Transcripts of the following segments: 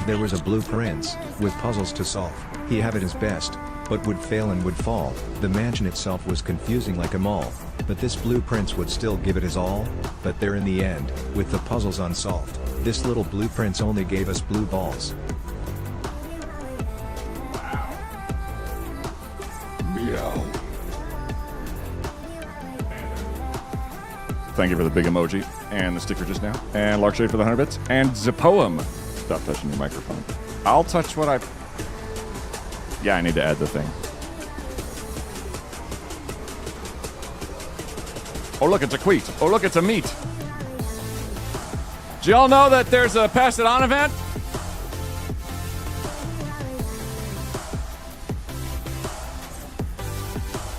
There was a blue prince, with puzzles to solve. He had it his best, but would fail and would fall. The mansion itself was confusing like a mall, but this blue prince would still give it his all. But there in the end, with the puzzles unsolved, this little blue prince only gave us blue balls. Meow. Thank you for the big emoji and the sticker just now. And Lark Shade for the 100 bits. And Zapoem. Stop touching your microphone. I'll touch what I... Yeah, I need to add the thing. Oh, look, it's a queet. Oh, look, it's a meat. Do y'all know that there's a Pass It On event?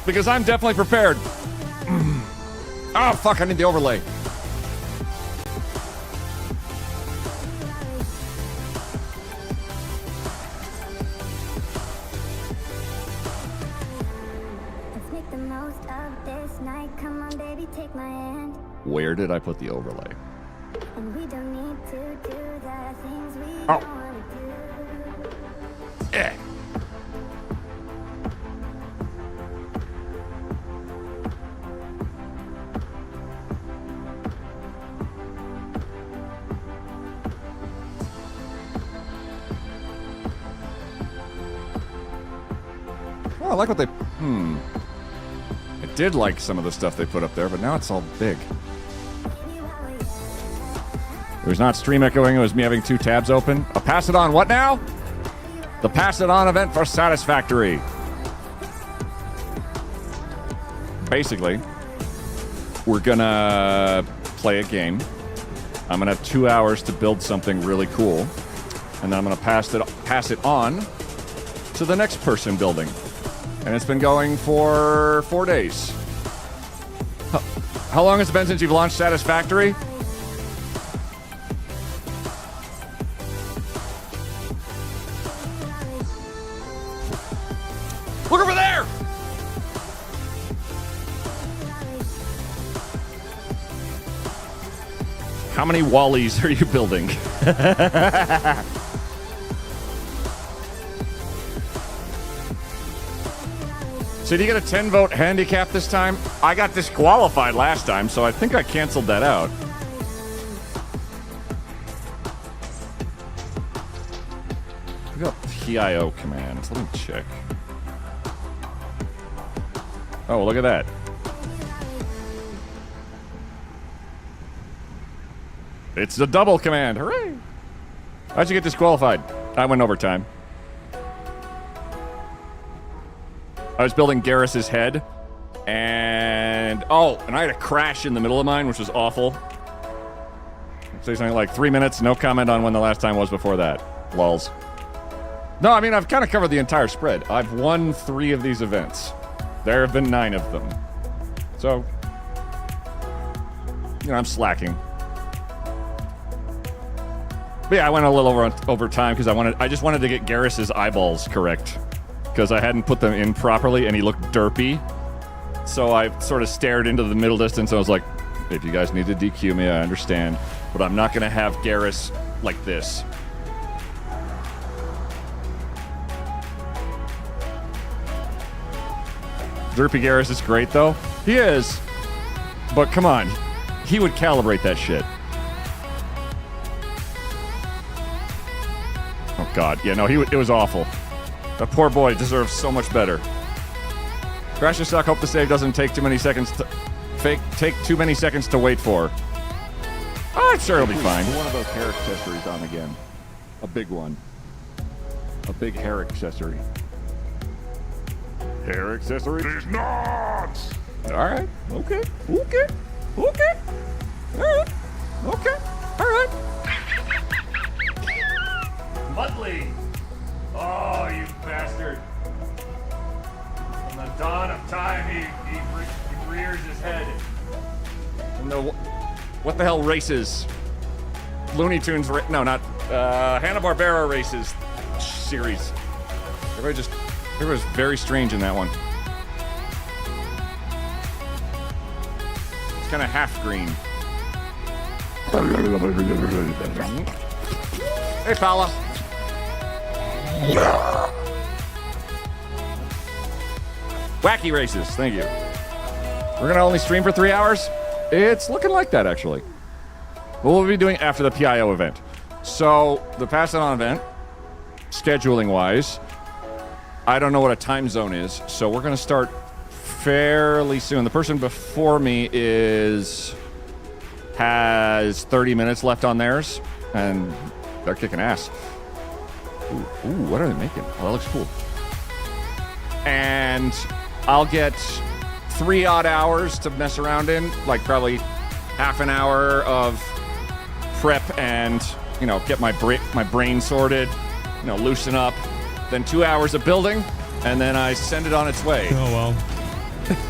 Because I'm definitely prepared. Oh, fuck, I need the overlay. Let's make the most of this night. Come on, baby, take my hand. Where did I put the overlay? And we don't need to do the things we Oh. don't want to do. Yeah. Oh, I like what they... I did like some of the stuff they put up there, but now it's all big. It was not stream echoing, it was me having two tabs open. A Pass It On what now? The Pass It On event for Satisfactory. Basically, we're gonna play a game. I'm gonna have 2 hours to build something really cool. And then I'm gonna pass it on to the next person building. And it's been going for 4 days. How long has it been since you've launched Satisfactory? Look over there! How many Wallies are you building? So do you get a 10-vote handicap this time? I got disqualified last time, so I think I canceled that out. We got PIO commands. Let me check. Oh, look at that. It's the double command. Hooray! How'd you get disqualified? I went overtime. I was building Garrus's head, and I had a crash in the middle of mine, which was awful. Say something like 3 minutes, no comment on when the last time was before that. Lols. No, I mean, I've kind of covered the entire spread. I've won 3 of these events. There have been 9 of them. So, you know, I'm slacking. But yeah, I went a little over time because I just wanted to get Garrus's eyeballs correct. Because I hadn't put them in properly, and he looked derpy. So I sort of stared into the middle distance, and I was like, if you guys need to DQ me, I understand. But I'm not going to have Garrus like this. Derpy Garrus is great, though. He is. But come on. He would calibrate that shit. Oh, God. Yeah, no, it was awful. That poor boy deserves so much better. Crash and suck. Hope the save doesn't take too many seconds to... Take too many seconds to wait for. I'm sure it'll be fine. One of those hair accessories on again. A big one. A big hair accessory. Hair accessory? These nuts! Alright. Okay. Okay. Okay. Alright. Okay. Alright. Mudley! Oh, you bastard. From the dawn of time, he rears his head. And what the hell races? Looney Tunes, no, not, Hanna-Barbera races series. Everybody was very strange in that one. It's kind of half green. Hey, fella. Wacky races. Thank you. We're going to only stream for 3 hours? It's looking like that, actually. What will we be doing after the PIO event? So, the Pass It On event, scheduling-wise, I don't know what a time zone is, so we're going to start fairly soon. The person before me has 30 minutes left on theirs, and they're kicking ass. Ooh, what are they making? Oh, that looks cool. And I'll get 3 odd hours to mess around in, like probably half an hour of prep and, you know, get my brain sorted, you know, loosen up. Then 2 hours of building, and then I send it on its way. Oh, well.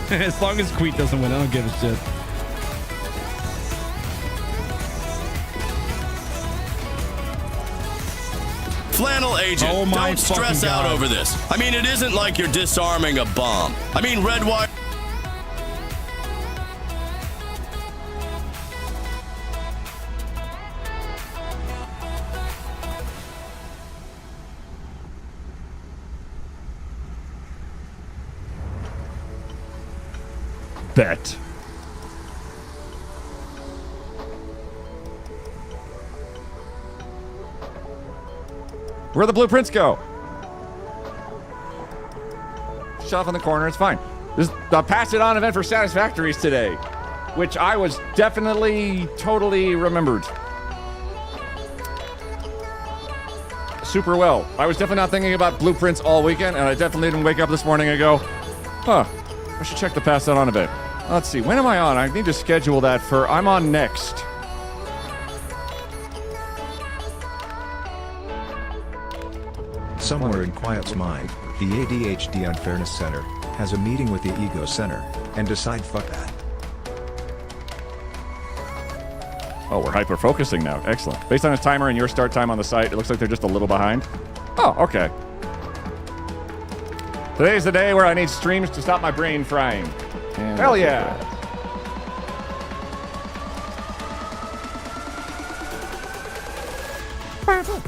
As long as Queet doesn't win, I don't give a shit. Flannel Agent, Oh my don't stress fucking out God. over this. I mean, it isn't like you're disarming a bomb. I mean, Red Wire... Bet. Where'd the blueprints go? Shelf in the corner, it's fine. This is the Pass It On event for Satisfactories today, which I was definitely, totally remembered. Super well. I was definitely not thinking about blueprints all weekend, and I definitely didn't wake up this morning and go, huh, I should check the Pass It On event. Let's see, when am I on? I need to schedule that for, I'm on next. Somewhere in Quiet's mind, the ADHD Unfairness Center has a meeting with the Ego Center and decide fuck that. Oh, we're hyper-focusing now. Excellent. Based on his timer and your start time on the site, it looks like they're just a little behind. Oh, okay. Today's the day where I need streams to stop my brain frying. And Hell yeah.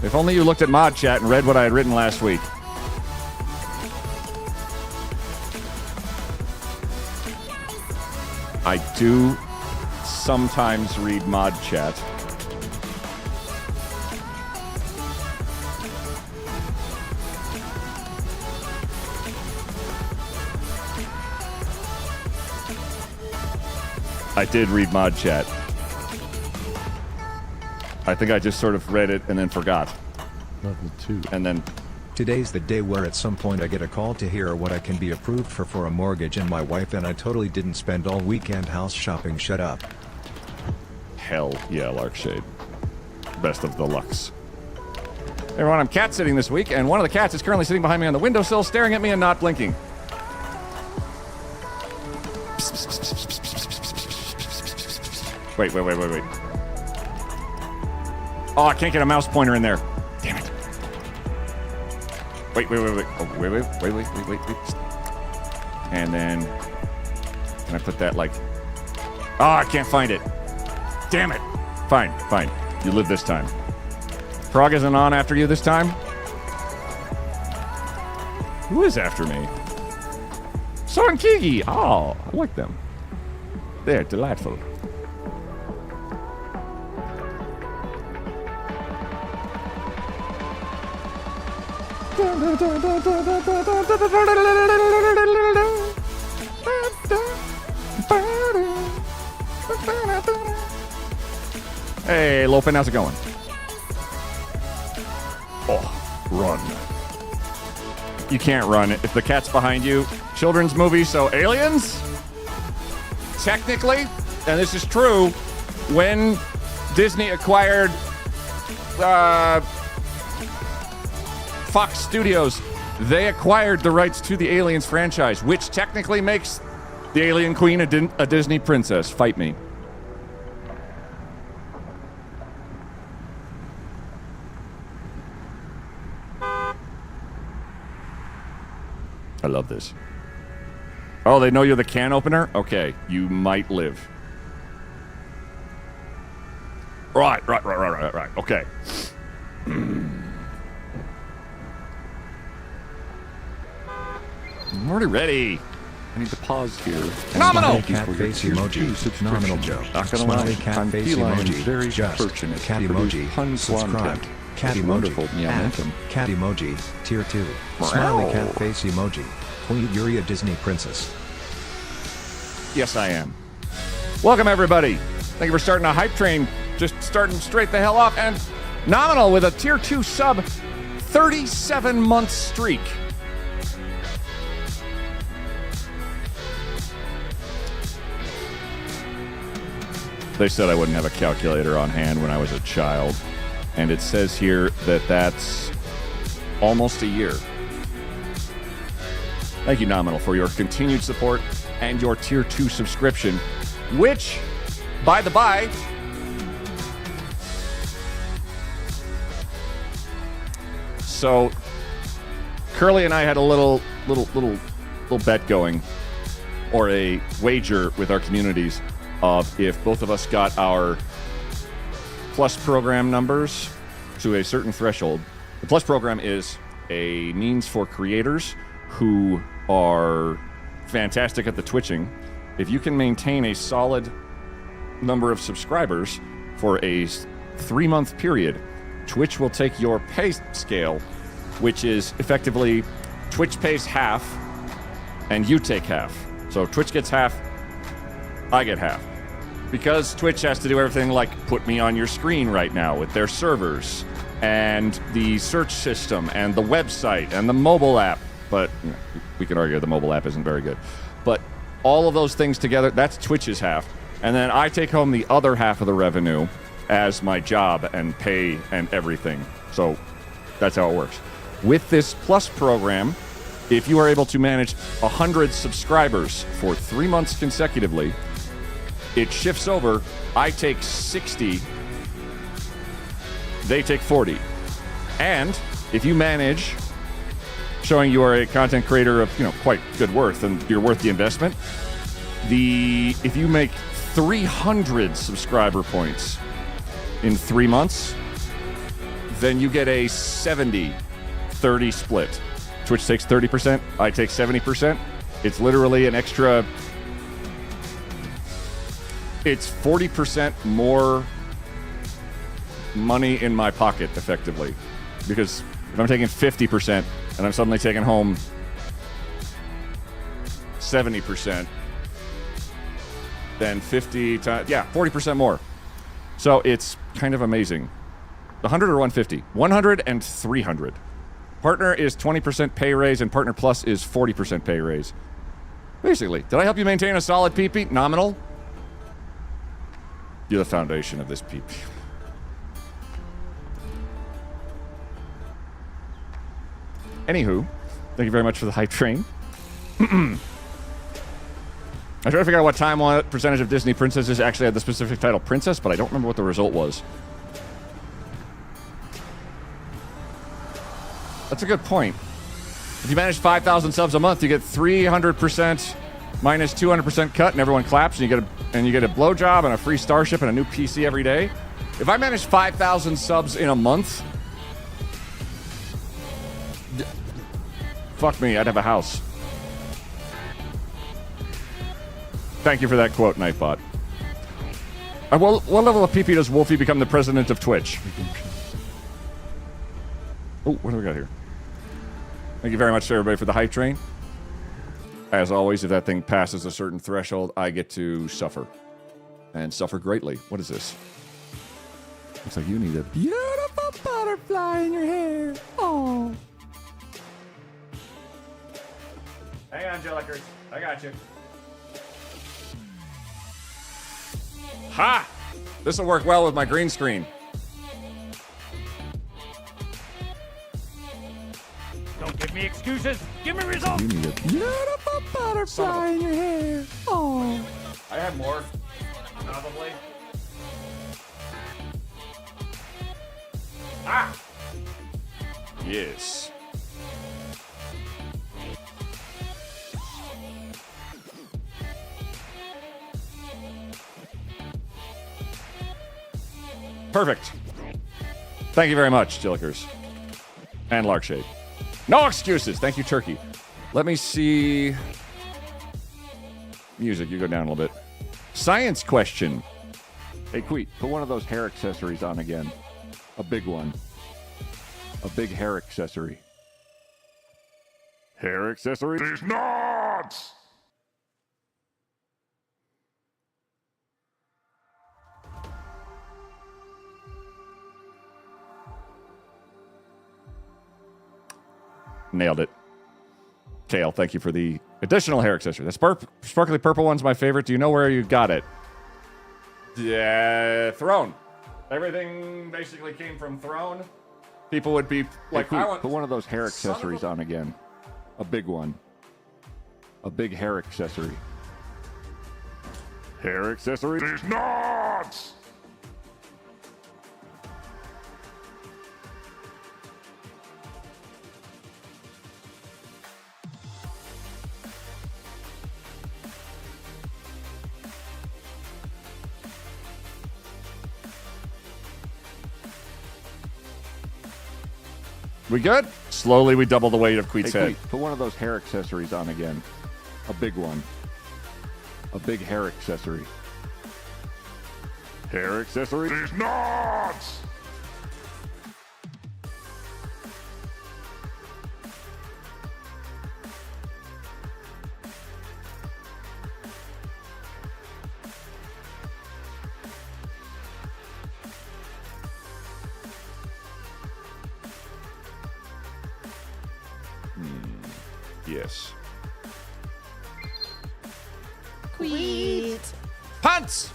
If only you looked at mod chat and read what I had written last week. I do sometimes read mod chat. I did read mod chat. I think I just sort of read it and then forgot. level 2. And then Today's the day where at some point I get a call to hear what I can be approved for a mortgage, and my wife and I totally didn't spend all weekend house shopping. Shut up. hell yeah, Larkshade. Best of the Lux. Hey everyone, I'm cat sitting this week, and one of the cats is currently sitting behind me on the windowsill, staring at me and not blinking. Wait. Oh, I can't get a mouse pointer in there. Damn it. Wait. Oh, wait. And then, can I put that like... Oh, I can't find it. Damn it. Fine. You live this time. Frog isn't on after you this time? Who is after me? So and Kiki. Oh, I like them. They're delightful. Hey, Lopin, how's it going? Oh, run. You can't run if the cat's behind you. Children's movie, so aliens? Technically, and this is true, when Disney acquired Fox Studios, they acquired the rights to the Aliens franchise, which technically makes the Alien Queen a Disney princess. Fight me. I love this. Oh, they know you're the can opener? Okay, you might live. Right. Okay. I'm already ready. I need to pause here. Nominal! Cat face emoji. Nominal Joe. Not gonna Smiley lie, cat I'm face feline emoji. very Just. fortunate Cat to produce emoji. tons of Subscribed. content. Cat It's emoji. wonderful, Momentum. Cat emoji. Tier 2. Smiley cat face emoji. Queen Yuria Disney princess. Yes, I am. Welcome, everybody. Thank you for starting a hype train. Just starting straight the hell off. And Nominal with a tier 2 sub, 37-month streak. They said I wouldn't have a calculator on hand when I was a child. And it says here that that's almost a year. Thank you, Nominal, for your continued support and your tier 2 subscription, which, by the by, so Curly and I had a little bet going, or a wager with our communities of if both of us got our Plus program numbers to a certain threshold. The Plus program is a means for creators who are fantastic at the twitching. If you can maintain a solid number of subscribers for a 3-month period, Twitch will take your pay scale, which is effectively Twitch pays half and you take half. So Twitch gets half, I get half. Because Twitch has to do everything like put me on your screen right now with their servers and the search system and the website and the mobile app. But you know, we can argue the mobile app isn't very good. But all of those things together, that's Twitch's half. And then I take home the other half of the revenue as my job and pay and everything. So that's how it works. With this Plus program, if you are able to manage 100 subscribers for 3 months consecutively, it shifts over. I take 60, they take 40. And if you manage, showing you are a content creator of, quite good worth and you're worth the investment, if you make 300 subscriber points in 3 months, then you get a 70-30 split. Twitch takes 30%, I take 70%. It's literally an extra, it's 40% more money in my pocket, effectively. Because if I'm taking 50% and I'm suddenly taking home 70%, then 50 times, 40% more. So it's kind of amazing. 100 or 150? 100 and 300. Partner is 20% pay raise and Partner Plus is 40% pay raise. Basically, did I help you maintain a solid PP? Nominal? You're the foundation of this PP. Anywho, thank you very much for the hype train. I tried to figure out what time, what percentage of Disney princesses actually had the specific title princess, but I don't remember what the result was. That's a good point. If you manage 5,000 subs a month, you get 300% minus 200% cut, and everyone claps, and you get a blowjob and a free Starship and a new PC every day. If I manage 5,000 subs in a month, fuck me, I'd have a house. Thank you for that quote, Nightbot. What level of PP does Wolfie become the president of Twitch? Oh, what do we got here? Thank you very much to everybody for the hype train. As always, if that thing passes a certain threshold, I get to suffer. And suffer greatly. What is this? Looks like you need a beautiful butterfly in your hair. Oh. Hang on, Jellicers. I got you. Ha! This will work well with my green screen. Don't give me excuses. Give me results. You need a beautiful butterfly in your hair. Oh. I have more. Probably. Ah! Yes. Perfect. Thank you very much, Jillikers. And Larkshade. No excuses. Thank you, Turkey. Let me see. Music, you go down a little bit. Science question. Hey, Queet, put one of those hair accessories on again. A big one. A big hair accessory. Hair accessory? These nuts! Nailed it. Kale, thank you for the additional hair accessory. The sparkly purple one's my favorite. Do you know where you got it? Yeah, Throne. Everything basically came from Throne. People would be like, hey, I want... Put one of those hair accessories on again. A big one. A big hair accessory. Hair accessory? These nuts! We good? Slowly, we double the weight of Queet's Hey, head. Queet, put one of those hair accessories on again. A big one. A big hair accessory. Hair accessory? These nuts! Yes. Queet. Pants!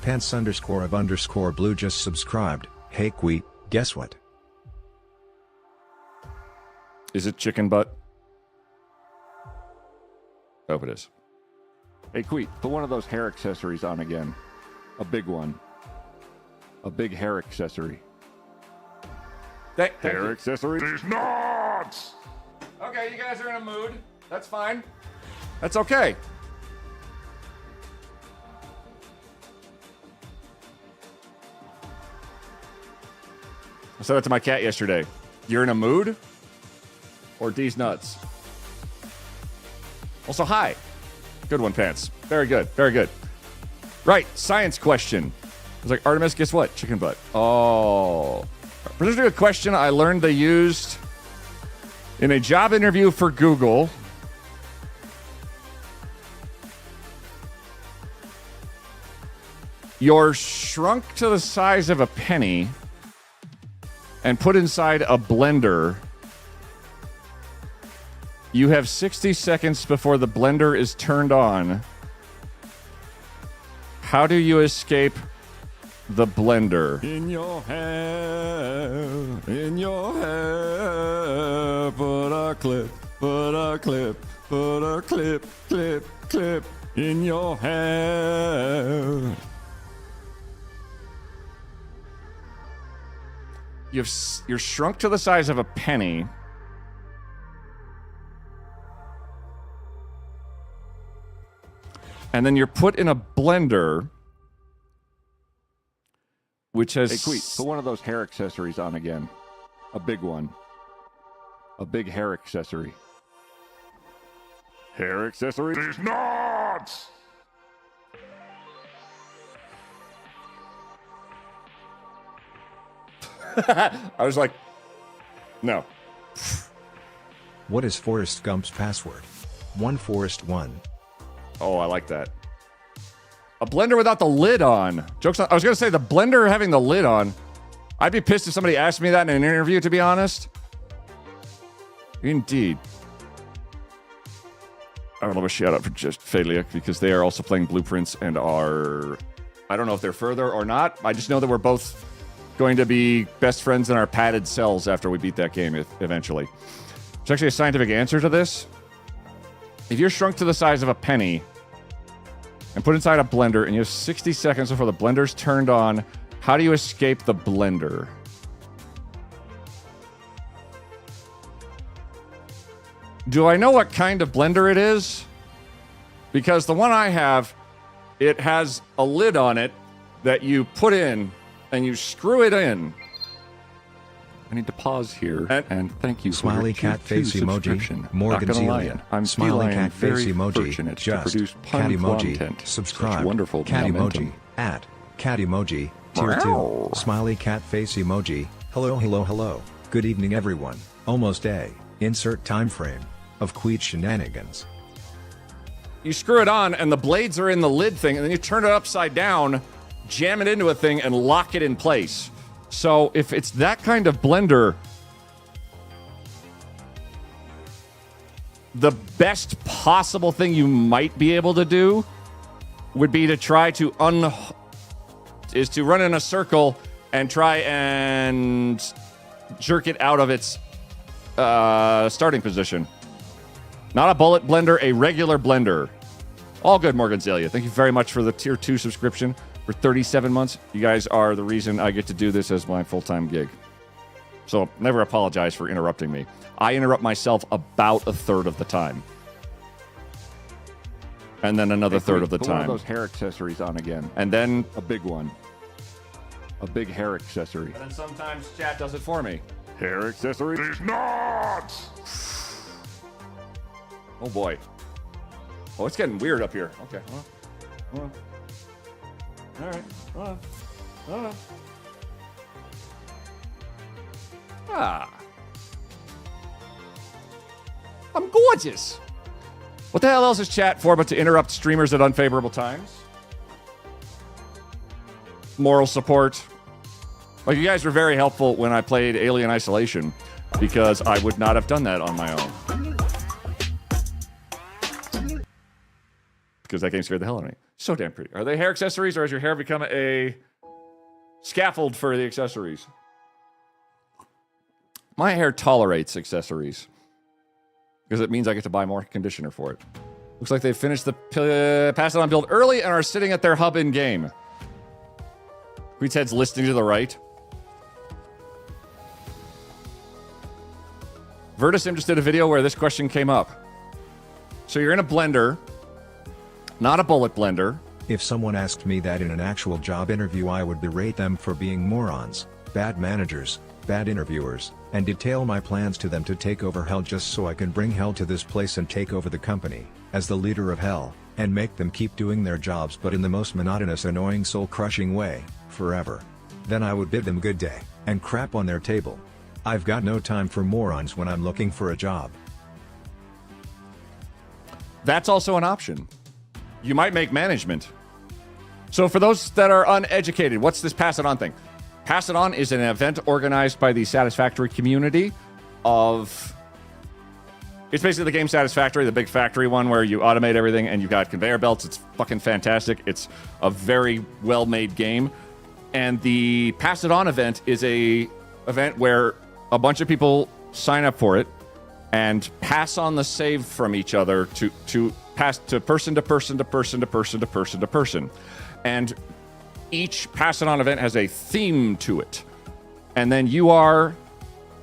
Pants _of _blue just subscribed. Hey Queet, guess what? Is it chicken butt? Hope it is. Hey, Queet, put one of those hair accessories on again. A big one. A big hair accessory. Hair accessory? These nuts! Okay, you guys are in a mood. That's fine. That's okay. I said that to my cat yesterday. You're in a mood? Or D's nuts? Also, hi. Good one, Pants. Very good. Very good. Right. Science question. I was like, Artemis, guess what? Chicken butt. Oh. Particularly a question I learned they used in a job interview for Google. You're shrunk to the size of a penny and put inside a blender. You have 60 seconds before the blender is turned on. How do you escape the blender? In your hair, put a clip, clip, in your hair. You're shrunk to the size of a penny. And then you're put in a blender, which has... Hey, Queet, put one of those hair accessories on again. A big one. A big hair accessory. Hair accessory? These nuts! I was like, no. What is Forrest Gump's password? 1Forrest1. Oh, I like that. A blender without the lid on. Jokes on. I was going to say the blender having the lid on. I'd be pissed if somebody asked me that in an interview, to be honest. Indeed. I would love a shout out for just Fadeliak because they are also playing Blueprints and are... I don't know if they're further or not. I just know that we're both going to be best friends in our padded cells after we beat that game eventually. There's actually a scientific answer to this. If you're shrunk to the size of a penny and put inside a blender and you have 60 seconds before the blender's turned on, how do you escape the blender? Do I know what kind of blender it is? Because the one I have, it has a lid on it that you put in and you screw it in. I need to pause here and thank you for Smiley your cat tier 2 face emoji. subscription. Morgan Not gonna lie, Zelia. I'm Smiley feeling cat face very emoji. fortunate to Just produce cat pun emoji. content. Subscribe. Such wonderful cat momentum. emoji. At cat emoji. Tier 2. Smiley cat face emoji. Hello, hello, hello. Good evening, everyone. Almost a insert time frame of Queet shenanigans. You screw it on, and the blades are in the lid thing, and then you turn it upside down, jam it into a thing, and lock it in place. So if it's that kind of blender, the best possible thing you might be able to do would be to try to run in a circle and try and jerk it out of its starting position. Not a bullet blender, a regular blender. All good, Morgan Zelia. Thank you very much for the tier 2 subscription for 37 months. You guys are the reason I get to do this as my full-time gig. So never apologize for interrupting me. I interrupt myself about a third of the time. And then another third of the Put one time. of those hair accessories on again. And then... A big one. A big hair accessory. And then sometimes chat does it for me. Hair accessory? These nuts! Oh boy. Oh, it's getting weird up here. Okay. All right. Ah. I'm gorgeous. What the hell else is chat for but to interrupt streamers at unfavorable times? Moral support. Like, you guys were very helpful when I played Alien Isolation because I would not have done that on my own. Because that game scared the hell out of me. So damn pretty. Are they hair accessories, or has your hair become a scaffold for the accessories? My hair tolerates accessories because it means I get to buy more conditioner for it. Looks like they finished the Pass It On build early and are sitting at their hub in game. Queet's head's listing to the right. Vertisim just did a video where this question came up. So you're in a blender, not a bullet blender. If someone asked me that in an actual job interview, I would berate them for being morons, bad managers, bad interviewers, and detail my plans to them to take over hell just so I can bring hell to this place and take over the company, as the leader of hell, and make them keep doing their jobs but in the most monotonous, annoying, soul-crushing way, forever. Then I would bid them good day, and crap on their table. I've got no time for morons when I'm looking for a job. That's also an option. You might make management. So for those that are uneducated, what's this Pass It On thing? Pass It On is an event organized by the Satisfactory community of... It's basically the game Satisfactory, the big factory one where you automate everything and you've got conveyor belts. It's fucking fantastic. It's a very well-made game. And the Pass It On event is a event where a bunch of people sign up for it and pass on the save from each other to pass to person to person to person to person to person to person. And each Pass It On event has a theme to it. And then you are,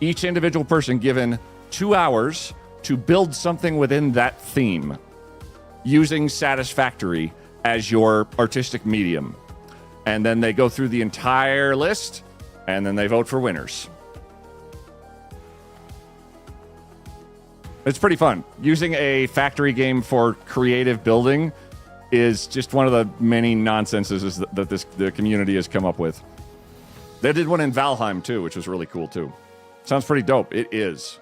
each individual person, given 2 hours to build something within that theme using Satisfactory as your artistic medium. And then they go through the entire list and then they vote for winners. It's pretty fun. Using a factory game for creative building is just one of the many nonsenses that the community has come up with. They did one in Valheim, too, which was really cool, too. Sounds pretty dope. It is.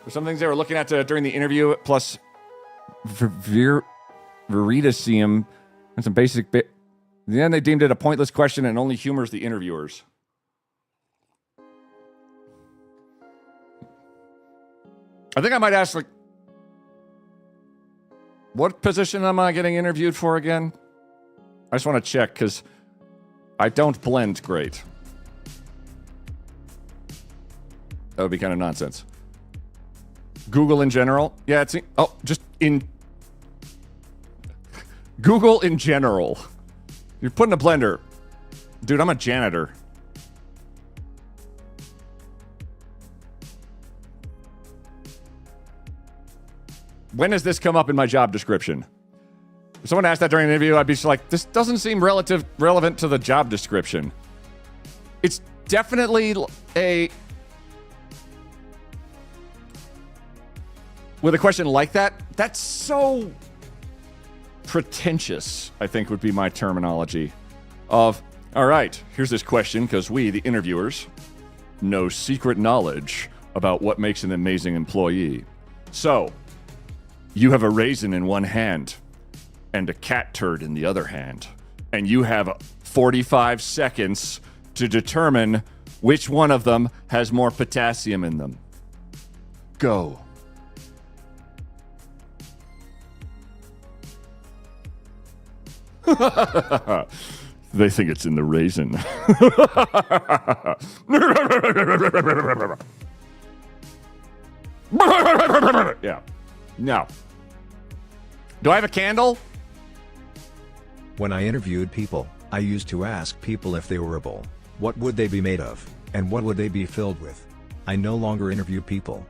There's some things they were looking at during the interview, plus Veridasium and some basic bit. In the end, they deemed it a pointless question and only humors the interviewers. I think I might ask, like, what position am I getting interviewed for again? I just want to check, because I don't blend great. That would be kind of nonsense. Google in general? Yeah, it's... Oh, just in... Google in general. You're putting a blender. Dude, I'm a janitor. When does this come up in my job description? If someone asked that during an interview, I'd be just like, this doesn't seem relevant to the job description. It's definitely with a question like that, that's so pretentious, I think would be my terminology. Of, all right, here's this question because we, the interviewers, know secret knowledge about what makes an amazing employee. So, you have a raisin in one hand and a cat turd in the other hand, and you have 45 seconds to determine which one of them has more potassium in them. Go. They think it's in the raisin. Yeah. No. Do I have a candle? When I interviewed people, I used to ask people if they were a bowl, what would they be made of, and what would they be filled with? I no longer interview people.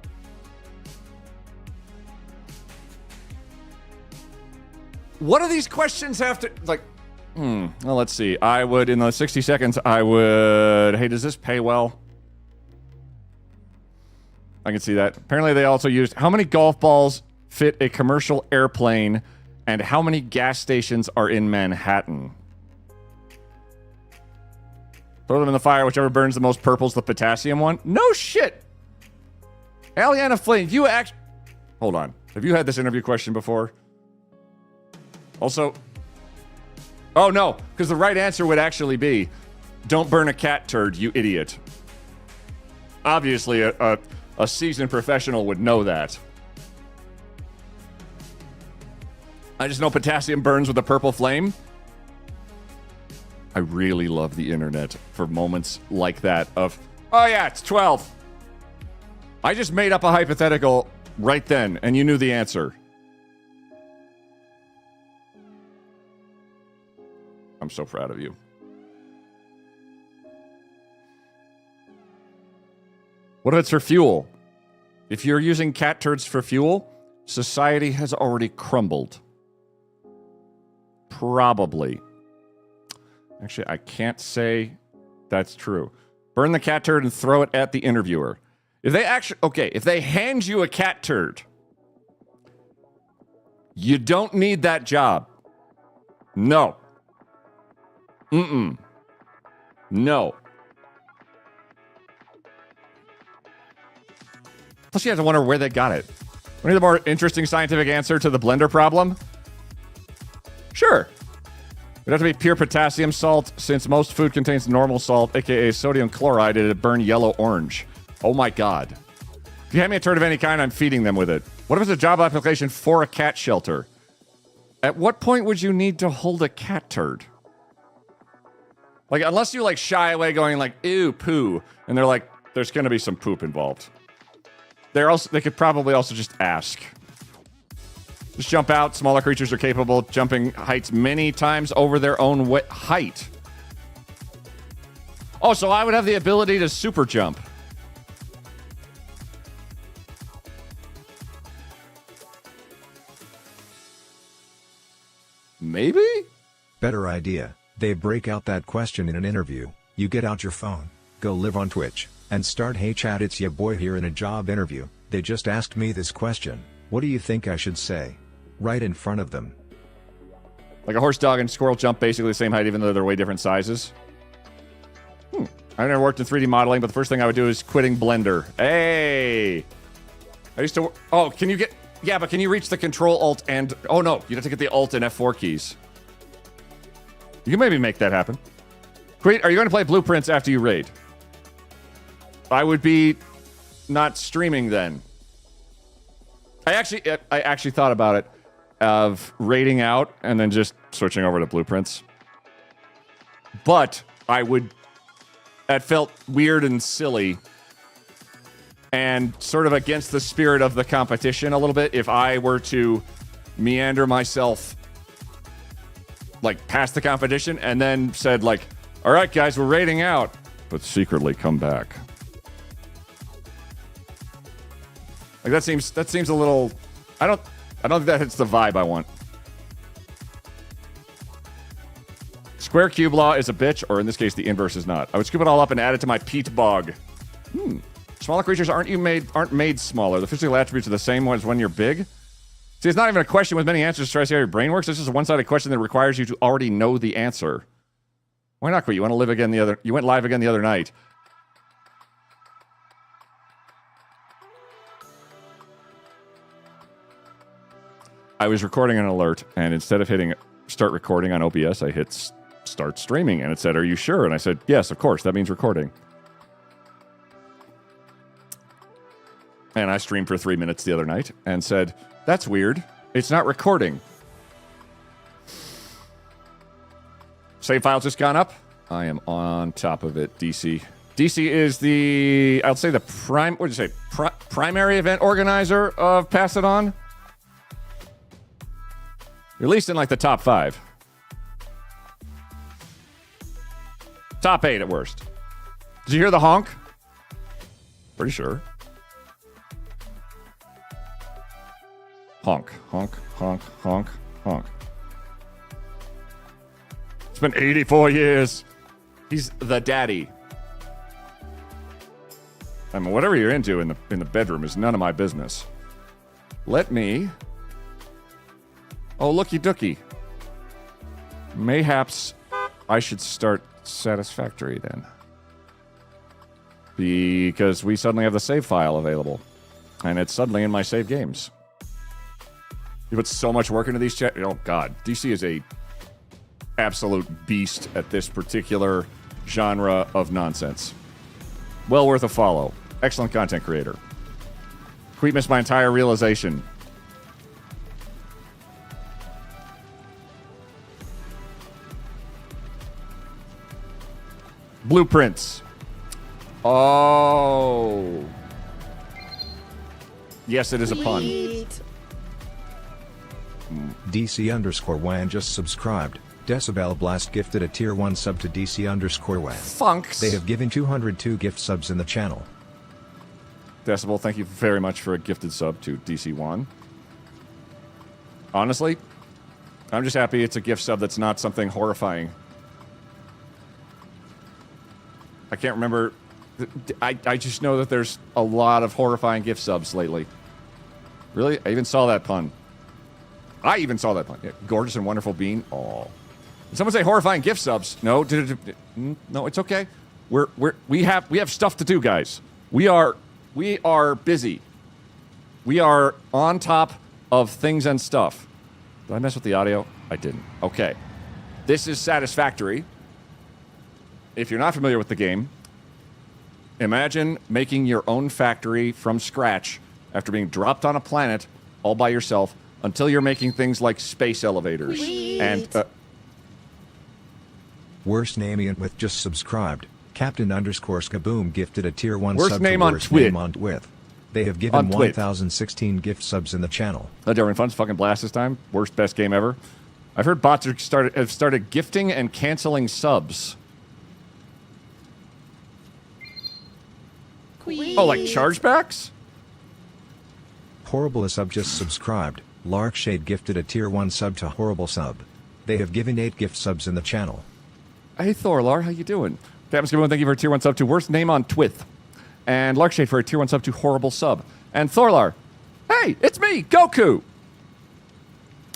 What do these questions have to, like, well, let's see. I would, in the 60 seconds, hey, does this pay well? I can see that. Apparently they also used, how many golf balls fit a commercial airplane, and how many gas stations are in Manhattan? Throw them in the fire, whichever burns the most purple's the potassium one. No shit! Aliana Flynn, you actually... Hold on. Have you had this interview question before? Also... Oh, no, because the right answer would actually be, don't burn a cat turd, you idiot. Obviously, a seasoned professional would know that. I just know potassium burns with a purple flame. I really love the internet for moments like that of, oh yeah, it's 12. I just made up a hypothetical right then, and you knew the answer. I'm so proud of you. What if it's for fuel? If you're using cat turds for fuel, society has already crumbled. Probably. Actually, I can't say that's true. Burn the cat turd and throw it at the interviewer. If they hand you a cat turd, you don't need that job. No. No. Plus, you have to wonder where they got it. Want to hear the more interesting scientific answer to the blender problem? Sure. It'd have to be pure potassium salt, since most food contains normal salt, aka sodium chloride, it'd burn yellow-orange. Oh my god. If you hand me a turd of any kind, I'm feeding them with it. What if it's a job application for a cat shelter? At what point would you need to hold a cat turd? Like, unless you, like, shy away going, like, ew, poo, and they're like, there's gonna be some poop involved. They could probably also just ask. Just jump out. Smaller creatures are capable of jumping heights many times over their own height. Oh, so I would have the ability to super jump. Maybe? Better idea. They break out that question in an interview. You get out your phone, go live on Twitch, and start, hey chat, it's ya boy here in a job interview. They just asked me this question. What do you think I should say? Right in front of them. Like a horse, dog, and squirrel jump basically the same height, even though they're way different sizes. I've never worked in 3D modeling, but the first thing I would do is quitting Blender. Hey! I used to... Oh, can you get... Yeah, but can you reach the Control, Alt, and... Oh, no. You'd have to get the Alt and F4 keys. You can maybe make that happen. Great. Are you going to play Blueprints after you raid? I would be not streaming then. I actually thought about it, of raiding out and then just switching over to Blueprints. But I would... That felt weird and silly and sort of against the spirit of the competition a little bit if I were to meander myself like past the competition and then said like, all right guys, we're raiding out, but secretly come back. Like that seems a little... I don't think that hits the vibe I want. Square cube law is a bitch, or in this case, the inverse is not. I would scoop it all up and add it to my peat bog. Smaller creatures aren't made smaller. The physical attributes are the same as when you're big. See, it's not even a question with many answers to try to see how your brain works. It's just a one-sided question that requires you to already know the answer. Why not quit? You went live again the other night. I was recording an alert, and instead of hitting start recording on OBS, I hit start streaming, and it said, "Are you sure?" And I said, "Yes, of course. That means recording." And I streamed for 3 minutes the other night and said, "That's weird. It's not recording." Save file just gone up. I am on top of it, DC. DC is I'll say the primary event organizer of Pass It On. At least in like the top 5. Top 8 at worst. Did you hear the honk? Pretty sure. Honk, honk, honk, honk, honk. It's been 84 years. He's the daddy. I mean, whatever you're into in the bedroom is none of my business. Let me... Oh, looky dooky. Mayhaps I should start Satisfactory then. Because we suddenly have the save file available. And it's suddenly in my save games. You put so much work into these chat. Oh, God. DC is a absolute beast at this particular genre of nonsense. Well worth a follow. Excellent content creator. Queet missed my entire realization. Blueprints. Oh. Yes, it is a pun. DC_WAN just subscribed. Decibel Blast gifted a tier 1 sub to DC_WAN. Funks. They have given 202 gift subs in the channel. Decibel, thank you very much for a gifted sub to DC1. Honestly, I'm just happy it's a gift sub that's not something horrifying. I can't remember. I just know that there's a lot of horrifying gift subs lately. Really? I even saw that pun. Yeah, gorgeous and wonderful bean. Oh. Did someone say horrifying gift subs? No. No, it's okay. We have stuff to do, guys. We are busy. We are on top of things and stuff. Did I mess with the audio? I didn't. Okay. This is Satisfactory. If you're not familiar with the game, imagine making your own factory from scratch after being dropped on a planet all by yourself until you're making things like space elevators. Sweet. And Worst Namian with just subscribed. Captain_Skaboom gifted a tier 1 Worst sub name to on Worst Twit. Name on Twit. They have given On Twit. 1,016 gift subs in the channel. Darwin Fun's fucking blast this time. Worst best game ever. I've heard bots have started gifting and canceling subs. Oh, like chargebacks? Horrible sub just subscribed. Larkshade gifted a tier 1 sub to Horrible sub. They have given 8 gift subs in the channel. Hey, Thorlar, how you doing? Captain Skibbo, thank you for a tier 1 sub to Worst Name on Twith. And Larkshade for a tier 1 sub to Horrible sub. And Thorlar, hey, it's me, Goku!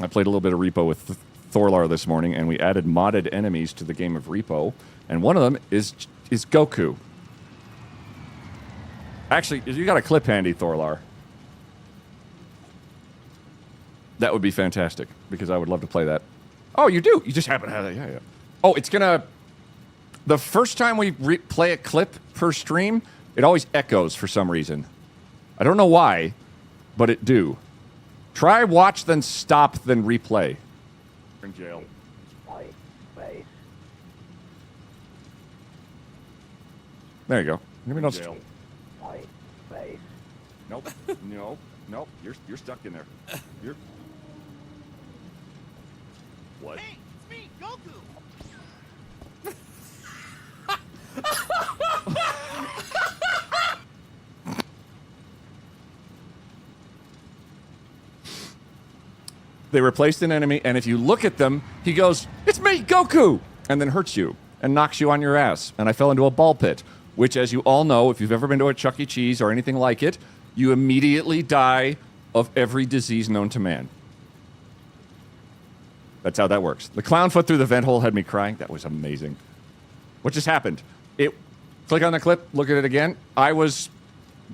I played a little bit of Repo with Thorlar this morning, and we added modded enemies to the game of Repo. And one of them is Goku. Actually, you got a clip handy, Thorlar. That would be fantastic, because I would love to play that. Oh, you do? You just happen to have that. Yeah. Oh, it's gonna... The first time we play a clip per stream, it always echoes for some reason. I don't know why, but it do. Try watch, then stop, then replay. In jail. There you go. Maybe don't... Nope. Nope. You're stuck in there. You're... What? Hey, it's me, Goku! They replaced an enemy, and if you look at them, he goes, "It's me, Goku!" and then hurts you and knocks you on your ass. And I fell into a ball pit, which, as you all know, if you've ever been to a Chuck E. Cheese or anything like it, you immediately die of every disease known to man. That's how that works. The clown foot through the vent hole had me crying. That was amazing. What just happened? Click on the clip, look at it again. I was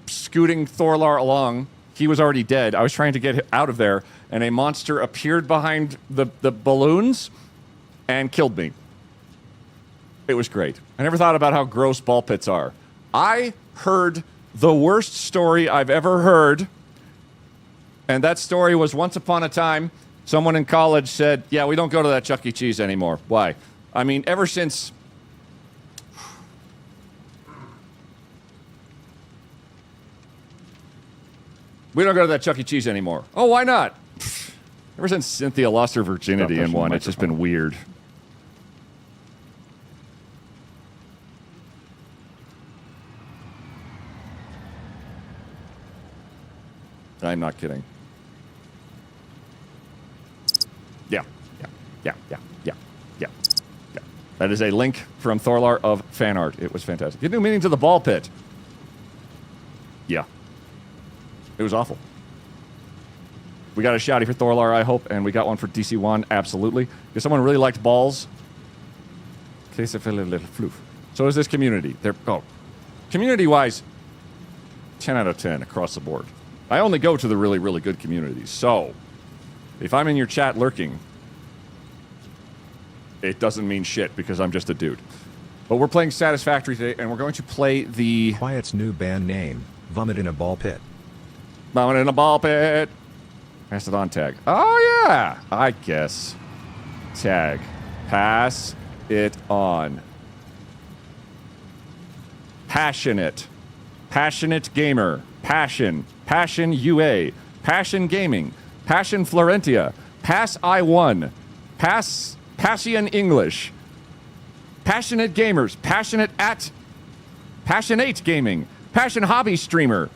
scooting Thorlar along. He was already dead. I was trying to get out of there, and a monster appeared behind the balloons and killed me. It was great. I never thought about how gross ball pits are. I heard the worst story I've ever heard, and that story was once upon a time, someone in college said, yeah, we don't go to that Chuck E. Cheese anymore. Why? I mean, ever since... We don't go to that Chuck E. Cheese anymore. Oh, why not? Ever since Cynthia lost her virginity in one, it's just been weird. I'm not kidding. Yeah. That is a link from Thorlar of fan art. It was fantastic. Get new meaning to the ball pit. Yeah. It was awful. We got a shouty for Thorlar, I hope, and we got one for DC1, absolutely. If someone really liked balls, case of a little floof. So is this community. Community-wise, 10 out of 10 across the board. I only go to the really, really good communities. So, if I'm in your chat lurking, it doesn't mean shit because I'm just a dude. But we're playing Satisfactory today, and we're going to play the... Quiet's new band name, Vomit in a Ball Pit. Vomit in a ball pit. Pass it on tag. Oh, yeah. I guess. Tag. Pass it on. Passionate. Passionate gamer. Passion. Passion UA. Passion Gaming. Passion Florentia. Pass I1. Passion English. Passionate Gamers. Passionate Gaming. Passion Hobby Streamer.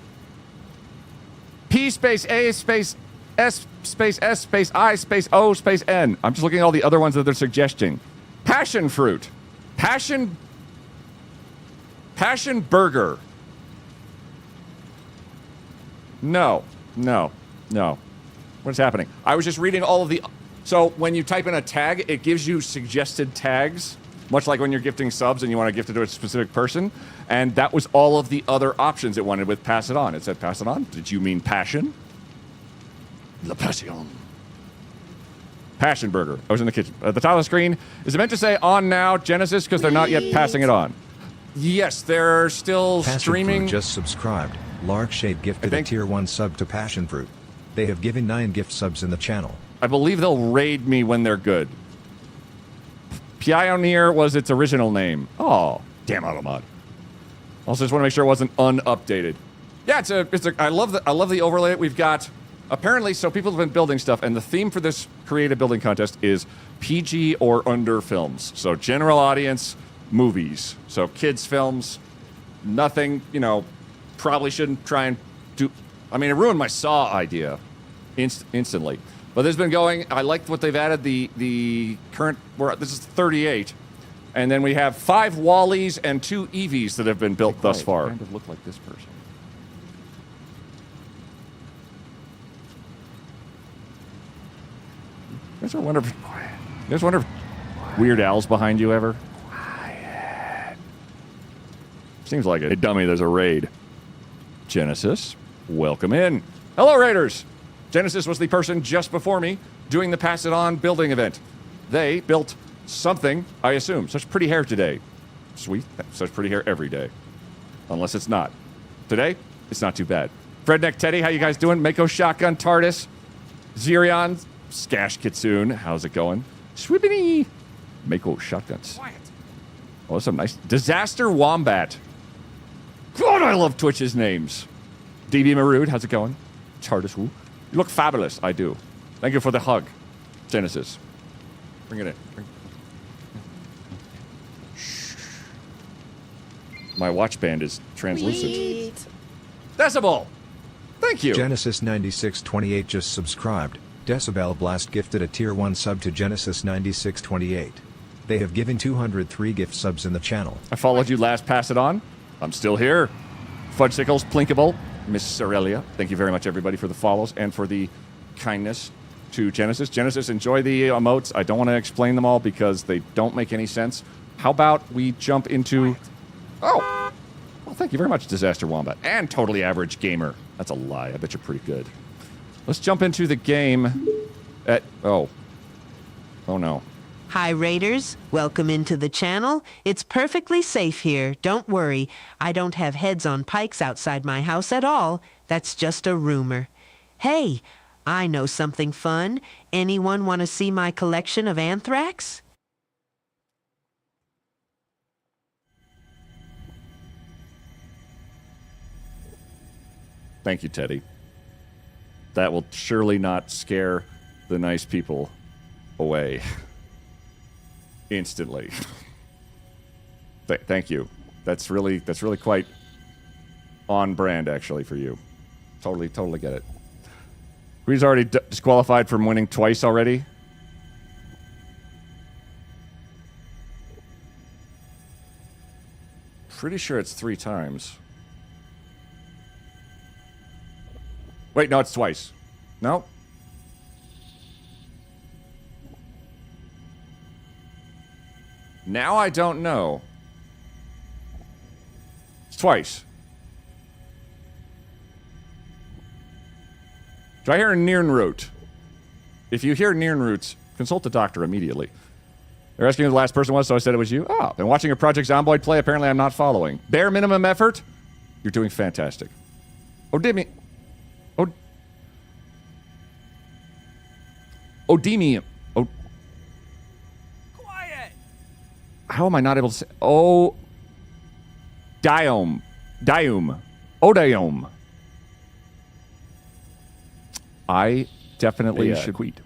P space A space S space S space I space O space N. I'm just looking at all the other ones that they're suggesting. Passion fruit. Passion burger. No. What's happening? I was just reading all of the... So when you type in a tag, it gives you suggested tags, much like when you're gifting subs and you want to gift it to a specific person. And that was all of the other options it wanted with pass it on. It said pass it on. Did you mean passion? La passion. Passion burger. I was in the kitchen. At the top of the screen, is it meant to say on now, Genesis, because they're not yet passing it on? Yes, they're still Passion streaming. Fruit just subscribed. Lark Shade gifted a tier 1 sub to Passion Fruit. They have given 9 gift subs in the channel. I believe they'll raid me when they're good. Pioneer was its original name. Oh, damn Automod. Also, just want to make sure it wasn't unupdated. Yeah, I love the overlay that we've got. Apparently, so people have been building stuff, and the theme for this creative building contest is PG or under films. So general audience movies. So kids films, nothing, probably shouldn't try and do... I mean, it ruined my Saw idea instantly. But there's been going... I liked what they've added, the current... This is 38. And then we have 5 Wallies and 2 Eevees that have been built thus far. Kind of look like this person. You guys wonder if Weird Al's behind you ever? Quiet. Seems like it. Hey, dummy, there's a raid. Genesis, welcome in. Hello, Raiders. Genesis was the person just before me doing the Pass It On building event. They built something, I assume. Such pretty hair today. Sweet. Such pretty hair every day. Unless it's not. Today, it's not too bad. Fredneck Teddy, how you guys doing? Mako Shotgun TARDIS. Zerion. Skash Kitsune, how's it going? Swibbity! Mako Shotguns. Quiet. Oh, that's some nice... Disaster Wombat. God, I love Twitch's names. DB Marood, how's it going? TARDIS Woo. You look fabulous. I do. Thank you for the hug. Genesis. Bring it in. Shh. My watch band is translucent. Sweet. Decibel! Thank you. Genesis 9628 just subscribed. Decibel Blast gifted a tier 1 sub to Genesis 9628. They have given 203 gift subs in the channel. I followed you last, pass it on. I'm still here. Fudgesicles, Plinkable, Miss Aurelia. Thank you very much, everybody, for the follows and for the kindness to Genesis. Genesis, enjoy the emotes. I don't want to explain them all because they don't make any sense. How about we jump into... Oh! Well, thank you very much, Disaster Wombat. And Totally Average Gamer. That's a lie. I bet you're pretty good. Let's jump into the game at... Oh. Oh, no. Hi, Raiders. Welcome into the channel. It's perfectly safe here. Don't worry. I don't have heads on pikes outside my house at all. That's just a rumor. Hey, I know something fun. Anyone want to see my collection of anthrax? Thank you, Teddy. That will surely not scare the nice people away. Instantly. Thank you. That's really quite on brand, actually, for you. Totally get it. He's already disqualified from winning twice already. Pretty sure it's 3 times. Wait, no, it's twice. No? Now I don't know. It's twice. Do I hear Nirnroot? If you hear Nirnroots, consult the doctor immediately. They're asking who the last person was, so I said it was you. Oh, been watching a Project Zomboid play. Apparently I'm not following. Bare minimum effort? You're doing fantastic. Odemium. Quiet! How am I not able to say? Oh. Diome. Odiome. I definitely should.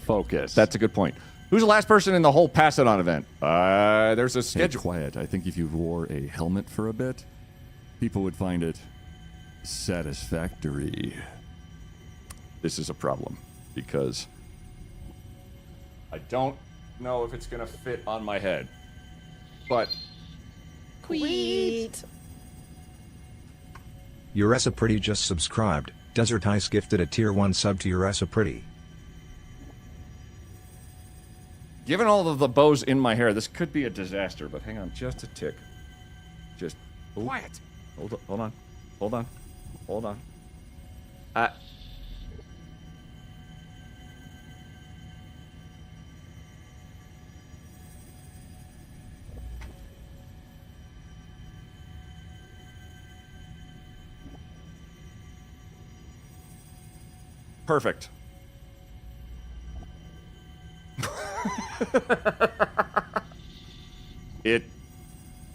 Focus. That's a good point. Who's the last person in the whole Pass It On event? There's a schedule. Hey, quiet. I think if you wore a helmet for a bit, people would find it satisfactory. This is a problem because I don't know if it's going to fit on my head. But Queet. Uresa Pretty just subscribed. Desert Ice gifted a tier 1 sub to Uresa Pretty. given all of the bows in my hair, this could be a disaster. But hang on just a tick. Just quiet. Hold on. Hold on. Perfect.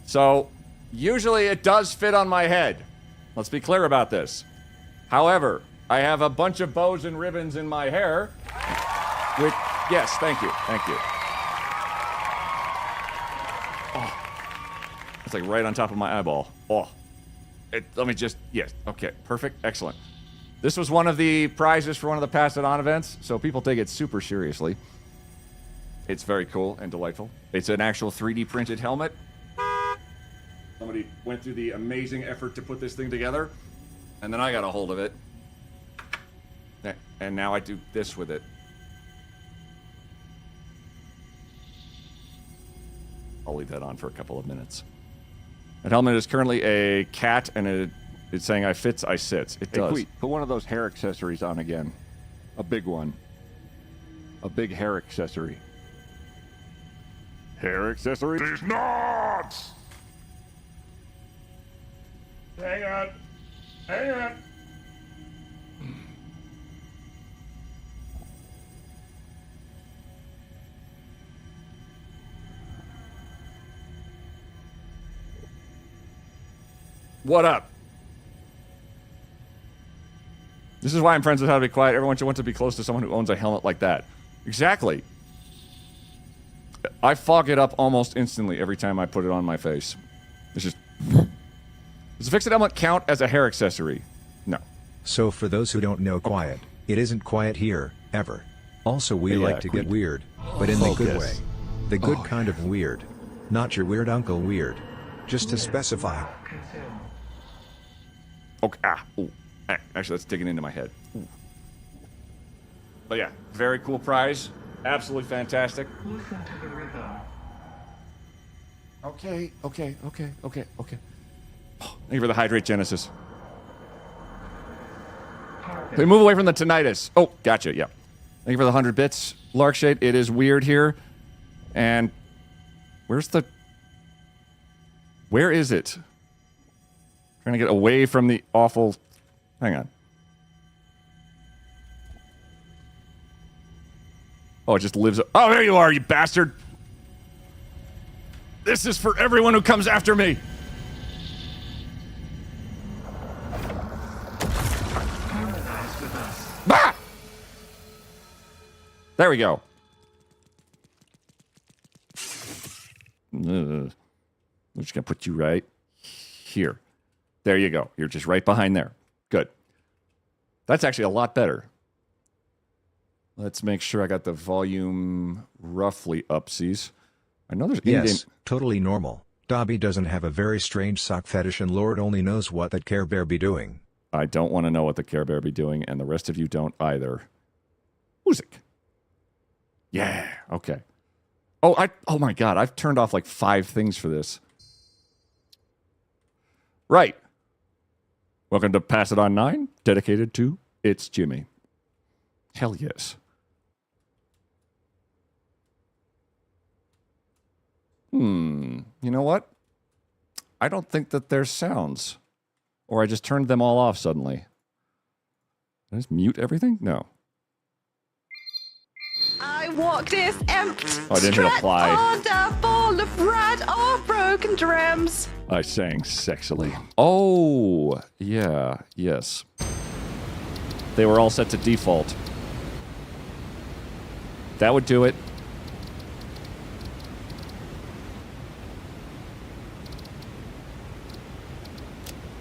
So usually it does fit on my head. Let's be clear about this. However, I have a bunch of bows and ribbons in my hair. Which, yes, thank you. Oh, it's like right on top of my eyeball. Oh, let me just, yes, okay, perfect, excellent. This was one of the prizes for one of the Pass It On events, so people take it super seriously. It's very cool and delightful. It's an actual 3D printed helmet. Somebody went through the amazing effort to put this thing together, and then I got a hold of it. And now I do this with it. I'll leave that on for a couple of minutes. That helmet is currently a cat, and it's saying I fits, I sits. It does. Hey, put one of those hair accessories on again. A big one. A big hair accessory. Hair accessory? These nuts! Hang on. What up? This is why I'm friends with How to Be Quiet. Everyone should want to be close to someone who owns a helmet like that. Exactly. I fog it up almost instantly every time I put it on my face. It's just... Does a fixed helmet count as a hair accessory? No. So for those who don't know quiet, it isn't quiet here, ever. Also we like to get weird, but in the good way. The good kind of weird. Not your weird Uncle Weird. Just to specify. Okay. Ooh. Actually, that's digging into my head. Ooh. But yeah, very cool prize. Absolutely fantastic. Okay. Thank you for the Hydrate Genesis. They move away from the tinnitus. Oh, gotcha, yeah. Thank you for the 100 bits, Larkshade. It is weird here. And where is it? Trying to get away from the awful... Hang on. Oh, it just lives... Oh, there you are, you bastard! This is for everyone who comes after me! Bah! There we go. We're just gonna put you right here. There you go. You're just right behind there. Good. That's actually a lot better. Let's make sure I got the volume roughly upsies. I know there's in-game... Yes, totally normal. Dobby doesn't have a very strange sock fetish and Lord only knows what that Care Bear be doing. I don't want to know what the Care Bear be doing, and the rest of you don't either. Music. Yeah, okay. Oh my god, I've turned off like 5 things for this. Right. Welcome to Pass It On 9, dedicated to It's Jimmy. Hell yes. You know what? I don't think that there's sounds. Or I just turned them all off suddenly. Did I just mute everything? No. I walk this empty Oh, I didn't hit apply. on a ball of red or broken drums. I sang sexily. Oh, yeah, yes. They were all set to default. That would do it.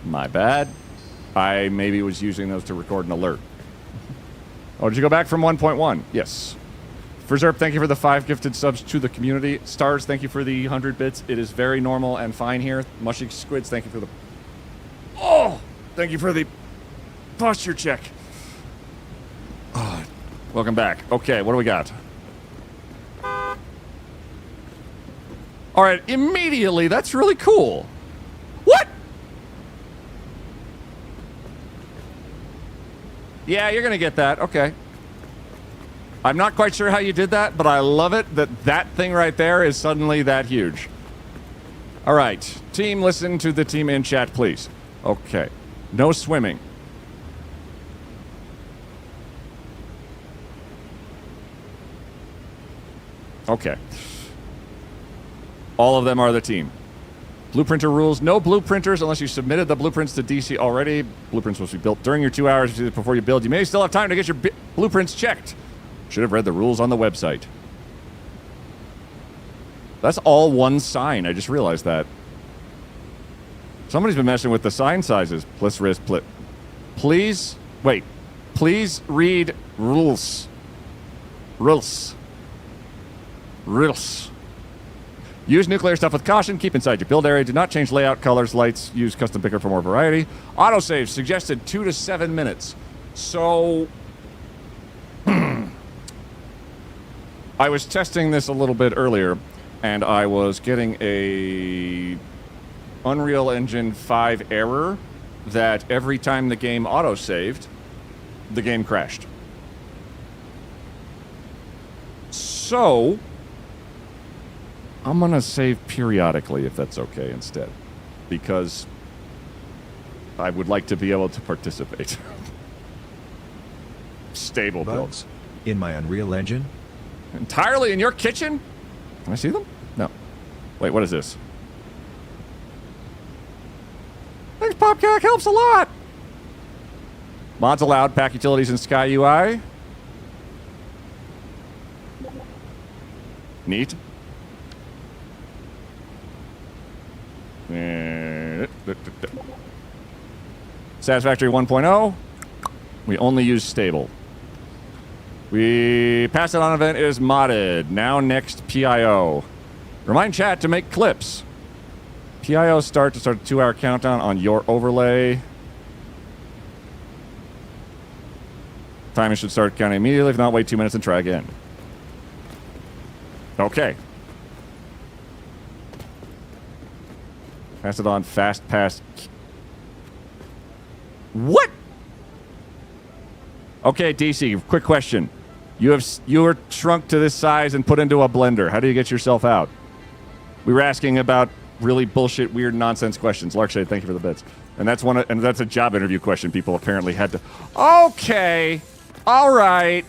My bad. I maybe was using those to record an alert. Oh, did you go back from 1.1? Yes. Frizerp, thank you for the 5 gifted subs to the community. Stars, thank you for the 100 bits. It is very normal and fine here. Mushy Squids, thank you for the... Oh! Thank you for the posture check. Oh, welcome back. Okay, what do we got? All right, immediately, that's really cool. What? Yeah, you're going to get that. Okay. I'm not quite sure how you did that, but I love it that that thing right there is suddenly that huge. All right. Team, listen to the team in chat, please. Okay. No swimming. Okay. All of them are the team. Blueprinter rules. No blueprinters unless you submitted the blueprints to DC already. Blueprints must be built during your 2 hours before you build. You may still have time to get your blueprints checked. Should have read the rules on the website. That's all one sign. I just realized that. Somebody's been messing with the sign sizes. Please, wait. Please read rules. Rules. Use nuclear stuff with caution. Keep inside your build area. Do not change layout, colors, lights. Use custom picker for more variety. Autosave suggested 2 to 7 minutes. So... I was testing this a little bit earlier, and I was getting a Unreal Engine 5 error that every time the game autosaved, the game crashed. So, I'm going to save periodically if that's okay instead, because I would like to be able to participate. Stable builds. Bugs? In my Unreal Engine? Entirely in your kitchen? Can I see them? No. Wait, what is this? Thanks, Popcack. Helps a lot. Mods allowed. Pack utilities in Sky UI. Neat. Satisfactory 1.0. We only use stable. We pass it on event is modded. Now next PIO. Remind chat to make clips. PIO start a 2-hour countdown on your overlay. Timing should start counting immediately. If not, wait 2 minutes and try again. Okay. Pass it on. Fast pass. What? Okay, DC, quick question. You were shrunk to this size and put into a blender. How do you get yourself out? We were asking about really bullshit, weird, nonsense questions. Larkshade, thank you for the bits. And that's a job interview question people apparently had to... Okay. All right.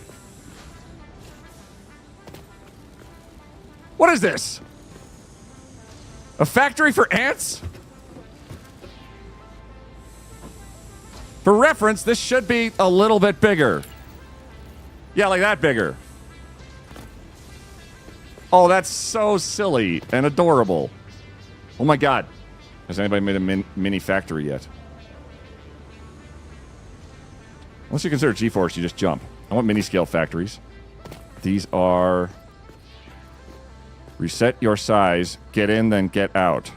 What is this? A factory for ants? For reference, this should be a little bit bigger. Yeah, like that bigger. Oh, that's so silly and adorable. Oh my god. Has anybody made a mini factory yet? Unless you consider G-Force, you just jump. I want mini-scale factories. These are... Reset your size, get in, then get out.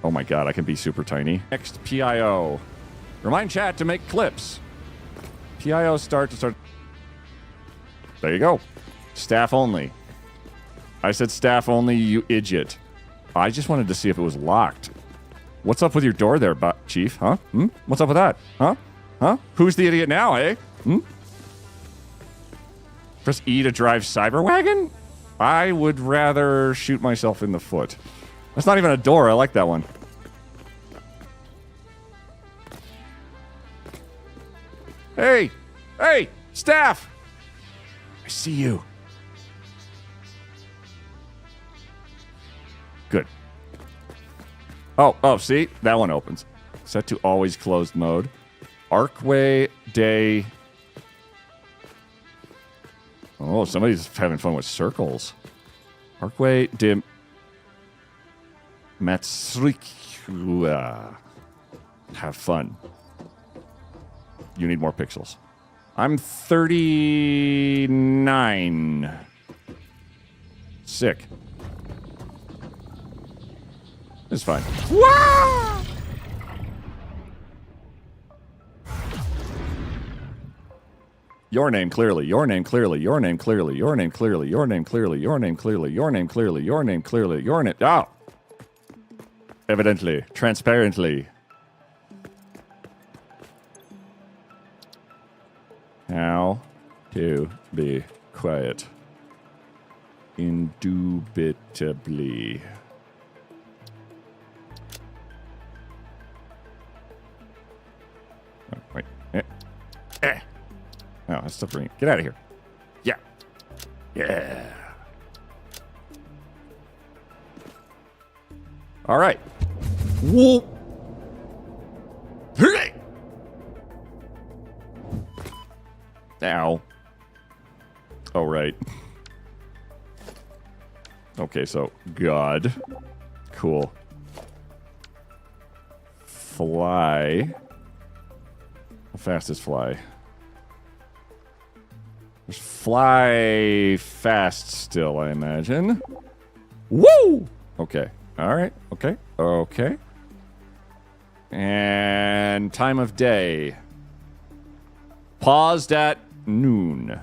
Oh my god, I can be super tiny. Next, PIO. Remind chat to make clips. PIO start. There you go. Staff only. I said staff only, you idiot. I just wanted to see if it was locked. What's up with your door there, Chief? Huh? What's up with that? Huh? Who's the idiot now, eh? Press E to drive Cyberwagon? I would rather shoot myself in the foot. That's not even a door. I like that one. Hey! Hey! Staff! I see you. Good. Oh, see? That one opens. Set to always closed mode. Arcway Day. Oh, somebody's having fun with circles. Arcway de Matsrikua. Have fun. You need more pixels. I'm 39. Sick. It's fine. Wah! Your name clearly, your name clearly, your name clearly, your name clearly, your name clearly, your name clearly, your name clearly, your name clearly, your name. Oh! Evidently, transparently. How to be quiet. Indubitably. Oh, wait. Oh, that's still green. Get out of here. Yeah. Yeah. All right. Whoa. Ow. Oh, right. Okay, so God. Cool. Fly. How fast is fly? There's fly fast still, I imagine. Woo! Okay. All right. Okay. Okay. And time of day. Paused at noon.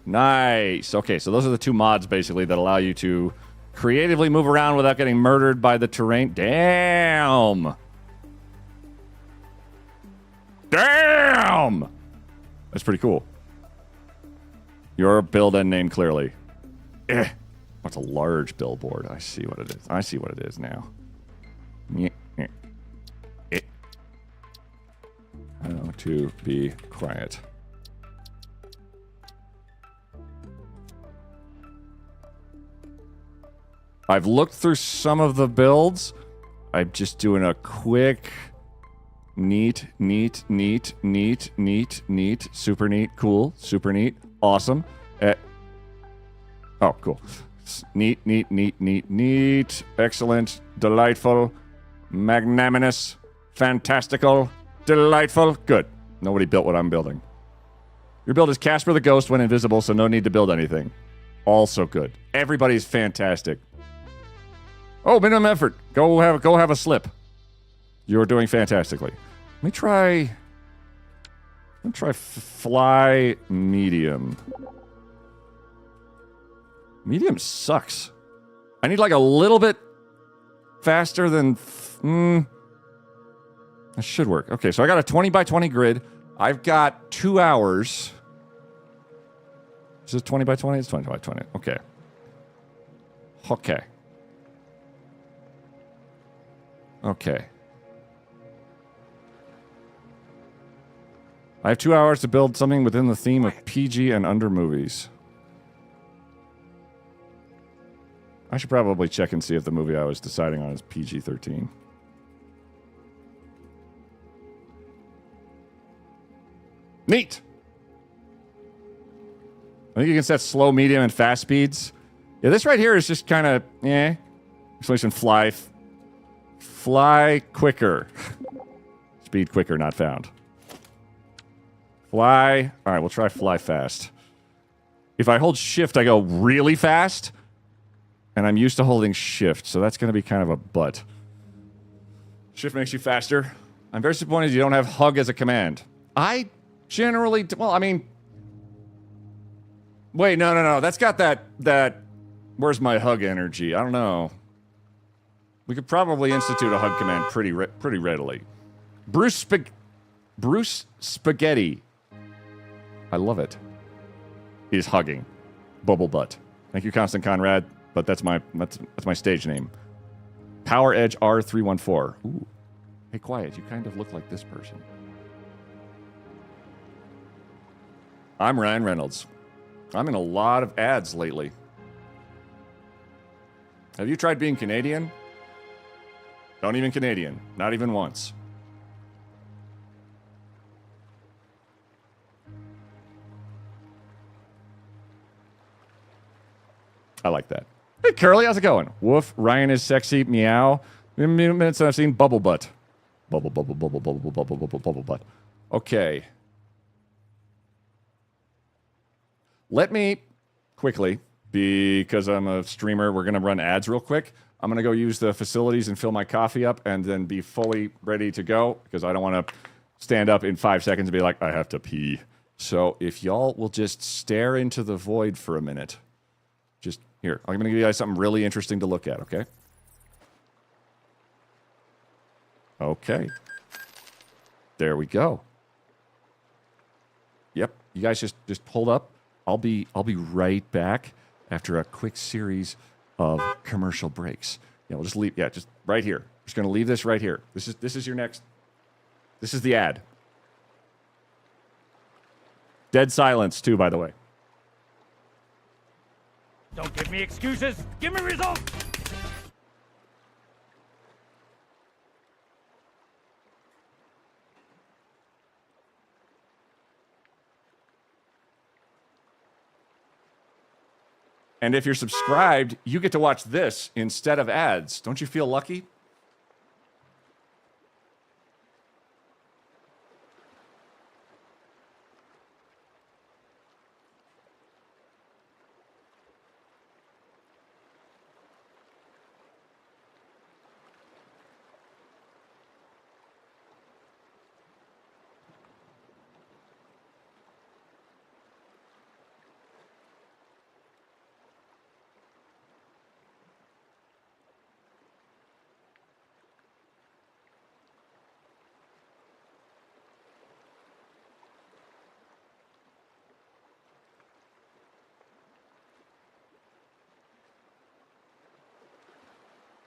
Nice. Okay, so those are the two mods, basically, that allow you to creatively move around without getting murdered by the terrain. Damn! Damn! That's pretty cool. Your build and name clearly. That's a large billboard. I see what it is. I see what it is now. How to be quiet. I've looked through some of the builds. I'm just doing a quick neat, super neat, cool, super neat, awesome. Oh, cool. Neat, excellent, delightful, magnanimous, fantastical, delightful, good. Nobody built what I'm building. Your build is Casper the Ghost when invisible, so no need to build anything. Also good. Everybody's fantastic. Oh, minimum effort. Go have a slip. You're doing fantastically. Let me try fly medium. Medium sucks. I need like a little bit faster than... that should work. Okay, so I got a 20 by 20 grid. I've got 2 hours. Is this 20 by 20? It's 20 by 20. Okay. Okay. Okay. I have 2 hours to build something within the theme of PG and under movies. I should probably check and see if the movie I was deciding on is PG-13. Neat! I think you can set slow, medium, and fast speeds. Yeah, this right here is just kind of, Explanation fly quicker. Speed quicker, not found. Fly. All right, we'll try fly fast. If I hold shift, I go really fast. And I'm used to holding shift, so that's going to be kind of a butt. Shift makes you faster. I'm very disappointed you don't have hug as a command. I generally... Well, I mean... Wait, no. That's got that... Where's my hug energy? I don't know. We could probably institute a hug command pretty readily. Bruce Spaghetti. I love it. Is hugging. Bubble butt. Thank you, Constant Conrad. But that's my stage name. Power Edge R314. Ooh. Hey, quiet. You kind of look like this person. I'm Ryan Reynolds. I'm in a lot of ads lately. Have you tried being Canadian? Don't even Canadian. Not even once. I like that. Hey, Curly, how's it going? Woof, Ryan is sexy, meow. Minutes I've seen bubble butt. Bubble butt. Okay. Let me quickly, because I'm a streamer, we're going to run ads real quick. I'm going to go use the facilities and fill my coffee up and then be fully ready to go because I don't want to stand up in 5 seconds and be like, I have to pee. So if y'all will just stare into the void for a minute. Just here. I'm going to give you guys something really interesting to look at, okay? Okay. There we go. Yep. You guys just hold up. I'll be right back after a quick series of commercial breaks. Yeah, we'll just leave. Yeah, just right here. Just going to leave this right here. This is your next. This is the ad. Dead silence too, by the way. Don't give me excuses. Give me results. And if you're subscribed, you get to watch this instead of ads. Don't you feel lucky?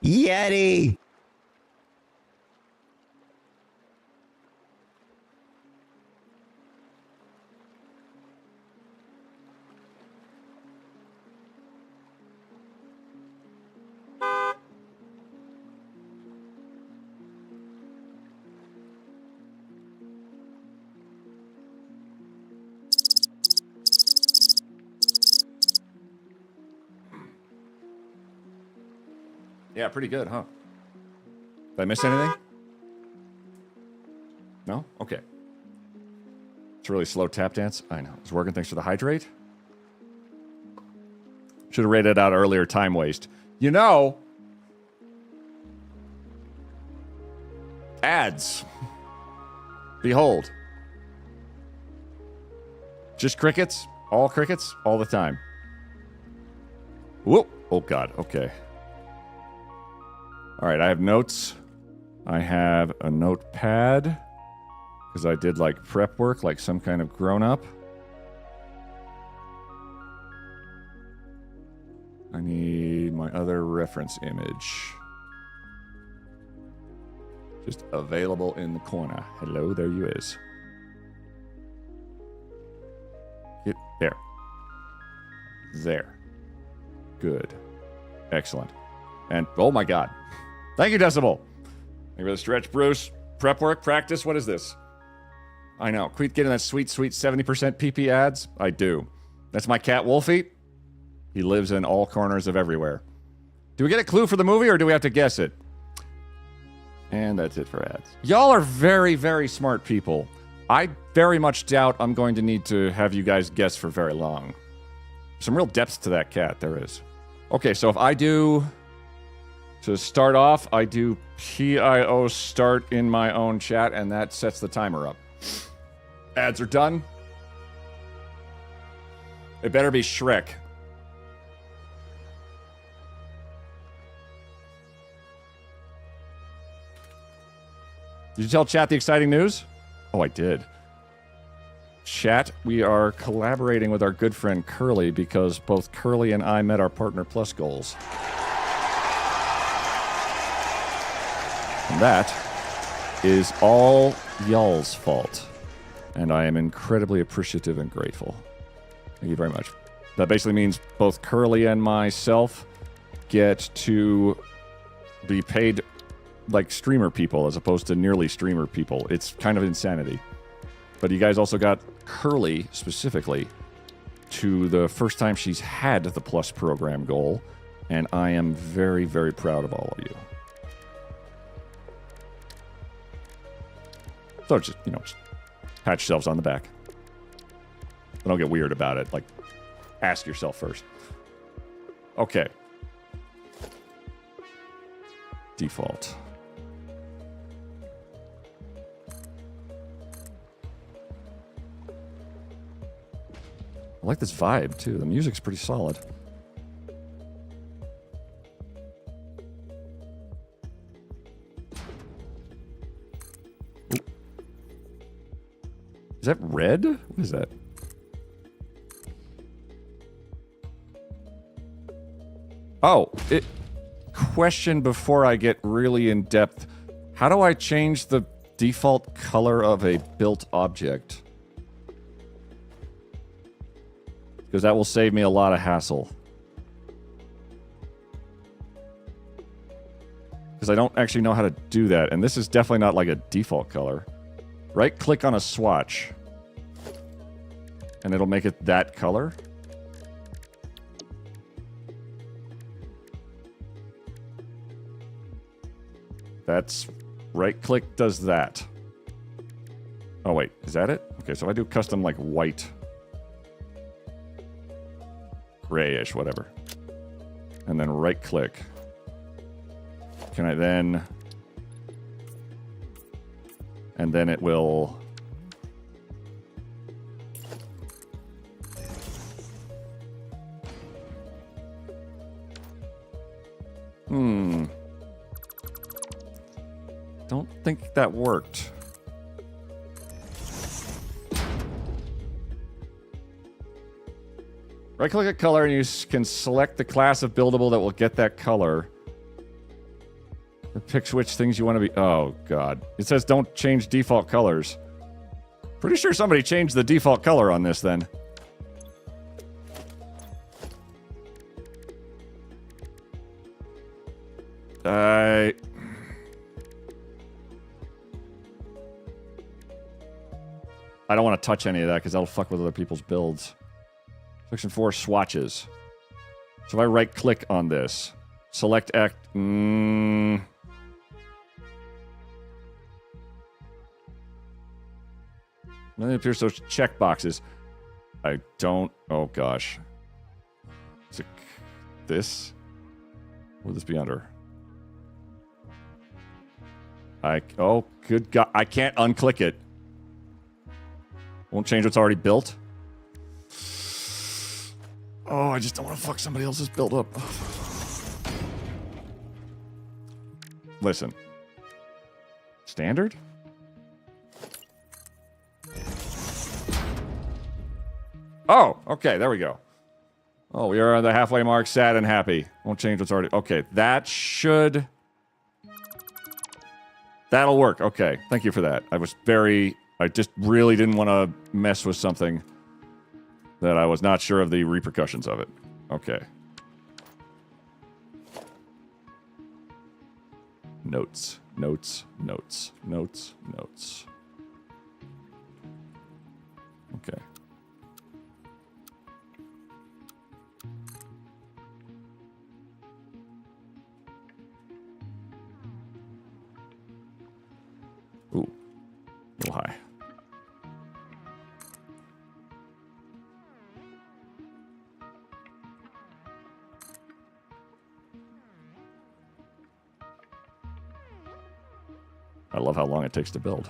Yeti! Yeah, pretty good, huh? Did I miss anything? No? Okay. It's a really slow tap dance. I know. It's working. Thanks for the hydrate. Should have rated out earlier. Time waste. You know, ads. Behold. Just crickets? All crickets? All the time. Whoop. Oh, God. Okay. All right. I have notes. I have a notepad. Because I did, like, prep work like some kind of grown-up. I need my other reference image. Just available in the corner. Hello, there you is. Get there. There. Good. Excellent. And, oh my God. Thank you, Decibel. Thank you for the stretch, Bruce. Prep work, practice, what is this? I know. Quit getting that sweet, sweet 70% PP ads? I do. That's my cat, Wolfie. He lives in all corners of everywhere. Do we get a clue for the movie, or do we have to guess it? And that's it for ads. Y'all are very, very smart people. I very much doubt I'm going to need to have you guys guess for very long. Some real depth to that cat, there is. Okay, so if I do... To start off, I do PIO start in my own chat, and that sets the timer up. Ads are done. It better be Shrek. Did you tell chat the exciting news? Oh, I did. Chat, we are collaborating with our good friend Curly because both Curly and I met our Partner Plus goals. And that is all y'all's fault. And I am incredibly appreciative and grateful. Thank you very much. That basically means both Curly and myself get to be paid like streamer people as opposed to nearly streamer people. It's kind of insanity. But you guys also got Curly specifically to the first time she's had the Plus program goal. And I am very, very proud of all of you. So just, you know, just pat yourselves on the back. But don't get weird about it. Like, ask yourself first. Okay. Default. I like this vibe, too. The music's pretty solid. Is that red? What is that? Oh, question before I get really in depth. How do I change the default color of a built object? Because that will save me a lot of hassle. Because I don't actually know how to do that. And this is definitely not like a default color. Right-click on a swatch. And it'll make it that color. That's... Right-click does that. Oh, wait. Is that it? Okay, so if I do custom, like, white. Grayish, whatever. And then right-click. Can I then... And then it will... Don't think that worked. Right-click a color and you can select the class of buildable that will get that color. It picks which things you want to be... Oh, God. It says don't change default colors. Pretty sure somebody changed the default color on this, then. I don't want to touch any of that because that'll fuck with other people's builds. Section 4, swatches. So if I right-click on this, select act... Then it appears those check boxes. I don't. Oh gosh. Is it this? What would this be under? Oh, good God. I can't unclick it. Won't change what's already built. Oh, I just don't want to fuck somebody else's build up. Listen. Standard? Oh, okay, there we go. Oh, we are on the halfway mark, sad and happy. Won't change what's already... Okay, that should... That'll work. Okay, thank you for that. I just really didn't want to mess with something that I was not sure of the repercussions of it. Okay. Notes. Okay. Ooh. A little high. I love how long it takes to build.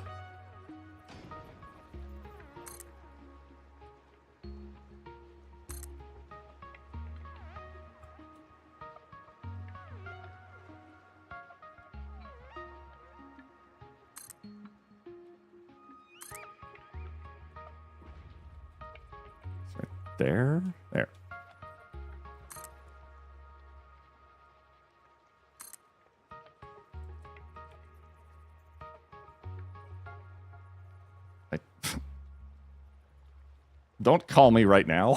It's right there. There. Don't call me right now.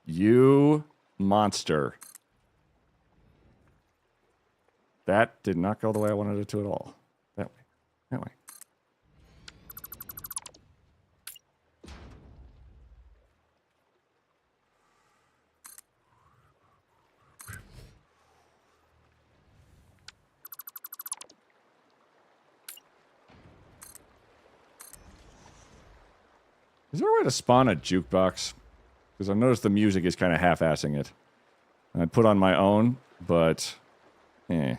You monster. That did not go the way I wanted it to at all. That way. That way. Is there a way to spawn a jukebox? Because I've noticed the music is kind of half-assing it. And I'd put on my own, but... eh.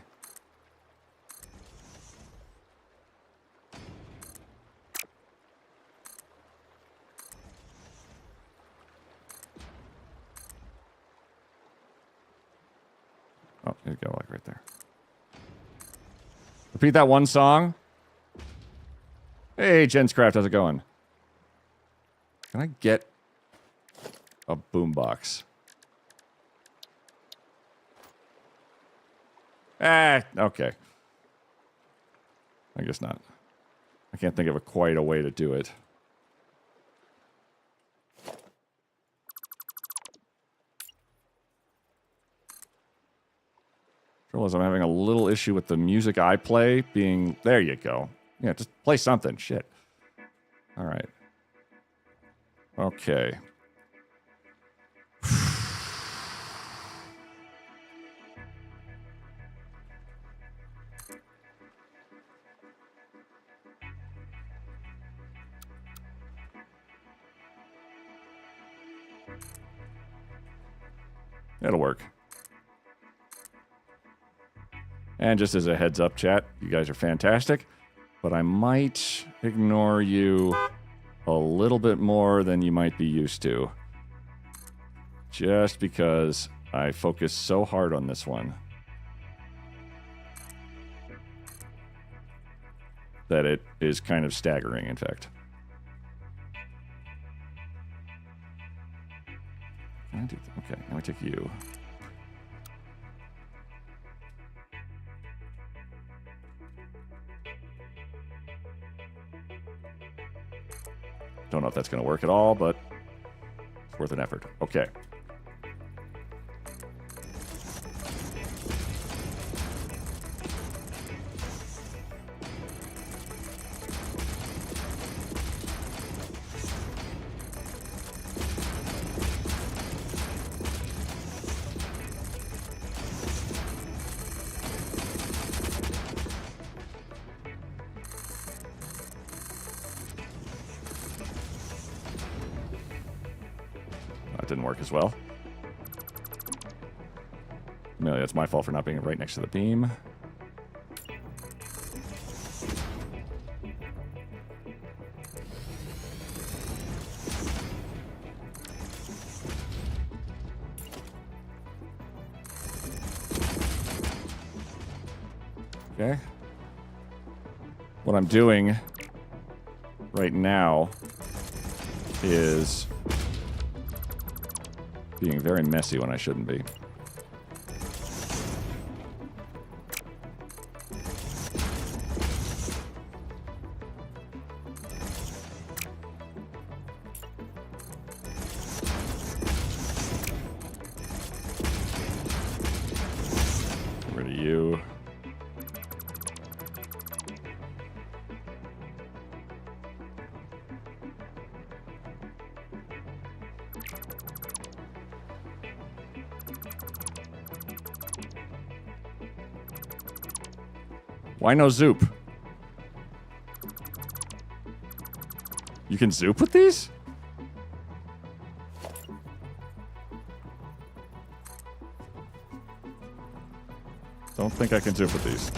Oh, there you go, like right there. Repeat that one song. Hey, Jenscraft, how's it going? Can I get a boombox? Okay. I guess not. I can't think of quite a way to do it. Trouble is, I'm having a little issue with the music I play being... There you go. Yeah, just play something. Shit. All right. Okay. It'll work. And just as a heads up, chat, you guys are fantastic, but I might ignore you a little bit more than you might be used to. Just because I focus so hard on this one that it is kind of staggering, in fact. Can I do that? Okay, now I take you. Don't know if that's going to work at all, but it's worth an effort. Okay. Didn't work as well. Maybe that's my fault for not being right next to the beam. Okay. What I'm doing right now is being very messy when I shouldn't be. Get rid of you. Why no zoop? You can zoop with these? Don't think I can zoop with these.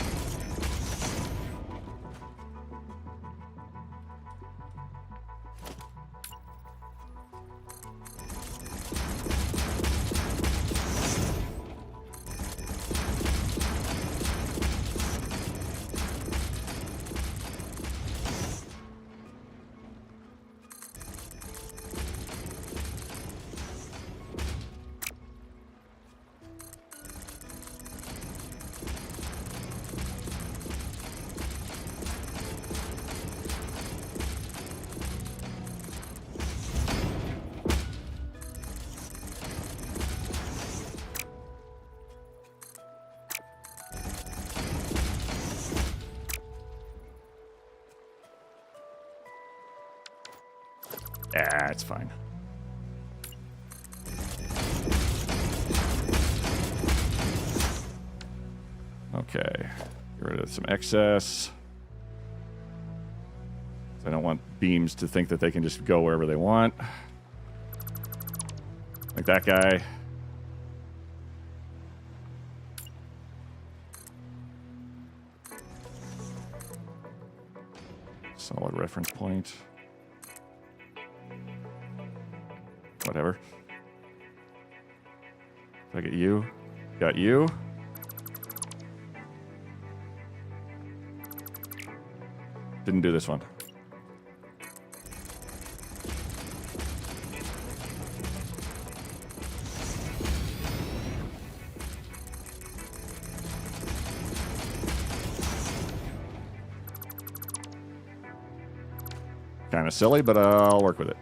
Yeah, it's fine. Okay. Get rid of some excess. I don't want beams to think that they can just go wherever they want. Like that guy. Solid reference point. Whatever. If I get you. Got you. Didn't do this one. Kind of silly, but I'll work with it.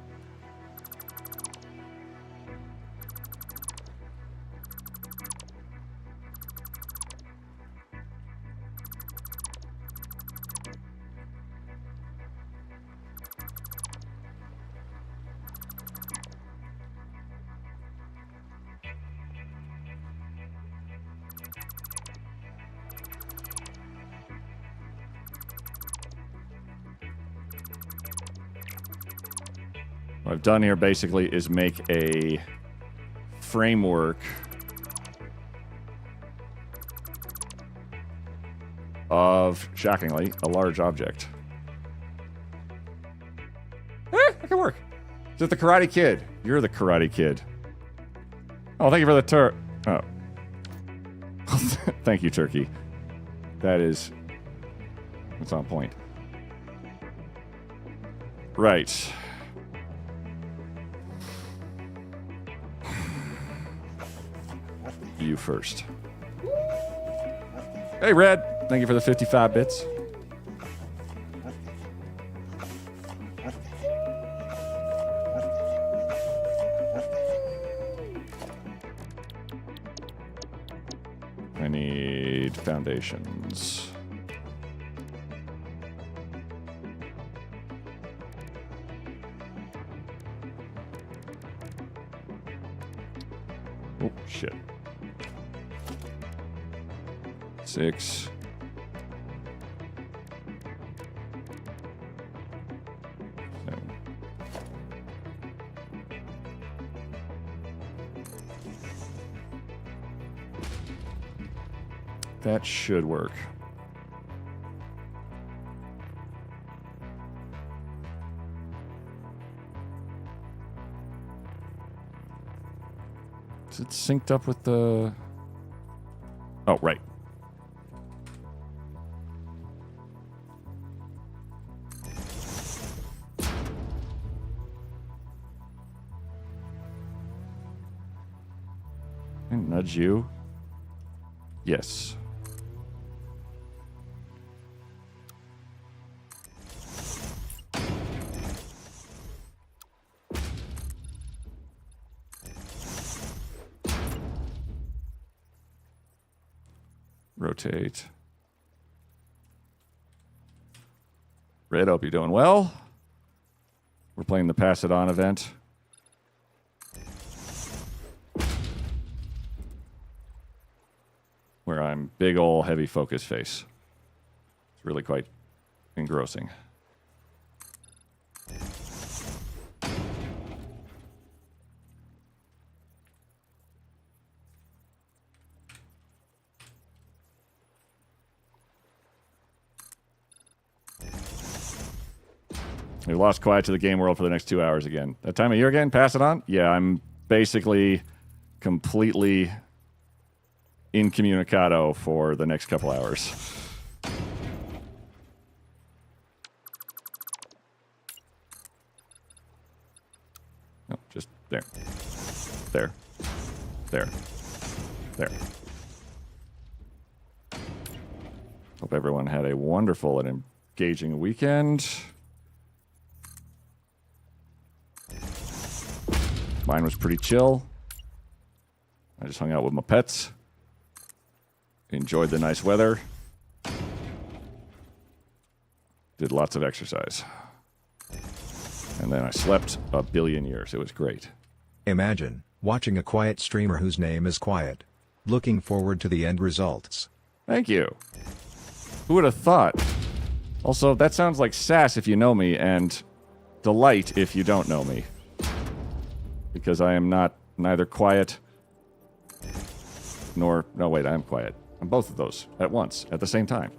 What I've done here basically is make a framework of, shockingly, a large object. That can work. Is it the Karate Kid? You're the Karate Kid. Oh, thank you for the tur... Oh. Thank you, Turkey. That is... It's on point. Right. You first. Hey, Red. Thank you for the 55 bits. I need foundations. Oh, shit. 6. That should work. Is it synced up with the... Oh, right. And nudge you. Yes. Rotate. Red, hope you're doing well. We're playing the Pass It On event. Where I'm big ol' heavy focus face. It's really quite engrossing. We lost quiet to the game world for the next 2 hours again. That time of year again? Pass it on? Yeah, I'm basically completely incommunicado for the next couple hours. No, just there. There. There. There. Hope everyone had a wonderful and engaging weekend. Mine was pretty chill. I just hung out with my pets. Enjoyed the nice weather. Did lots of exercise. And then I slept a billion years. It was great. Imagine watching a quiet streamer whose name is Quiet. Looking forward to the end results. Thank you. Who would have thought? Also, that sounds like sass if you know me, and delight if you don't know me. Because I am neither quiet nor... No, wait, I am quiet. I'm both of those at once, at the same time.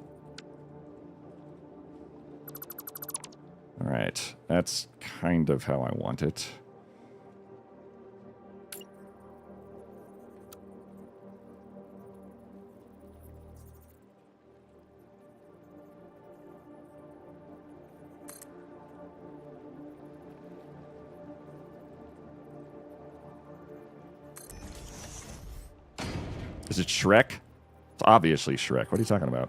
All right, that's kind of how I want it. Is it Shrek? It's obviously Shrek. What are you talking about?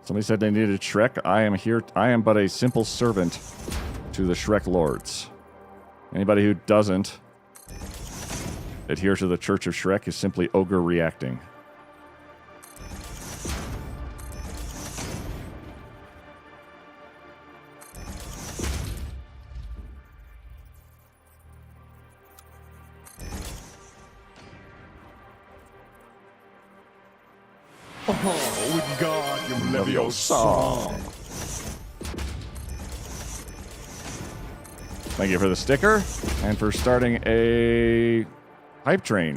Somebody said they needed Shrek. I am here. I am but a simple servant to the Shrek lords. Anybody who doesn't adhere to the Church of Shrek is simply ogre reacting. Oh, God, you Leviosa. Thank you for the sticker and for starting a hype train.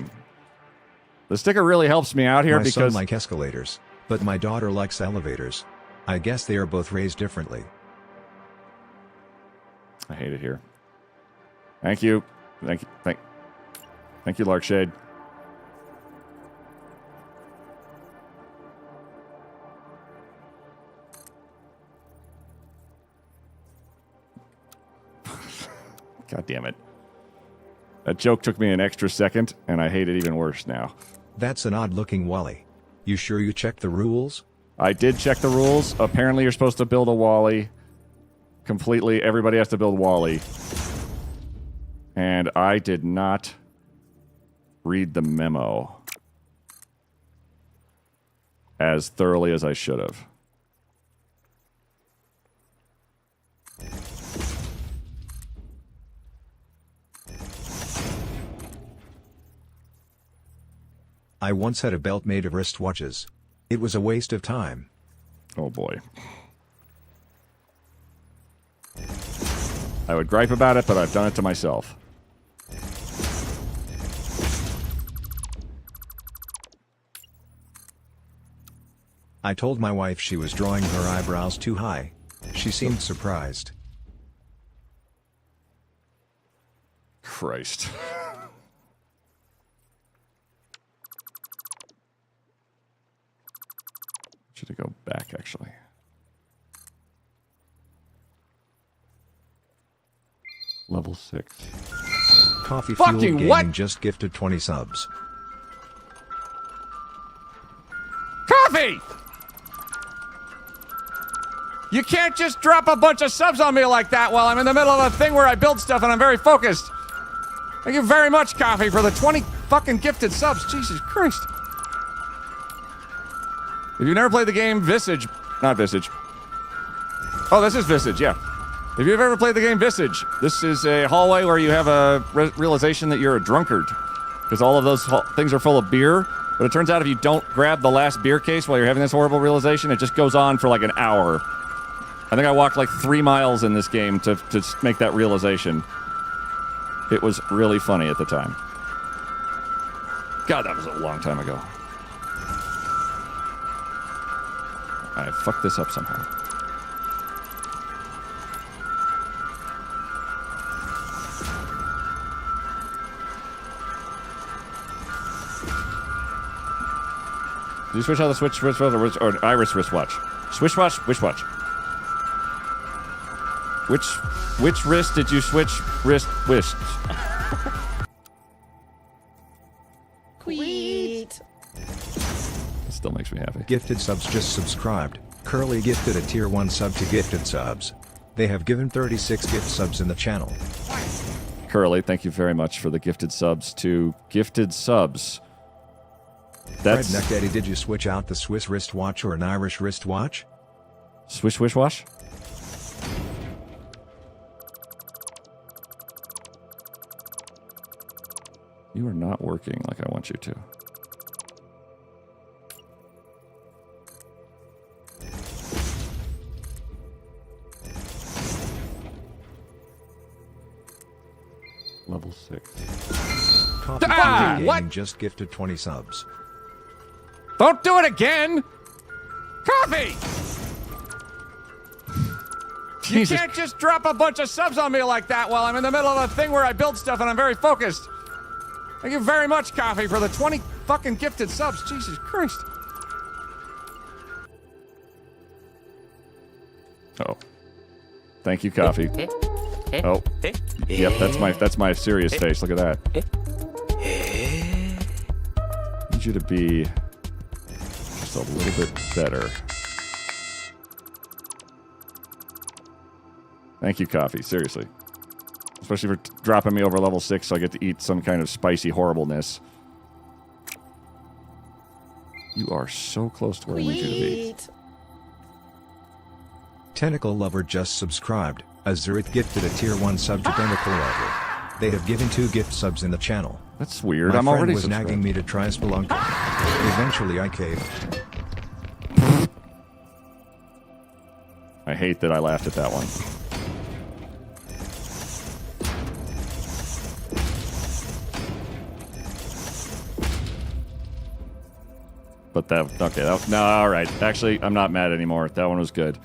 The sticker really helps me out here My because son likes escalators, but my daughter likes elevators. I guess they are both raised differently. I hate it here. Thank you. Thank you. Thank you, Larkshade. God damn it. That joke took me an extra second, and I hate it even worse now. That's an odd-looking Wally. You sure you checked the rules? I did check the rules. Apparently you're supposed to build a Wally. Completely, everybody has to build Wally. And I did not read the memo. as thoroughly as I should have. I once had a belt made of wristwatches. It was a waste of time. Oh boy. I would gripe about it, but I've done it to myself. I told my wife she was drawing her eyebrows too high. She seemed surprised. Christ. Should go back, actually. Level 6. Coffee Fucking Fueled Gaming what? just gifted 20 subs. Coffee! You can't just drop a bunch of subs on me like that while I'm in the middle of a thing where I build stuff and I'm very focused. Thank you very much, Coffee, for the 20 fucking gifted subs. Jesus Christ. If you've never played the game Visage, not Visage. Oh, this is Visage, yeah. If you've ever played the game Visage, this is a hallway where you have a realization that you're a drunkard. Because all of those things are full of beer. But it turns out if you don't grab the last beer case while you're having this horrible realization, it just goes on for like an hour. I think I walked like 3 miles in this game to make that realization. It was really funny at the time. God, that was a long time ago. I fucked this up somehow. Did you switch out the Switch wristwatch or Iris wristwatch? Switchwatch? Wristwatch. Which wrist did you switch wrist? Sweet. It still makes me happy. Gifted subs just subscribed. Curly gifted a tier 1 sub to gifted subs. They have given 36 gift subs in the channel. Curly, thank you very much for the gifted subs to gifted subs. That's Redneck Eddie, did you switch out the Swiss wristwatch or an Irish wristwatch? Swish wish wash? You are not working like I want you to. Level 6. Coffee Ah, Fueled what? Gaming just gifted 20 subs. Don't do it again! Coffee! You can't just drop a bunch of subs on me like that while I'm in the middle of a thing where I build stuff and I'm very focused. Thank you very much, Coffee, for the 20 fucking gifted subs. Jesus Christ. Oh. Thank you, Coffee. Oh. Yep, that's my serious face. Look at that. Need you to be just a little bit better. Thank you, Coffee. Seriously. Especially for dropping me over level 6 so I get to eat some kind of spicy horribleness. You are so close to where I need you to be. Tentacle Lover just subscribed. Azurit gifted a tier 1 sub to Tentacle Lover. They have given 2 gift subs in the channel. That's weird. My I'm friend already was subscribed. nagging me to try Spelunker. Eventually I caved. I hate that I laughed at that one. But no, all right. Actually, I'm not mad anymore. That one was good.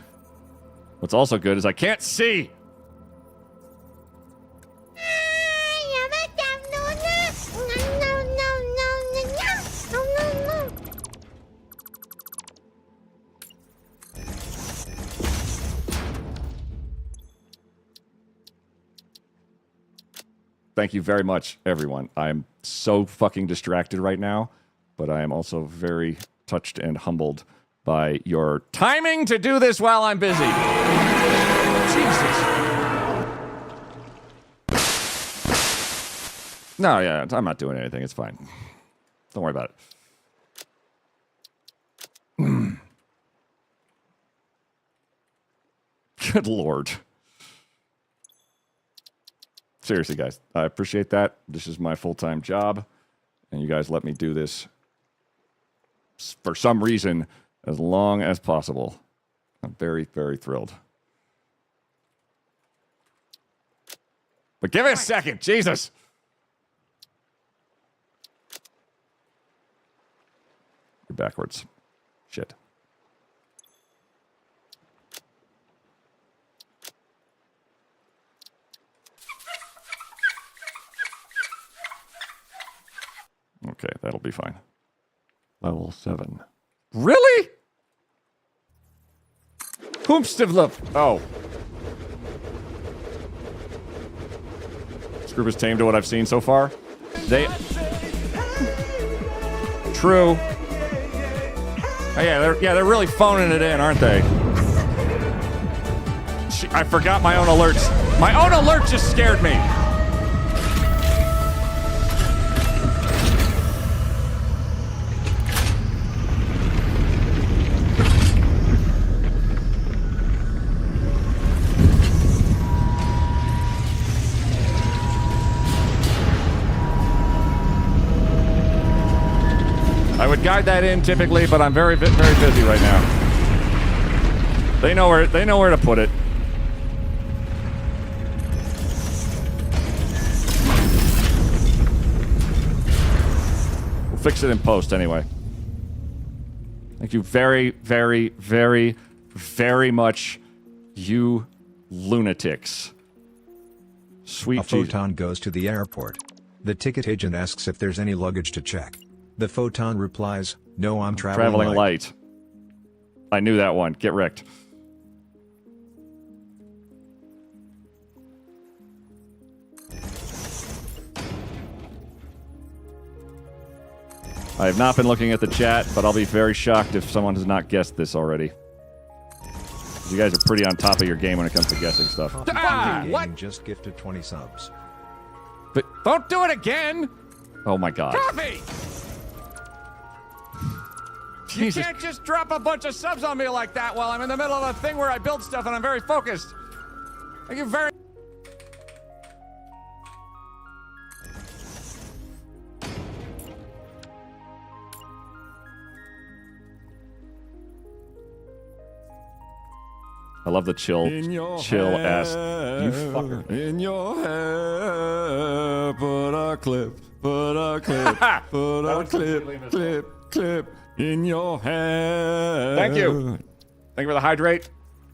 What's also good is I can't see. Thank you very much, everyone. I'm so fucking distracted right now, but I am also very touched and humbled by your timing to do this while I'm busy. Jesus. No, yeah, I'm not doing anything. It's fine. Don't worry about it. Good Lord. Seriously, guys, I appreciate that. This is my full-time job, and you guys let me do this for some reason as long as possible. I'm very, very thrilled. But give it a second, Jesus! You're backwards. Shit. Okay, that'll be fine. Level 7. Really? Hoomstivlup. Oh. This group is tame to what I've seen so far. They... True. Oh, yeah, they're really phoning it in, aren't they? I forgot my own alerts. My own alert just scared me. I would guide that in typically, but I'm very, very busy right now. They know where to put it. We'll fix it in post anyway. Thank you very, very, very, very much, you lunatics. Sweet A photon goes to the airport. The ticket agent asks if there's any luggage to check. The photon replies, "No, I'm traveling light." I knew that one. Get wrecked. I have not been looking at the chat, but I'll be very shocked if someone has not guessed this already. You guys are pretty on top of your game when it comes to guessing stuff. What? Just gifted 20 subs. But don't do it again! Oh my god. Coffee! Jesus. You can't just drop a bunch of subs on me like that while I'm in the middle of a thing where I build stuff and I'm very focused. Thank you very... I love the chill ass. You fucker. In your hair, put a clip, put a clip in your hair. Thank you. Thank you for the hydrate.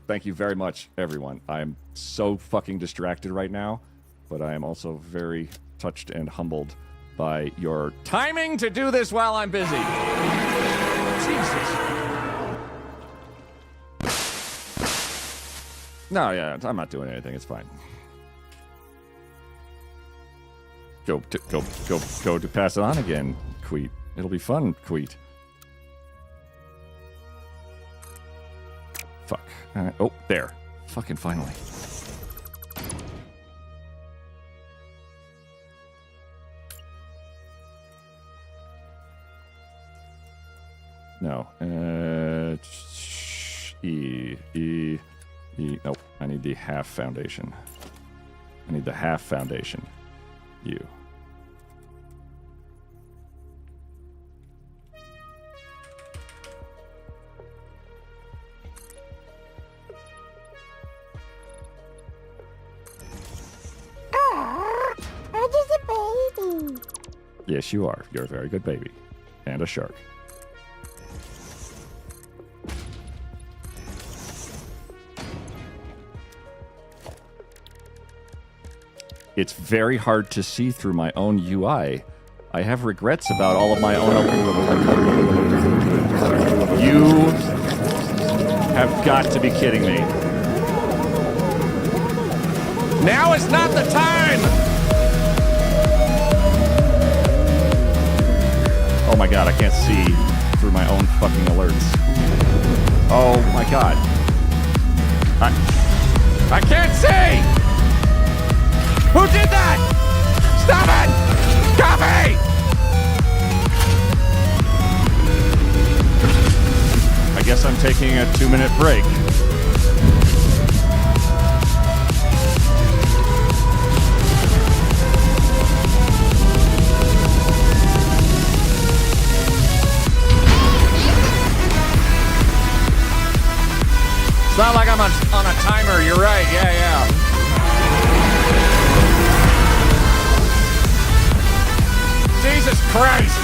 Thank you very much, everyone. I am so fucking distracted right now, but I am also very touched and humbled by your timing to do this while I'm busy. Jesus. No, yeah, I'm not doing anything. It's fine. Go to pass it on again, Queet. It'll be fun, Queet. Fuck. Oh, there. Fucking finally. No. Nope. I need the half foundation. I need the half foundation. You. I'm just a baby. Yes, you are. You're a very good baby. And a shark. It's very hard to see through my own UI. I have regrets about all of my own... You have got to be kidding me. Now is not the time! Oh my god, I can't see through my own fucking alerts. Oh my god. I can't see! Who did that? Stop it! Coffee! I guess I'm taking a 2-minute break. timer. You're right. Yeah, yeah. Jesus Christ.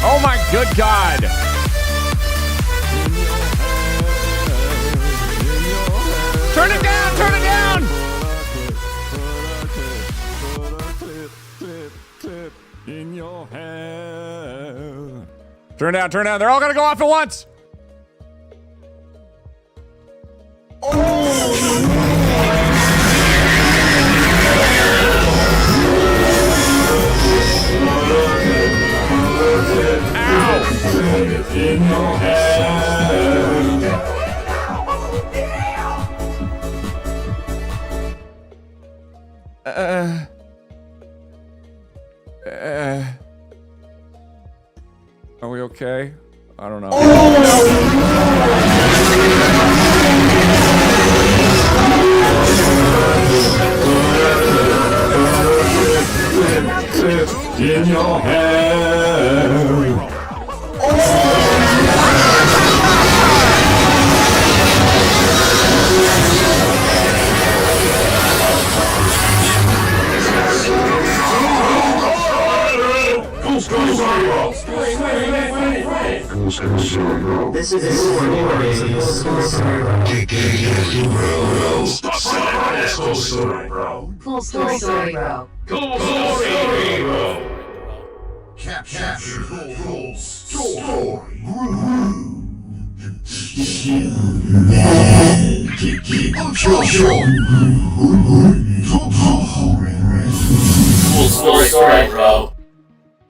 Oh my good God. Turn it down, turn it down. In your hair. Turn it down, turn it down. They're all going to go off at once. In your hair. Are we okay? I don't know. In your hair. This is Full story, bro. Capture full story. Full story, bro.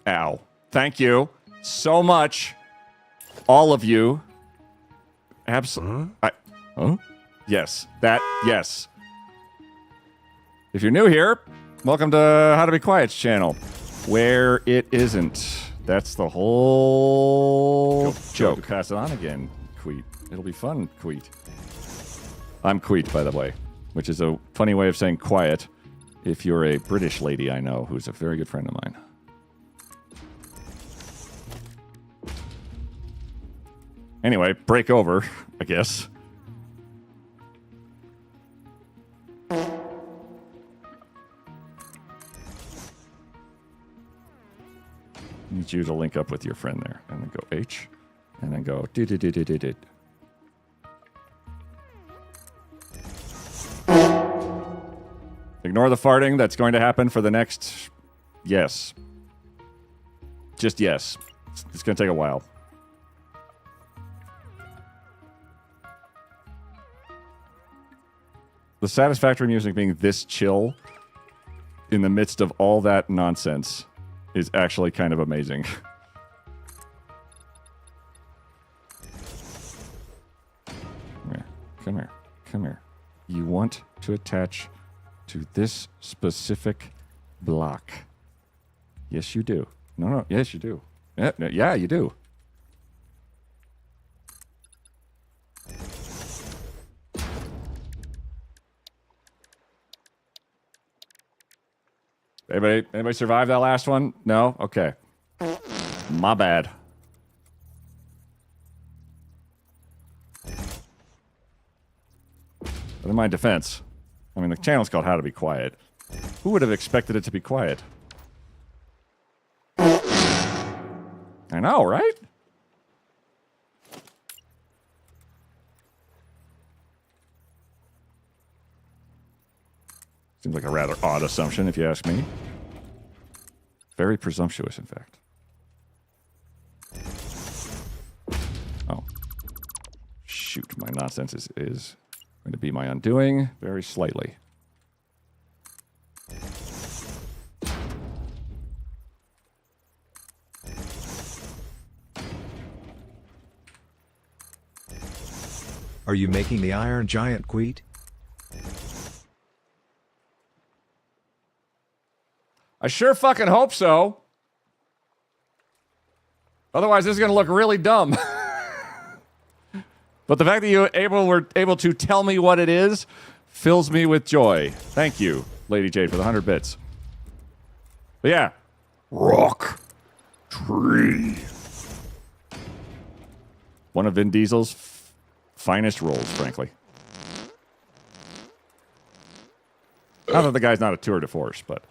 Ow. Thank you so much, all of you. Absolutely. Huh? Yes. Yes. If you're new here, welcome to How to Be Quiet's channel, where it isn't. That's the whole joke. Pass it on again, Queet. It'll be fun, Queet. I'm Queet, by the way, which is a funny way of saying quiet if you're a British lady I know who's a very good friend of mine. Anyway, break over, I guess. Need you to link up with your friend there, and then go H, and then go did. Ignore the farting. That's going to happen for the next. Yes. Just yes. It's going to take a while. The Satisfactory music being this chill in the midst of all that nonsense is actually kind of amazing. Come here. You want to attach to this specific block. Yes, you do. No, yes, you do. Yeah, you do. Anybody survive that last one? No? Okay. My bad. But in my defense, I mean, the channel's called How to Be Quiet. Who would have expected it to be quiet? I know, right? Seems like a rather odd assumption, if you ask me. Very presumptuous, in fact. Oh. Shoot, my nonsense is going to be my undoing, very slightly. Are you making the Iron Giant, Queet? I sure fucking hope so. Otherwise, this is going to look really dumb. But the fact that you were able to tell me what it is fills me with joy. Thank you, Lady Jade, for the 100 bits. But yeah. Rock tree. One of Vin Diesel's finest roles, frankly. Not that the guy's not a tour de force, but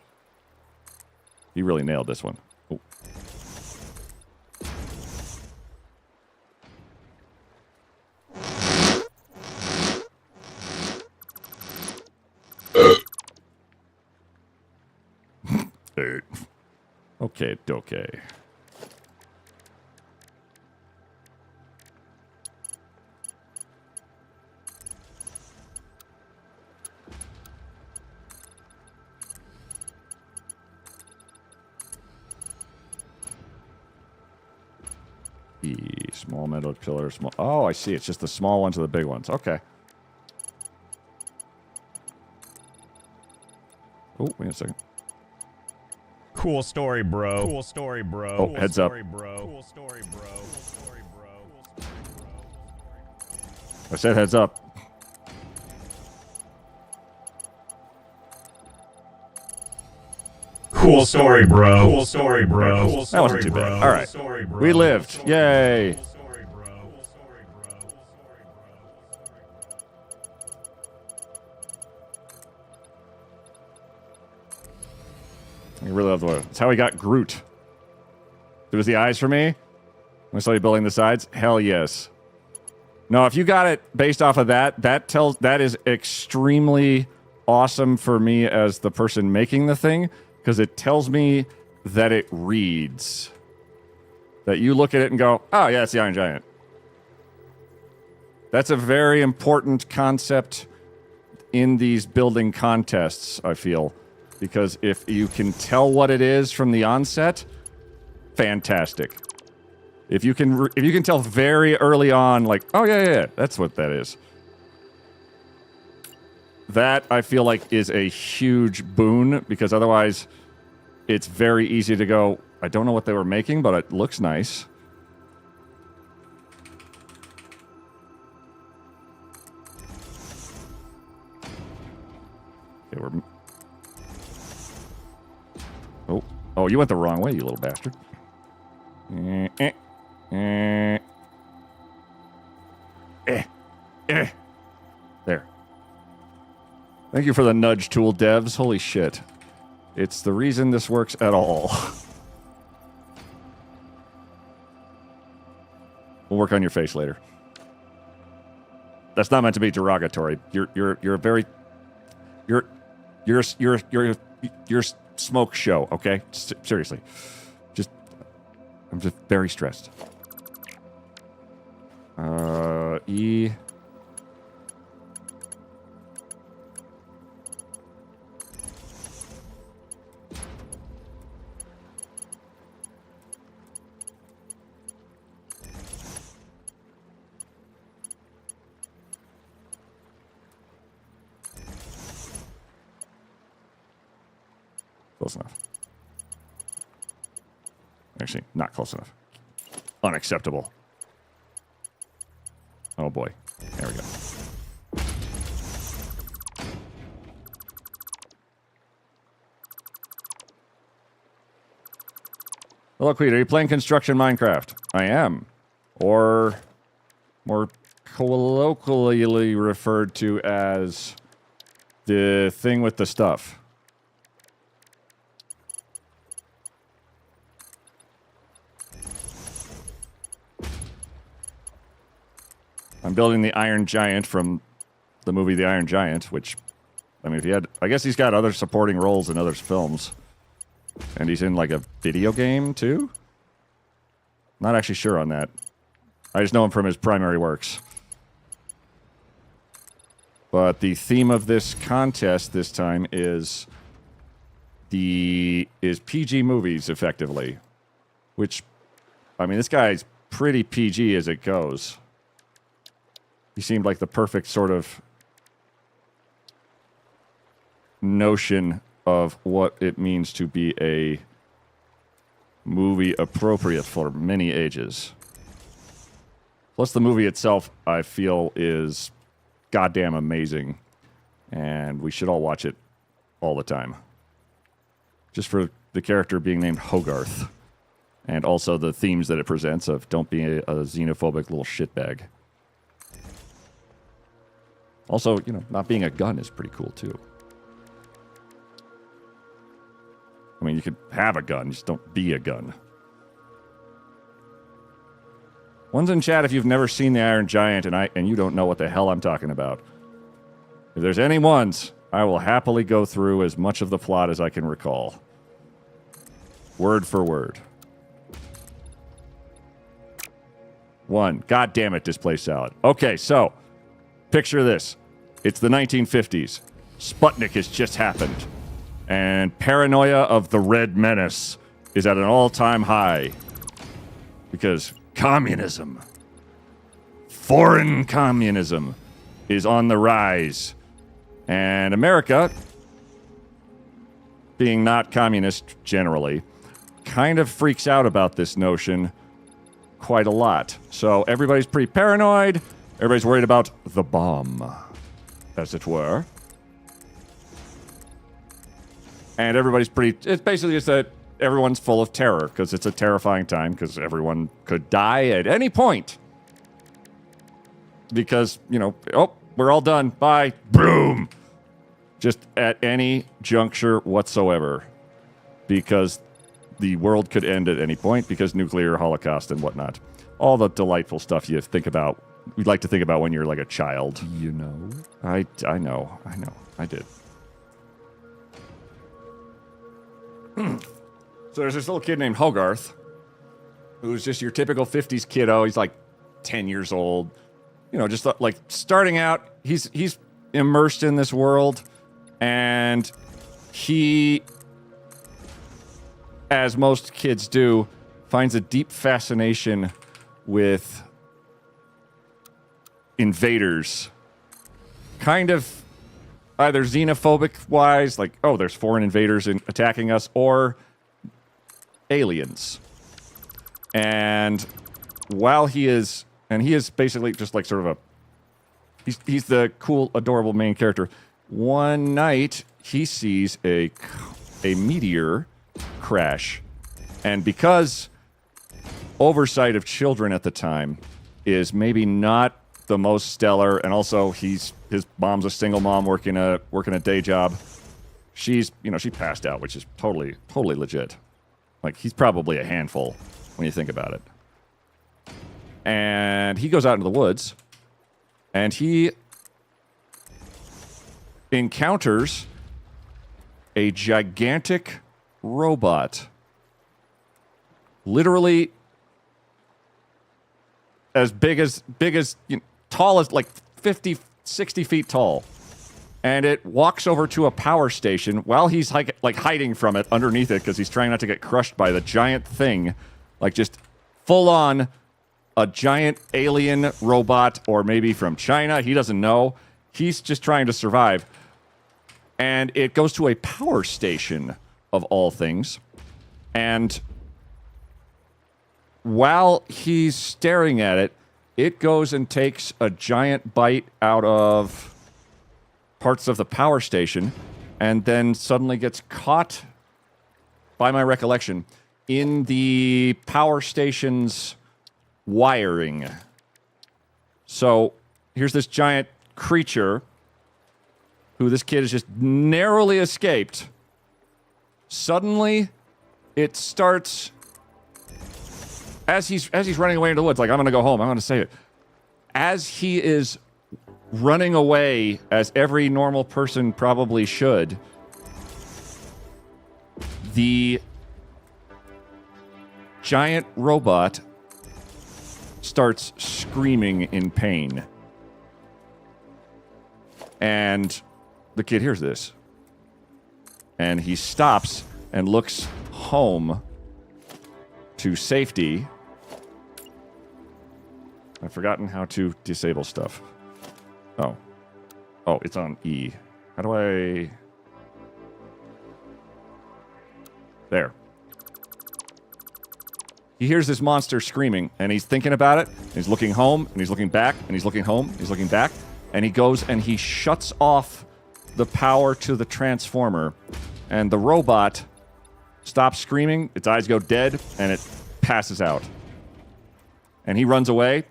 he really nailed this one. Oh. Okay, okay. Small metal pillar, small. Oh, I see. It's just the small ones or the big ones. Okay. Oh, wait a second. Cool story, bro. Cool story, bro. Oh, heads up. Cool story, bro. I said heads up. Cool story, bro. Cool story, bro. Cool story, that wasn't too bad. All right. We lived. Yay. I really love the way. It's how we got Groot. It was the eyes for me. When I saw you building the sides. Hell yes. No, if you got it based off of that, that is extremely awesome for me as the person making the thing, because it tells me that it reads. That you look at it and go, oh yeah, it's the Iron Giant. That's a very important concept in these building contests, I feel. Because if you can tell what it is from the onset, fantastic. If you can tell very early on, like, oh yeah, that's what that is. That I feel like is a huge boon, because otherwise, it's very easy to go, I don't know what they were making, but it looks nice. Okay, we're... Oh, you went the wrong way, you little bastard. There. Thank you for the nudge tool, devs. Holy shit. It's the reason this works at all. We'll work on your face later. That's not meant to be derogatory. You're a very... You're smoke show, okay? Seriously. I'm just very stressed. E. Close enough. Actually, not close enough. Unacceptable. Oh boy. There we go. Hello, Queen. Are you playing Construction Minecraft? I am. Or more colloquially referred to as the thing with the stuff. I'm building the Iron Giant from the movie The Iron Giant, which, I mean, if he had... I guess he's got other supporting roles in other films. And he's in, like, a video game, too? Not actually sure on that. I just know him from his primary works. But the theme of this contest this time is... PG movies, effectively. Which, I mean, this guy's pretty PG as it goes. He seemed like the perfect sort of notion of what it means to be a movie appropriate for many ages. Plus, the movie itself, I feel, is goddamn amazing. And we should all watch it all the time. Just for the character being named Hogarth. And also the themes that it presents of don't be a xenophobic little shitbag. Also, you know, not being a gun is pretty cool, too. I mean, you could have a gun, just don't be a gun. One's in chat if you've never seen The Iron Giant and you don't know what the hell I'm talking about. If there's any ones, I will happily go through as much of the plot as I can recall. Word for word. 1. God damn it, display salad. Okay, so, picture this. It's the 1950s. Sputnik has just happened. And paranoia of the Red Menace is at an all-time high. Because communism, foreign communism, is on the rise. And America, being not communist generally, kind of freaks out about this notion quite a lot. So everybody's pretty paranoid. Everybody's worried about the bomb, as it were. And everybody's it's basically just that everyone's full of terror because it's a terrifying time because everyone could die at any point. Because, you know, oh, we're all done. Bye. Boom. Just at any juncture whatsoever. Because the world could end at any point because nuclear holocaust and whatnot. All the delightful stuff you think about, you'd like to think about when you're like a child. You know? I know. I did. So there's this little kid named Hogarth, who's just your typical 50s kiddo. He's like 10 years old. You know, just like starting out, he's immersed in this world, and he, as most kids do, finds a deep fascination with invaders. Kind of either xenophobic-wise, like, oh, there's foreign invaders attacking us, or aliens. And while he is basically just like sort of he's the cool, adorable main character. One night, he sees a meteor crash. And because oversight of children at the time is maybe not the most stellar, and also his mom's a single mom working a day job. She passed out, which is totally legit. Like, he's probably a handful when you think about it. And he goes out into the woods, and he encounters a gigantic robot. Literally as big as tall as like 50, 60 feet tall. And it walks over to a power station while he's like hiding from it underneath it because he's trying not to get crushed by the giant thing. Like, just full on a giant alien robot, or maybe from China. He doesn't know. He's just trying to survive. And it goes to a power station, of all things. And while he's staring at it, it goes and takes a giant bite out of parts of the power station, and then suddenly gets caught, by my recollection, in the power station's wiring. So here's this giant creature who this kid has just narrowly escaped. Suddenly, it starts, as he's running away into the woods, like, I'm going to go home, I'm going to save it. As he is running away, as every normal person probably should, the giant robot starts screaming in pain. And the kid hears this. And he stops and looks home to safety. I've forgotten how to disable stuff. Oh, it's on E. How do I... There. he hears this monster screaming, and he's thinking about it, and he's looking home, and he's looking back, and he's looking home, and he's looking back, and he goes and he shuts off the power to the transformer, and the robot stops screaming, its eyes go dead, and it passes out. And he runs away.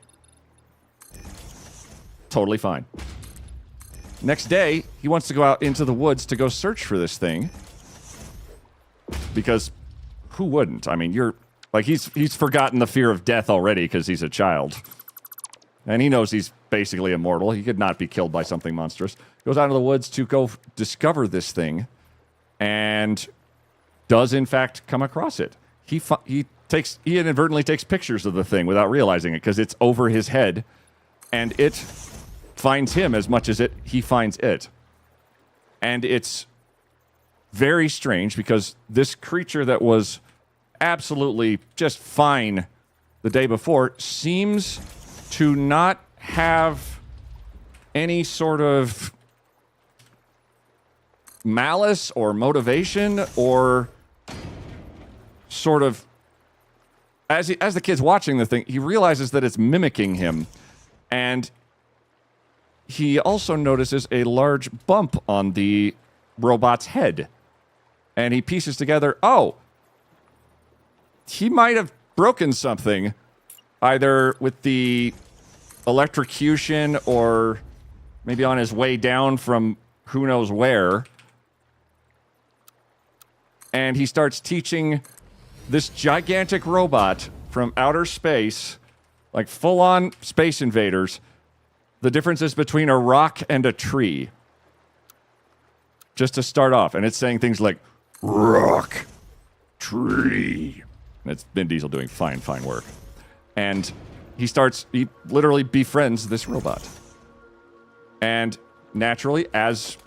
Totally fine. Next day, he wants to go out into the woods to go search for this thing. Because who wouldn't? I mean, he's forgotten the fear of death already because he's a child. And he knows he's basically immortal. He could not be killed by something monstrous. Goes out into the woods to go discover this thing. And does, in fact, come across it. He inadvertently takes pictures of the thing without realizing it because it's over his head. And it finds him as much as he finds it. And it's very strange because this creature that was absolutely just fine the day before seems to not have any sort of malice or motivation or sort of... As the kid's watching the thing, he realizes that it's mimicking him. And he also notices a large bump on the robot's head. And he pieces together, oh, he might have broken something, either with the electrocution or maybe on his way down from who knows where. And he starts teaching this gigantic robot from outer space, like full-on Space Invaders, the differences between a rock and a tree. Just to start off. And it's saying things like, rock, tree. And it's Vin Diesel doing fine work. And he literally befriends this robot. And naturally, as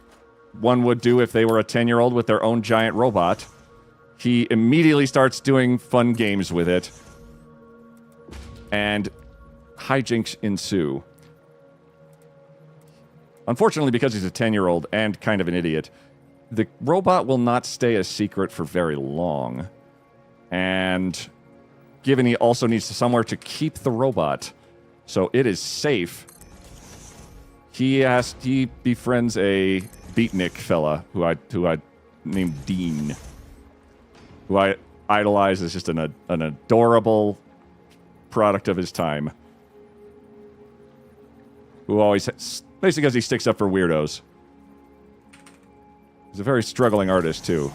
one would do if they were a 10-year-old with their own giant robot, he immediately starts doing fun games with it. And hijinks ensue. Unfortunately, because he's a 10-year-old and kind of an idiot, the robot will not stay a secret for very long. And given he also needs somewhere to keep the robot, so it is safe, he befriends a beatnik fella who I named Dean, who I idolize as just an adorable product of his time, who always, basically because he sticks up for weirdos. He's a very struggling artist, too.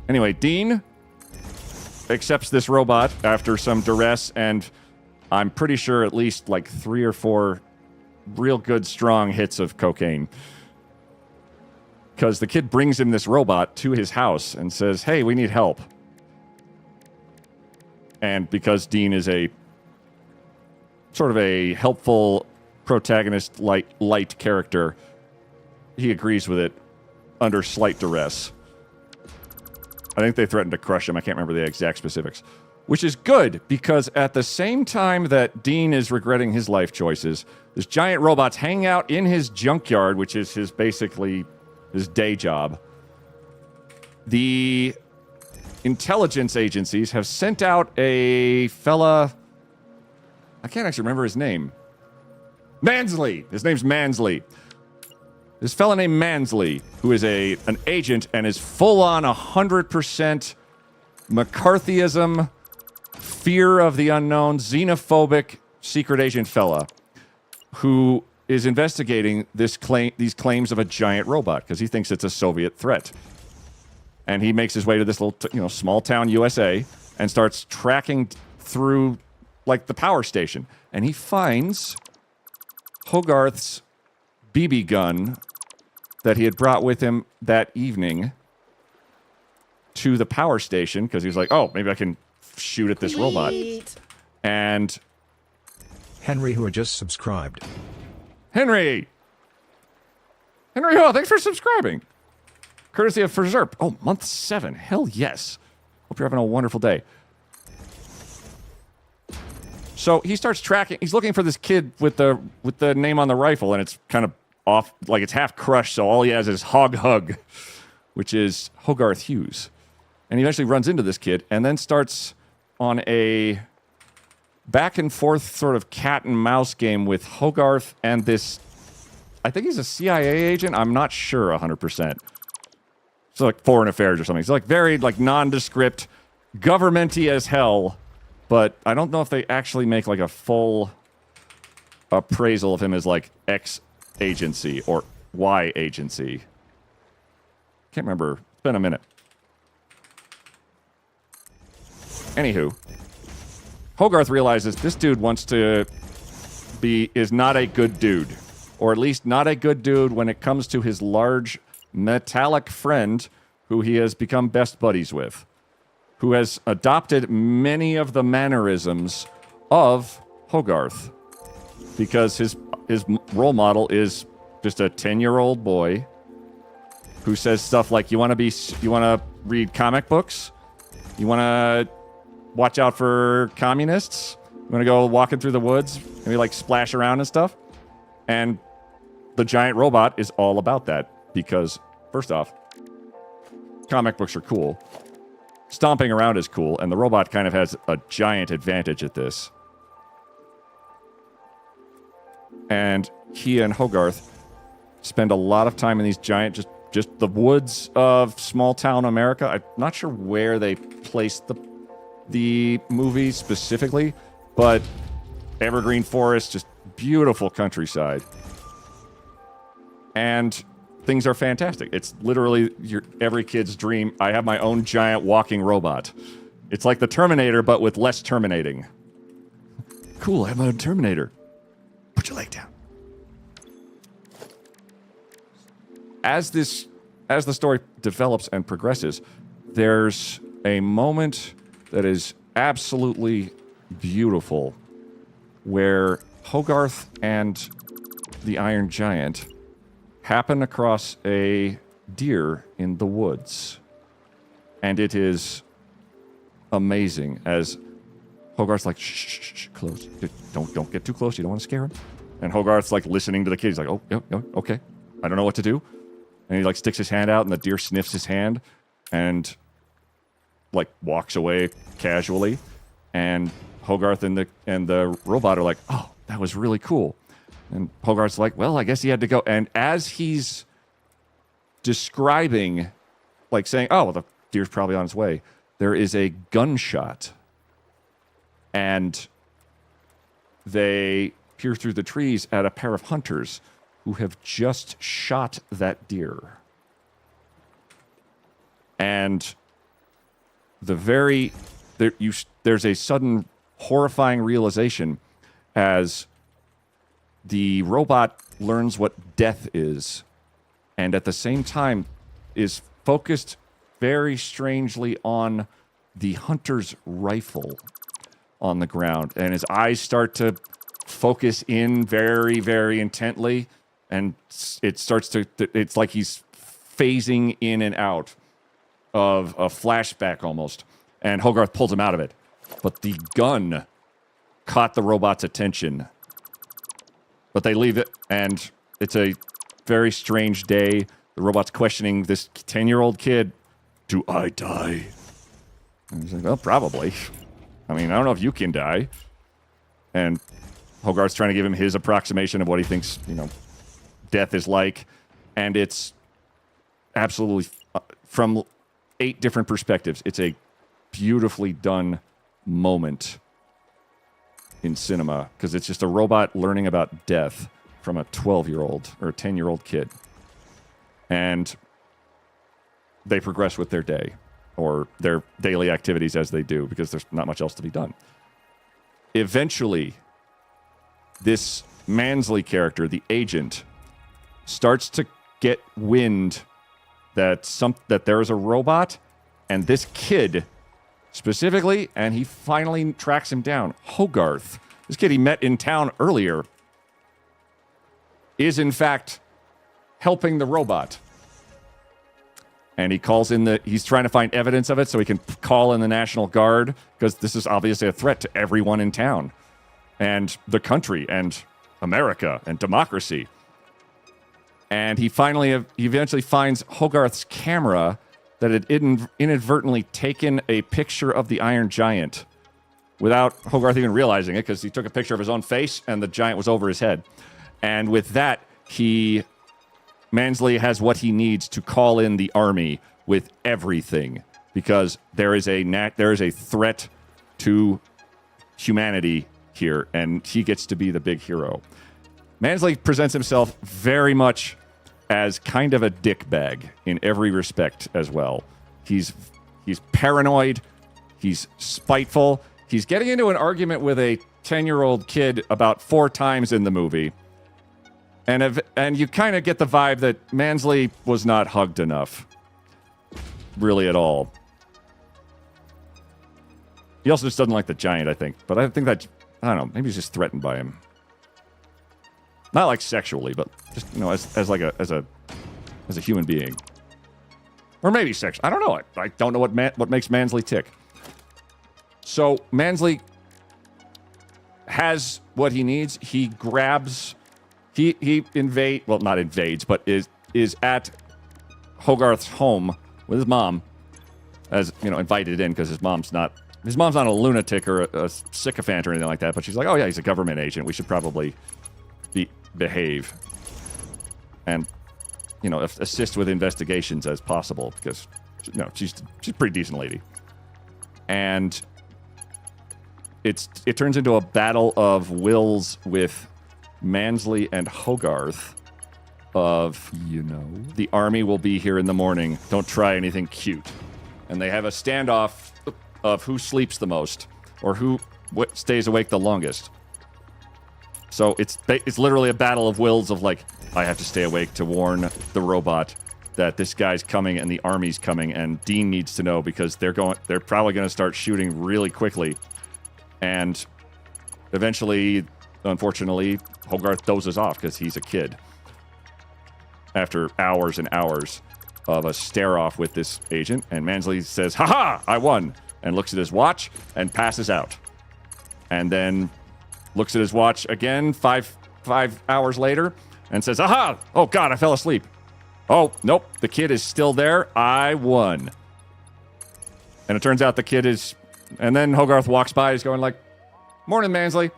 Anyway, Dean accepts this robot after some duress, and I'm pretty sure at least like 3 or 4 real good, strong hits of cocaine. Because the kid brings him this robot to his house and says, hey, we need help. And because Dean is a sort of a helpful protagonist, light character, he agrees with it under slight duress. I think they threatened to crush him. I can't remember the exact specifics. Which is good, because at the same time that Dean is regretting his life choices, this giant robot's hanging out in his junkyard, which is basically his day job. The intelligence agencies have sent out a fella... I can't actually remember his name. Mansley! His name's Mansley. This fella named Mansley, who is an agent and is full-on 100% McCarthyism, fear of the unknown, xenophobic secret agent fella, who is investigating these claims of a giant robot because he thinks it's a Soviet threat. And he makes his way to this little, small town USA and starts tracking through, like, the power station. And he finds Hogarth's BB gun that he had brought with him that evening to the power station because he was like, oh, maybe I can shoot at this robot. And Henry, who had just subscribed. Henry, oh, thanks for subscribing. Courtesy of Ferserp. Oh, month 7. Hell yes. Hope you're having a wonderful day. So he starts tracking. He's looking for this kid with the name on the rifle, and it's kind of off, like it's half crushed. So all he has is Hog Hug, which is Hogarth Hughes. And he eventually runs into this kid, and then starts on a back and forth sort of cat and mouse game with Hogarth and this, I think he's a CIA agent. I'm not sure 100%. So like foreign affairs or something. It's like very like nondescript, governmenty as hell. But I don't know if they actually make like a full appraisal of him as like X agency or Y agency. Can't remember. It's been a minute. Anywho, Hogarth realizes this dude is not a good dude. Or at least not a good dude when it comes to his large metallic friend who he has become best buddies with. Who has adopted many of the mannerisms of Hogarth. Because his role model is just a 10-year-old boy who says stuff like, you want to read comic books? You want to watch out for communists? You want to go walking through the woods? Maybe like splash around and stuff? And the giant robot is all about that. Because, first off, comic books are cool. Stomping around is cool. And the robot kind of has a giant advantage at this. And he and Hogarth spend a lot of time in these giant, just the woods of small town America. I'm not sure where they placed the movie specifically, but evergreen forest, just beautiful countryside. And things are fantastic. It's literally every kid's dream. I have my own giant walking robot. It's like the Terminator, but with less terminating. Cool, I have my own Terminator. Put your leg down. As the story develops and progresses, there's a moment that is absolutely beautiful where Hogarth and the Iron Giant happen across a deer in the woods. And it is amazing as Hogarth's like, shh, close. Don't get too close. You don't want to scare him. And Hogarth's like listening to the kid. He's like, oh, okay. I don't know what to do. And he like sticks his hand out and the deer sniffs his hand and like walks away casually. And Hogarth and the robot are like, oh, that was really cool. And Hogarth's like, well, I guess he had to go. And as he's describing, like saying, oh, well, the deer's probably on its way, there is a gunshot. And they peer through the trees at a pair of hunters who have just shot that deer. And there's a sudden horrifying realization as the robot learns what death is, and at the same time is focused very strangely on the hunter's rifle on the ground. And his eyes start to focus in very, very intently. And it's like he's phasing in and out of a flashback almost. And Hogarth pulls him out of it. But the gun caught the robot's attention. But they leave it, and it's a very strange day. The robot's questioning this 10-year-old kid. Do I die? And he's like, well, probably. I mean, I don't know if you can die. And Hogarth's trying to give him his approximation of what he thinks, death is like. And it's absolutely, from 8 different perspectives, it's a beautifully done moment in cinema. Because it's just a robot learning about death from a 12-year-old or a 10-year-old kid. And they progress with their day or their daily activities as they do, because there's not much else to be done. Eventually, this Mansley character, the agent, starts to get wind that there is a robot, and this kid specifically, and he finally tracks him down. Hogarth, this kid he met in town earlier, is in fact helping the robot. And he calls in he's trying to find evidence of it so he can call in the National Guard, because this is obviously a threat to everyone in town and the country and America and democracy. And he eventually finds Hogarth's camera that had inadvertently taken a picture of the Iron Giant without Hogarth even realizing it, because he took a picture of his own face and the giant was over his head. And with that, Mansley has what he needs to call in the army with everything, because there is a threat to humanity here, and he gets to be the big hero. Mansley presents himself very much as kind of a dickbag in every respect as well. He's paranoid. He's spiteful. He's getting into an argument with a 10-year-old kid about 4 times in the movie. And you kind of get the vibe that Mansley was not hugged enough. Really at all. He also just doesn't like the giant, I think. But I think that, I don't know, maybe he's just threatened by him. Not like sexually, but just, as a human being. Or maybe sexual. I don't know. I don't know what makes Mansley tick. So Mansley has what he needs. He grabs. He not invades, but is at Hogarth's home with his mom, as invited in because his mom's not a lunatic or a sycophant or anything like that. But she's like, oh yeah, he's a government agent. We should probably behave and assist with investigations as possible, because she's a pretty decent lady. And it turns into a battle of wills with Mansley and Hogarth of, the army will be here in the morning. Don't try anything cute. And they have a standoff of who sleeps the most or who stays awake the longest. So it's literally a battle of wills of like, I have to stay awake to warn the robot that this guy's coming and the army's coming, and Dean needs to know because they're probably going to start shooting really quickly. And eventually, unfortunately, Hogarth dozes off because he's a kid. After hours and hours of a stare-off with this agent, and Mansley says, "Ha-ha! I won!" and looks at his watch and passes out. And then looks at his watch again 5 hours later and says, "Aha! Oh, God, I fell asleep. Oh, nope, the kid is still there. I won." And it turns out the kid is... And then Hogarth walks by. He's going like, "Morning, Mansley."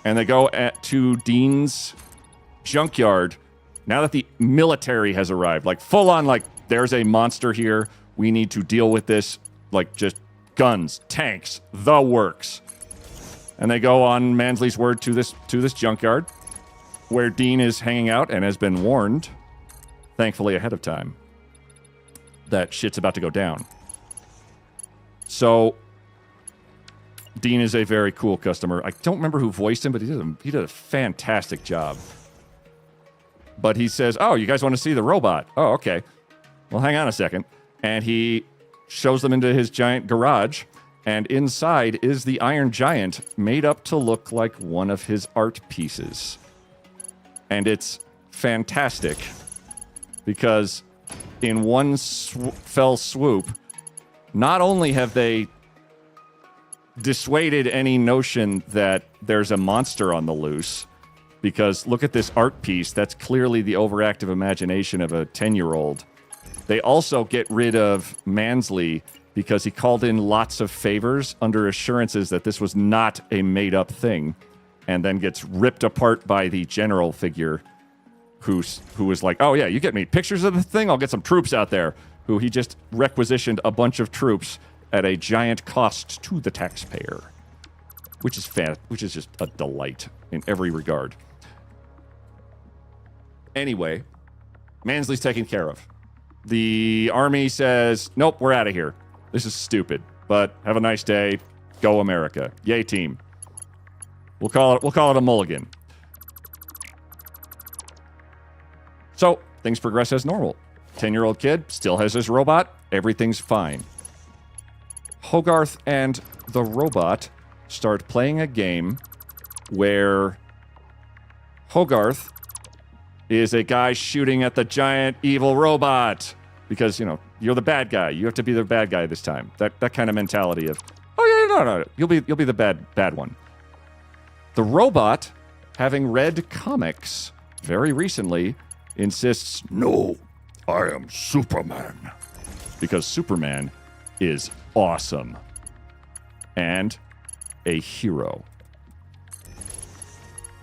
And they go to Dean's junkyard now that the military has arrived. Like, full on, like, there's a monster here. We need to deal with this. Like, just guns, tanks, the works. And they go on Mansley's word to this junkyard, where Dean is hanging out and has been warned, thankfully ahead of time, that shit's about to go down. So Dean is a very cool customer. I don't remember who voiced him, but he did a fantastic job. But he says, "Oh, you guys want to see the robot? Oh, okay. Well, hang on a second." And he shows them into his giant garage, and inside is the Iron Giant made up to look like one of his art pieces. And it's fantastic because in one fell swoop, not only have they dissuaded any notion that there's a monster on the loose, because look at this art piece, that's clearly the overactive imagination of a 10-year-old. They also get rid of Mansley because he called in lots of favors under assurances that this was not a made-up thing, and then gets ripped apart by the general figure who was like, "Oh yeah, you get me pictures of the thing, I'll get some troops out there," who he just requisitioned a bunch of troops at a giant cost to the taxpayer, which is just a delight in every regard. Anyway, Mansley's taken care of. The army says, "Nope, we're out of here. This is stupid, but have a nice day. Go America. Yay, team." We'll call it a mulligan. So things progress as normal. 10-year-old kid still has his robot. Everything's fine. Hogarth and the robot start playing a game where Hogarth is a guy shooting at the giant evil robot because, you're the bad guy. You have to be the bad guy this time. That kind of mentality of, "Oh yeah, no. You'll be the bad one." The robot, having read comics very recently, insists, "No, I am Superman." Because Superman is awesome. and a hero.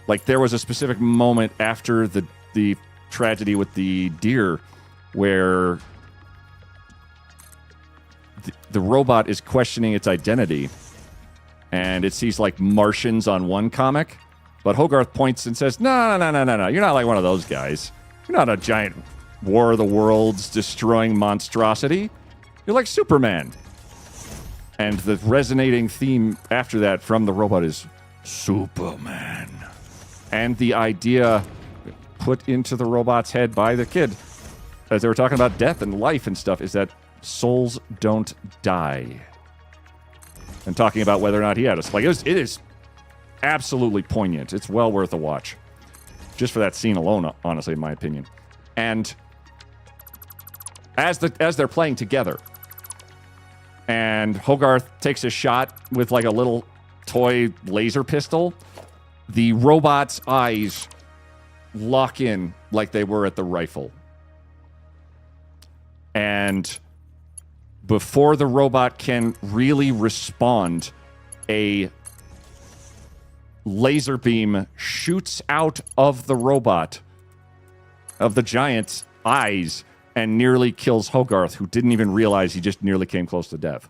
Like, there was a specific moment after the tragedy with the deer where the robot is questioning its identity, and it sees, like, Martians on one comic, but Hogarth points and says, no, you're not like one of those guys. You're not a giant War of the Worlds destroying monstrosity. You're like Superman. And the resonating theme after that from the robot is Superman. And the idea put into the robot's head by the kid, as they were talking about death and life and stuff, is that souls don't die. And talking about whether or not he had us. Like, it is absolutely poignant. It's well worth a watch. Just for that scene alone, honestly, in my opinion. And as they're playing together, and Hogarth takes a shot with like a little toy laser pistol, the robot's eyes lock in like they were at the rifle. And before the robot can really respond, a laser beam shoots out of the robot, of the giant's eyes, and nearly kills Hogarth, who didn't even realize he just nearly came close to death.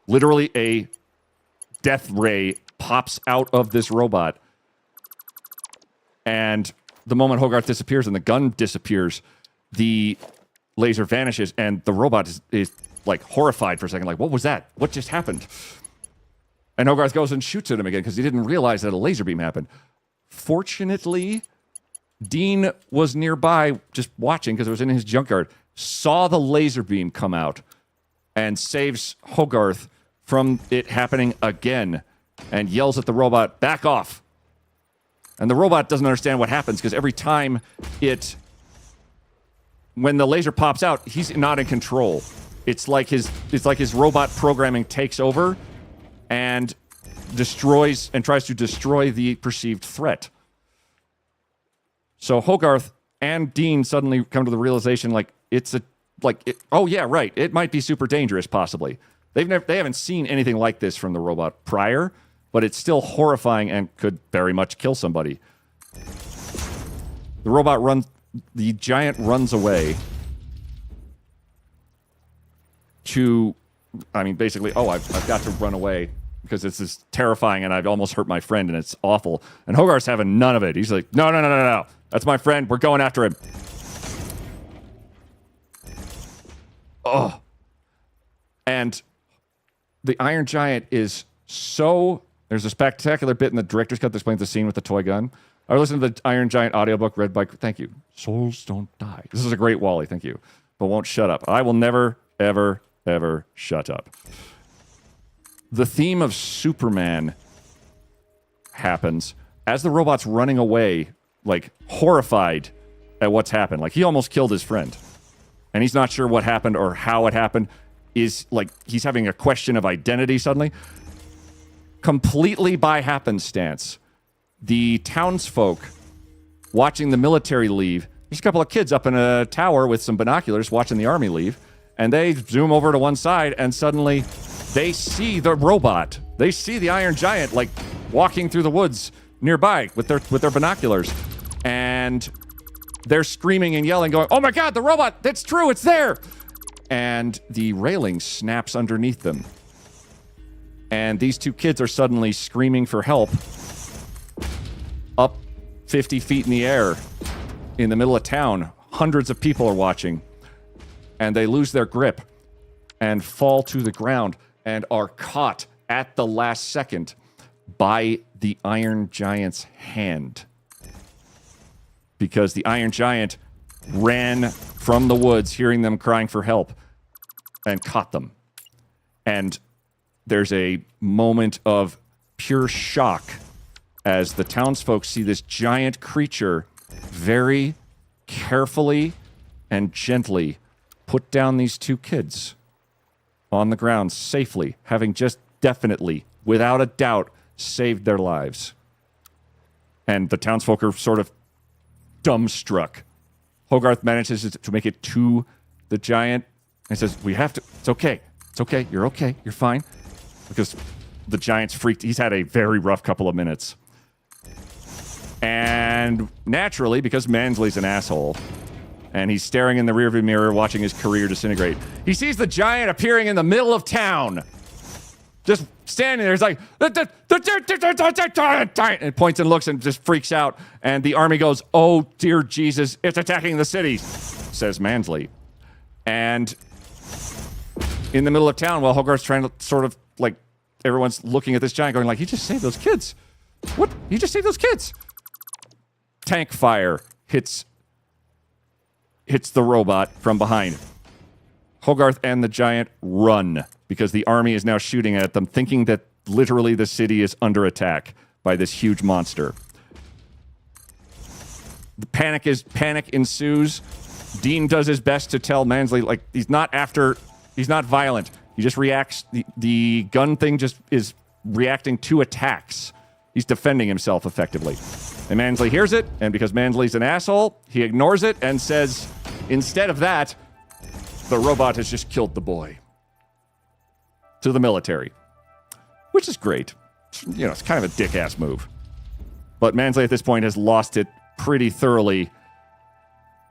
Literally, a death ray pops out of this robot. And the moment Hogarth disappears and the gun disappears, the laser vanishes, and the robot is like horrified for a second, like, what was that? What just happened? And Hogarth goes and shoots at him again because he didn't realize that a laser beam happened. Fortunately, Dean was nearby just watching because it was in his junkyard, saw the laser beam come out, and saves Hogarth from it happening again, and yells at the robot, back off. And the robot doesn't understand what happens because every time when the laser pops out, he's not in control. It's like his robot programming takes over and destroys and tries to destroy the perceived threat. So Hogarth and Dean suddenly come to the realization, like, oh yeah, right, it might be super dangerous, possibly. They haven't seen anything like this from the robot prior, but it's still horrifying and could very much kill somebody. The giant runs away to, basically, I've got to run away because this is terrifying and I've almost hurt my friend and it's awful. And Hogarth's having none of it. He's like, no. That's my friend. We're going after him. Oh. And the Iron Giant is so... There's a spectacular bit in the director's cut that explains the scene with the toy gun. I listened to the Iron Giant audiobook read by... Thank you. Souls don't die. This is a great Wally. Thank you. But won't shut up. I will never, ever, ever shut up. The theme of Superman happens as the robot's running away, like, horrified at what's happened. Like, he almost killed his friend. And he's not sure what happened or how it happened. He's having a question of identity suddenly. Completely by happenstance, the townsfolk watching the military leave, there's a couple of kids up in a tower with some binoculars watching the army leave, and they zoom over to one side, and suddenly they see the robot. They see the Iron Giant, like, walking through the woods nearby with their binoculars. And they're screaming and yelling, going, oh my God, the robot, that's true, it's there. And the railing snaps underneath them. And these two kids are suddenly screaming for help up 50 feet in the air in the middle of town. Hundreds of people are watching. And they lose their grip and fall to the ground and are caught at the last second by the Iron Giant's hand. Because the Iron Giant ran from the woods, hearing them crying for help, and caught them. And there's a moment of pure shock as the townsfolk see this giant creature very carefully and gently put down these two kids on the ground safely, having just definitely, without a doubt, saved their lives. And the townsfolk are sort of dumbstruck. Hogarth manages to make it to the giant and says, we have to, it's okay, you're fine. because the giant's freaked. He's had a very rough couple of minutes. And naturally, because Mansley's an asshole, and he's staring in the rearview mirror watching his career disintegrate, he sees the giant appearing in the middle of town. Just standing there. He's like, and points and looks and just freaks out. And the army goes, oh, dear Jesus, it's attacking the city, says Mansley. And in the middle of town, while Hogarth's trying to sort of, like, everyone's looking at this giant going like, he just saved those kids. What? He just saved those kids. Tank fire hits the robot from behind. Hogarth and the giant run because the army is now shooting at them, thinking that literally the city is under attack by this huge monster. The panic ensues. Dean does his best to tell Mansley, like, he's not violent. He just reacts. The gun thing just is reacting to attacks. He's defending himself effectively. And Mansley hears it, and because Mansley's an asshole, he ignores it and says, instead of that, the robot has just killed the boy. To the military. Which is great. You know, it's kind of a dick-ass move. But Mansley at this point has lost it pretty thoroughly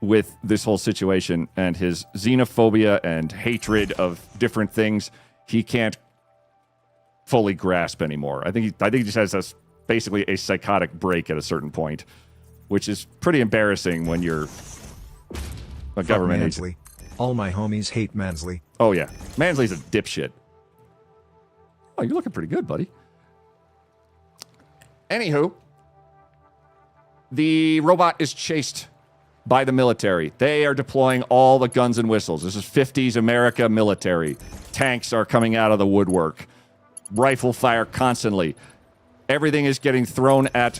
with this whole situation, and his xenophobia and hatred of different things he can't fully grasp anymore. I think he just has basically a psychotic break at a certain point, which is pretty embarrassing when you're a government agent. Mansley. All my homies hate Mansley. Oh yeah, Mansley's a dipshit. Oh, you're looking pretty good, buddy. Anywho, the robot is chased by the military. They are deploying all the guns and whistles. This is 50s America military. Tanks are coming out of the woodwork. Rifle fire constantly. Everything is getting thrown at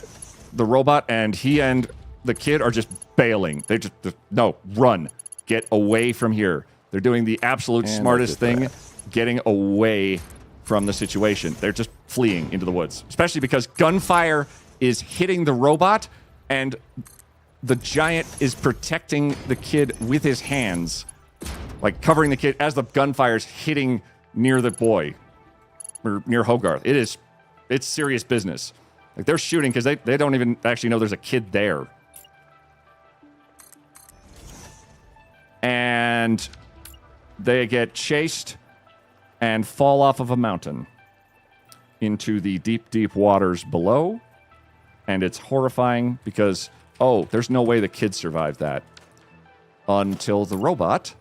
the robot, and he and the kid are just bailing. They just no, run. Get away from here. They're doing the absolute smartest thing, getting away from the situation. They're just fleeing into the woods, especially because gunfire is hitting the robot, and the giant is protecting the kid with his hands, like covering the kid as the gunfire's hitting near the boy, or near Hogarth. It's serious business. Like, they're shooting because they don't even actually know there's a kid there. And they get chased and fall off of a mountain into the deep, deep waters below. And it's horrifying because, oh, there's no way the kid survived that. Until the robot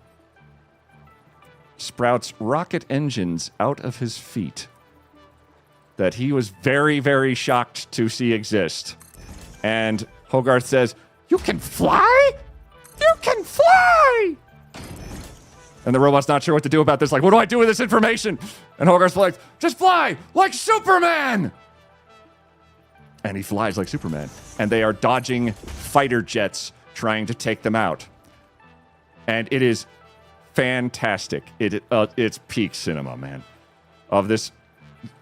sprouts rocket engines out of his feet that he was very, very shocked to see exist. And Hogarth says, "You can fly? You can fly!" And the robot's not sure what to do about this. Like, what do I do with this information? And Hogarth's like, just fly like Superman! And he flies like Superman. And they are dodging fighter jets trying to take them out. And it is fantastic. It's peak cinema, man. Of this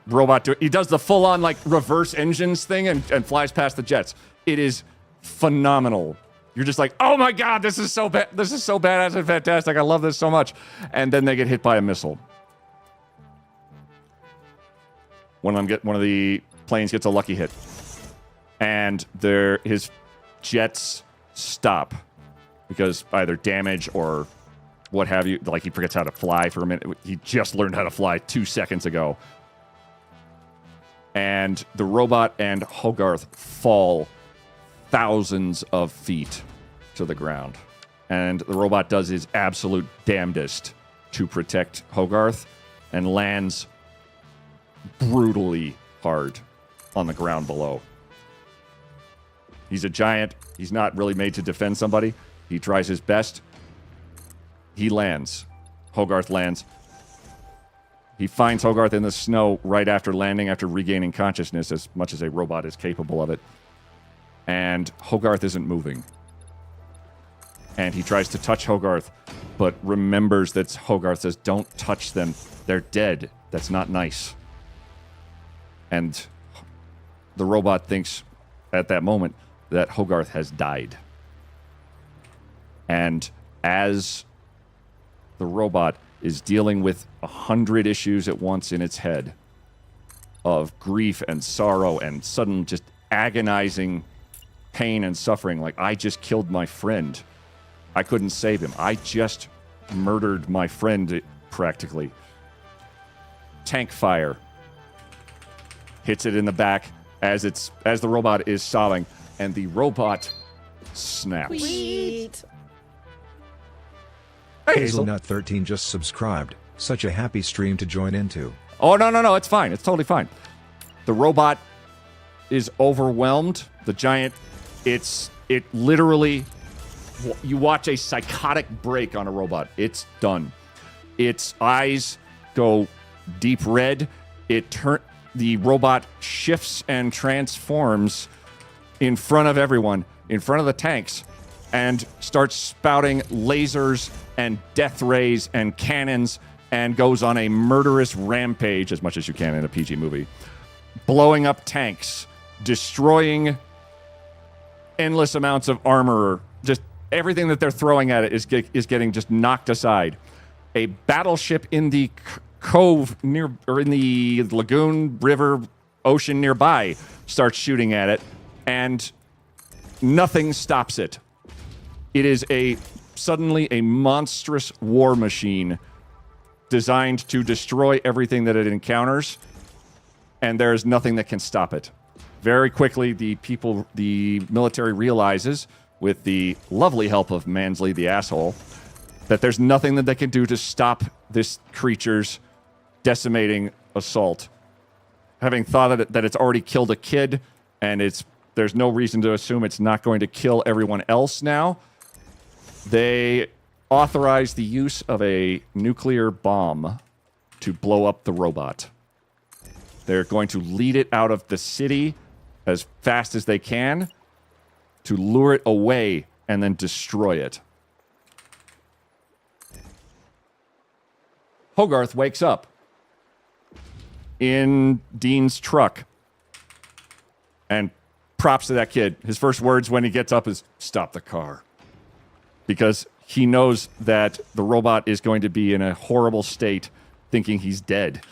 robot. He does the full-on, like, reverse engines thing and flies past the jets. It is phenomenal. You're just like, oh my God, this is so bad. This is so badass and fantastic. I love this so much. And then they get hit by a missile. One of the planes gets a lucky hit. And his jets stop because either damage or what have you. Like, he forgets how to fly for a minute. He just learned how to fly 2 seconds ago. And the robot and Hogarth fall thousands of feet to the ground. And the robot does his absolute damnedest to protect Hogarth and lands brutally hard on the ground below. He's a giant. He's not really made to defend somebody. He tries his best. He lands. Hogarth lands. He finds Hogarth in the snow right after landing, after regaining consciousness, as much as a robot is capable of it. And Hogarth isn't moving. And he tries to touch Hogarth, but remembers that Hogarth says, don't touch them. They're dead. That's not nice. And the robot thinks at that moment that Hogarth has died. And as the robot is dealing with 100 issues at once in its head, of grief and sorrow and sudden just agonizing pain and suffering. Like, I just killed my friend. I couldn't save him. I just murdered my friend, practically. Tank fire hits it in the back as the robot is sobbing, and the robot snaps. Sweet. Hey, Hazel. Hazelnut13 just subscribed. Such a happy stream to join into. Oh, no, it's fine. It's totally fine. The robot is overwhelmed. The giant, it literally, you watch a psychotic break on a robot. It's done. Its eyes go deep red. The robot shifts and transforms in front of everyone, in front of the tanks, and starts spouting lasers and death rays and cannons and goes on a murderous rampage, as much as you can in a PG movie, blowing up tanks, destroying endless amounts of armor. Just everything that they're throwing at it is getting just knocked aside. A battleship in the cove near, or in the lagoon, river, ocean nearby starts shooting at it, and nothing stops it. It is suddenly a monstrous war machine designed to destroy everything that it encounters, and there is nothing that can stop it. Very quickly, the military realizes, with the lovely help of Mansley the asshole, that there's nothing that they can do to stop this creature's decimating assault. Having thought that it's already killed a kid, and there's no reason to assume it's not going to kill everyone else now, they authorize the use of a nuclear bomb to blow up the robot. They're going to lead it out of the city as fast as they can to lure it away and then destroy it. Hogarth wakes up in Dean's truck and props to that kid. His first words when he gets up is, "Stop the car." Because he knows that the robot is going to be in a horrible state, thinking he's dead.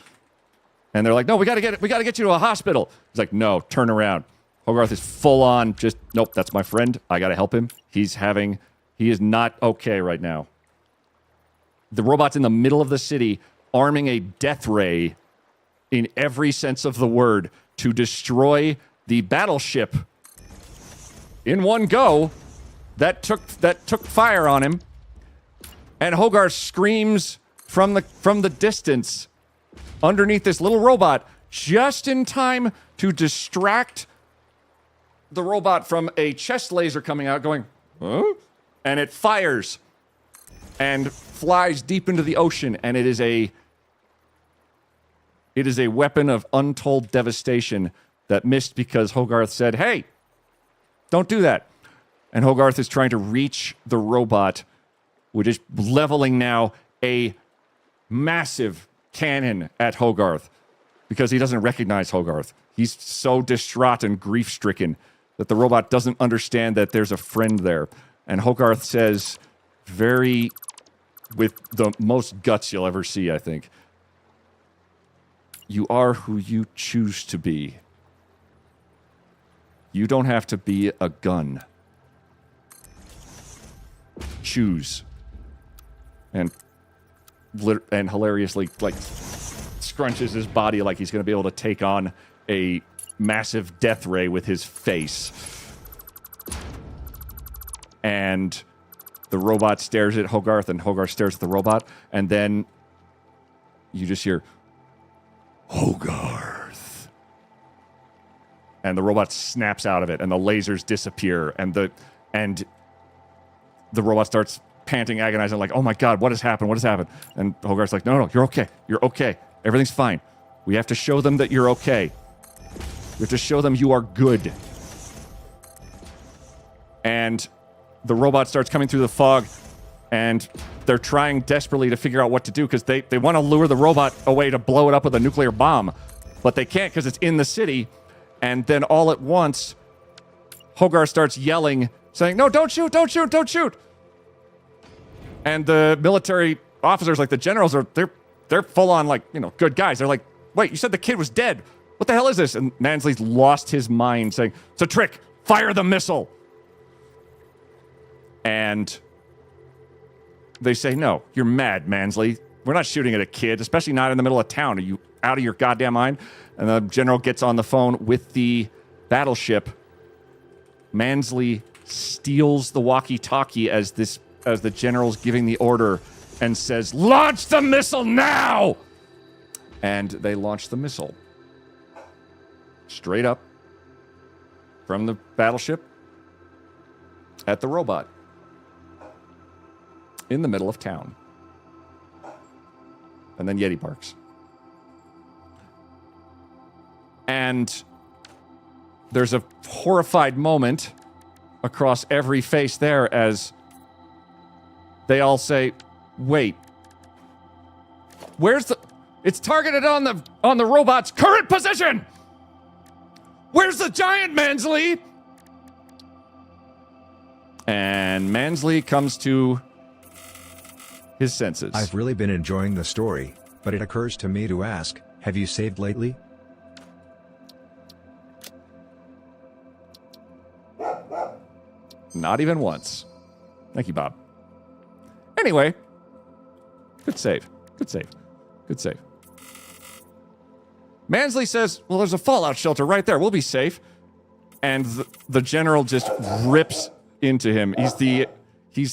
And they're like, "No, we gotta get you to a hospital." He's like, "No, turn around." Hogarth is full on just, "Nope, that's my friend. I gotta help him. He is not okay right now." The robot's in the middle of the city, arming a death ray in every sense of the word to destroy the battleship in one go that took fire on him. And Hogarth screams from the distance underneath this little robot just in time to distract the robot from a chest laser coming out going, "Huh?" And it fires and flies deep into the ocean, and it is a weapon of untold devastation that missed because Hogarth said, "Hey, don't do that." And Hogarth is trying to reach the robot, which is leveling now a massive cannon at Hogarth because he doesn't recognize Hogarth. He's so distraught and grief-stricken that the robot doesn't understand that there's a friend there. And Hogarth says, with the most guts you'll ever see, I think, "You are who you choose to be. You don't have to be a gun. Choose." And hilariously, like, scrunches his body like he's going to be able to take on a massive death ray with his face. And the robot stares at Hogarth, and Hogarth stares at the robot, and then you just hear, "Hogarth." And the robot snaps out of it, and the lasers disappear, and the robot starts panting, agonizing, like, "Oh my God, what has happened? What has happened?" And Hogarth's like, No, you're okay. You're okay. Everything's fine. We have to show them that you're okay. We have to show them you are good. And the robot starts coming through the fog, and they're trying desperately to figure out what to do because they want to lure the robot away to blow it up with a nuclear bomb, but they can't because it's in the city. And then all at once, Hogarth starts yelling, saying, "No, don't shoot, don't shoot, don't shoot." And the military officers, like the generals, they're full on, like, good guys. They're like, "Wait, you said the kid was dead. What the hell is this? And Mansley's lost his mind, saying, it's a trick. Fire the missile. And they say, no, you're mad, Mansley. We're not shooting at a kid, especially not in the middle of town. Are you out of your goddamn mind? And the general gets on the phone with the battleship. Mansley steals the walkie-talkie as the general's giving the order and says, launch the missile now! And they launch the missile. Straight up from the battleship at the robot in the middle of town. And then Yeti barks. And there's a horrified moment across every face there as they all say, wait, where's the... It's targeted on the robot's current position! Where's the giant, Mansley? And Mansley comes to his senses. I've really been enjoying the story, but it occurs to me to ask, have you saved lately? Not even once. Thank you, Bob. Anyway, good save. Good save. Good save. Mansley says, well, there's a fallout shelter right there. We'll be safe. And the general just rips into him. He's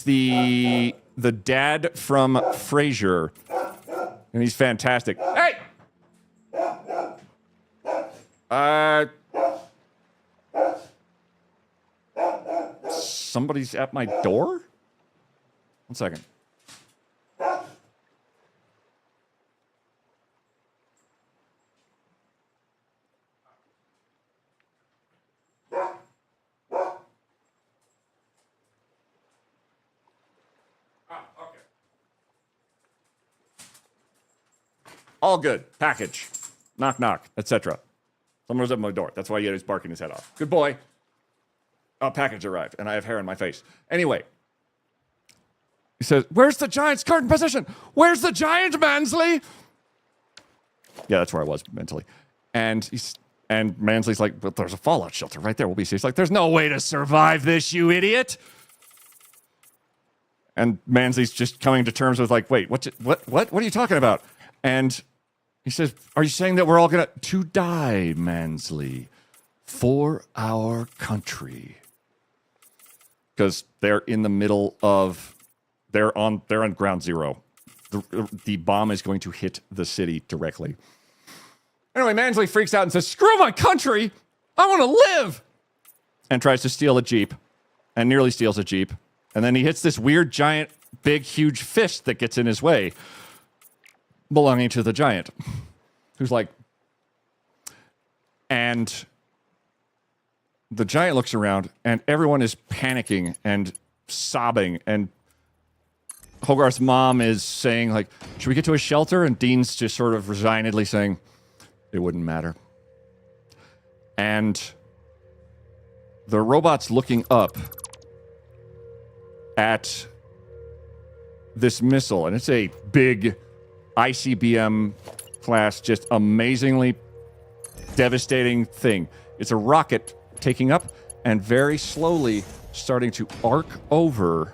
the dad from Frasier. And he's fantastic. Hey! Somebody's at my door? 1 second. All good. Package. Knock, knock, etc. Someone was at my door. That's why Yeti's barking his head off. Good boy. Oh, package arrived, and I have hair in my face. Anyway. He says, where's the giant's current position? Where's the giant, Mansley? Yeah, that's where I was mentally. And Mansley's like, but there's a fallout shelter right there. We'll be safe. He's like, there's no way to survive this, you idiot. And Mansley's just coming to terms with like, wait, what are you talking about? And he says, are you saying that we're all to die, Mansley, for our country? Because they're in the middle of, they're on ground zero. The bomb is going to hit the city directly. Anyway, Mansley freaks out and says, screw my country! I want to live! And tries to steal a Jeep. And nearly steals a Jeep. And then he hits this weird, giant, big, huge fist that gets in his way. Belonging to the giant. Who's like... And the giant looks around, and everyone is panicking and sobbing. And Hogarth's mom is saying, like, should we get to a shelter? And Dean's just sort of resignedly saying, it wouldn't matter. And the robot's looking up at this missile, and it's a big ICBM class, just amazingly devastating thing. It's a rocket taking up and very slowly starting to arc over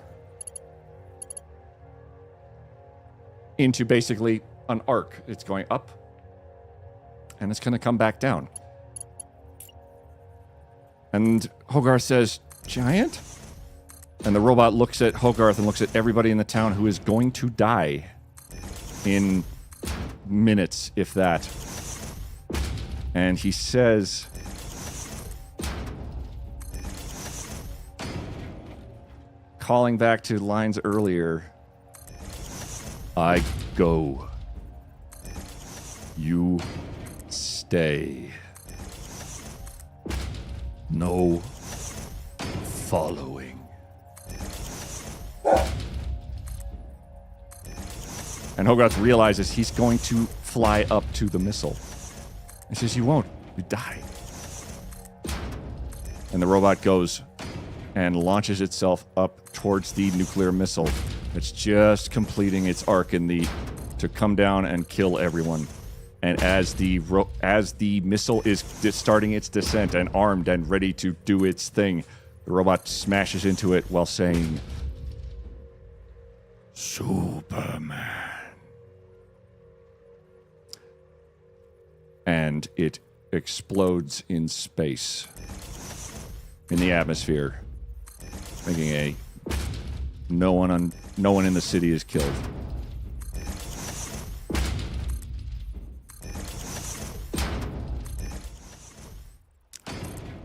into basically an arc. It's going up and it's going to come back down. And Hogarth says, giant? And the robot looks at Hogarth and looks at everybody in the town who is going to die in minutes, if that. And he says, calling back to lines earlier, I go. You stay. No following. And Hogarth realizes he's going to fly up to the missile. He says, you won't. You die. And the robot goes and launches itself up towards the nuclear missile. It's just completing its arc to come down and kill everyone. And as the missile is starting its descent and armed and ready to do its thing, the robot smashes into it while saying, Superman. And it explodes in space, in the atmosphere, making no one in the city is killed.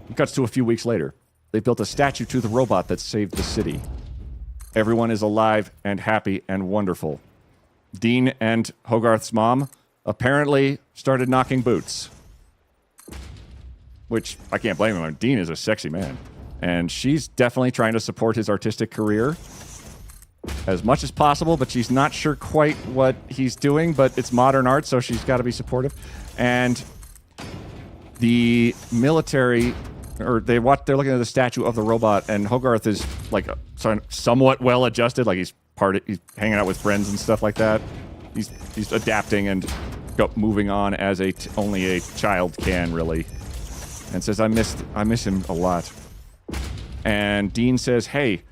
It cuts to a few weeks later. They built a statue to the robot that saved the city. Everyone is alive and happy and wonderful. Dean and Hogarth's mom apparently started knocking boots. Which, I can't blame him. Dean is a sexy man. And she's definitely trying to support his artistic career as much as possible, but she's not sure quite what he's doing, but it's modern art, so she's got to be supportive. And the military, they're looking at the statue of the robot, and Hogarth is like somewhat well adjusted, like he's hanging out with friends and stuff like that. He's adapting and moving on as only a child can, really. And says, I miss him a lot. And Dean says, hey,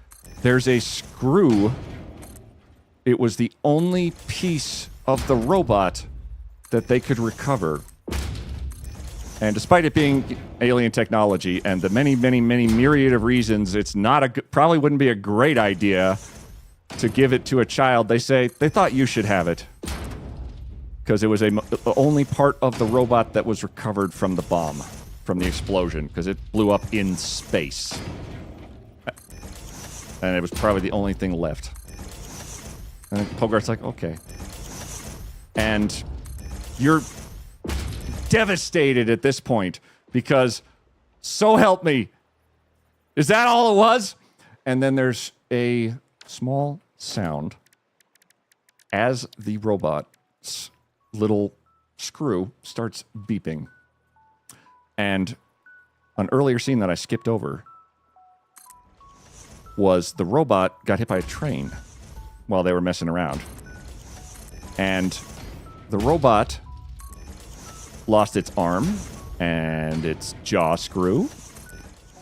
there's a screw. It was the only piece of the robot that they could recover. And despite it being alien technology and the many, many, many myriad of reasons, it's probably wouldn't be a great idea to give it to a child. They say they thought you should have it because it was the only part of the robot that was recovered from the bomb, from the explosion, because it blew up in space. And it was probably the only thing left. And Hogarth's like, okay. And you're devastated at this point because, so help me, is that all it was? And then there's a small sound as the robot's little screw starts beeping. And an earlier scene that I skipped over was the robot got hit by a train while they were messing around. And the robot lost its arm and its jaw screw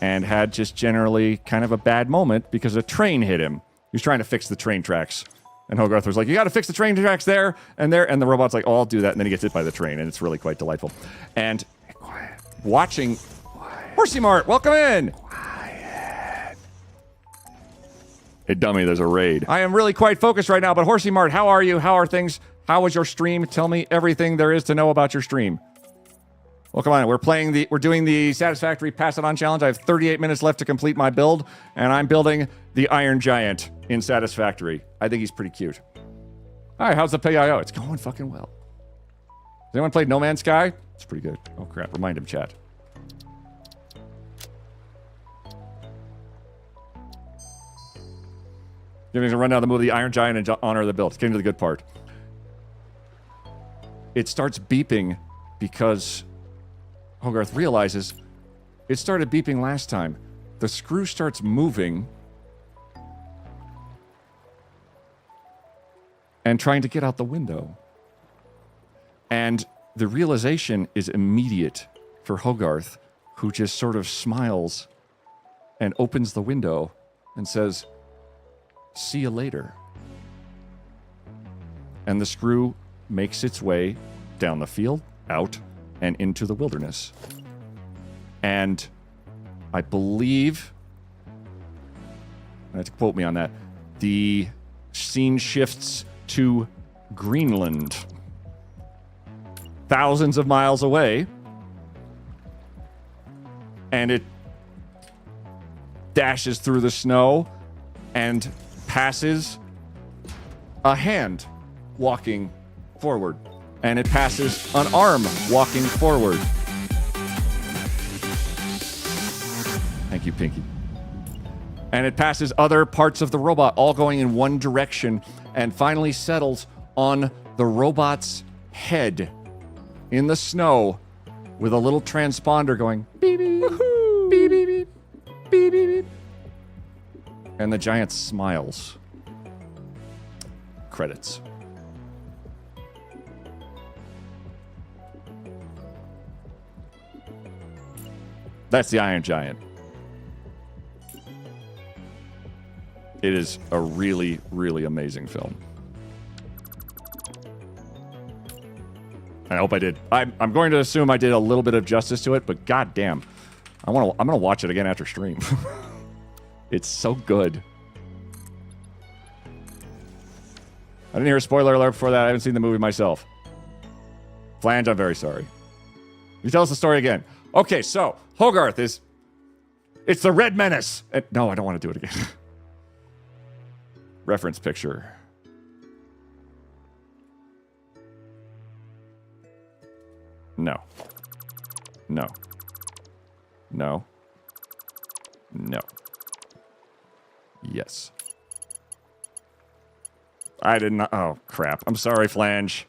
and had just generally kind of a bad moment because a train hit him. He was trying to fix the train tracks. And Hogarth was like, you got to fix the train tracks there and there. And the robot's like, oh, I'll do that. And then he gets hit by the train. And it's really quite delightful. And watching... Horsey Mart, welcome in! Hey, dummy, there's a raid. I am really quite focused right now, but Horsey Mart, how are you? How are things? How was your stream? Tell me everything there is to know about your stream. Well, come on. We're doing the Satisfactory Pass It On Challenge. I have 38 minutes left to complete my build, and I'm building the Iron Giant in Satisfactory. I think he's pretty cute. All right, how's the PIO? It's going fucking well. Has anyone played No Man's Sky? It's pretty good. Oh, crap. Remind him, chat. Giving us a rundown of the movie The Iron Giant in honor of the build. It's getting to the good part. It starts beeping because Hogarth realizes it started beeping last time. The screw starts moving and trying to get out the window. And the realization is immediate for Hogarth, who just sort of smiles and opens the window and says, see you later. And the screw makes its way down the field, out, and into the wilderness. And I believe, I have to quote me on that, the scene shifts to Greenland, thousands of miles away, and it dashes through the snow and passes a hand walking forward, and it passes an arm walking forward. Thank you, Pinky. And it passes other parts of the robot, all going in one direction, and finally settles on the robot's head in the snow with a little transponder going beep, beep, beep, beep, beep, beep, beep, beep. And the giant smiles. Credits. That's the Iron Giant. It is a really, really amazing film. I hope I did. I'm going to assume I did a little bit of justice to it, but goddamn, I'm gonna watch it again after stream. It's so good. I didn't hear a spoiler alert before that. I haven't seen the movie myself. Flange, I'm very sorry. You tell us the story again. Okay, so Hogarth is. It's the Red Menace. No, I don't want to do it again. Reference picture. No. No. No. No. Yes. I did not. Oh, crap. I'm sorry, Flange.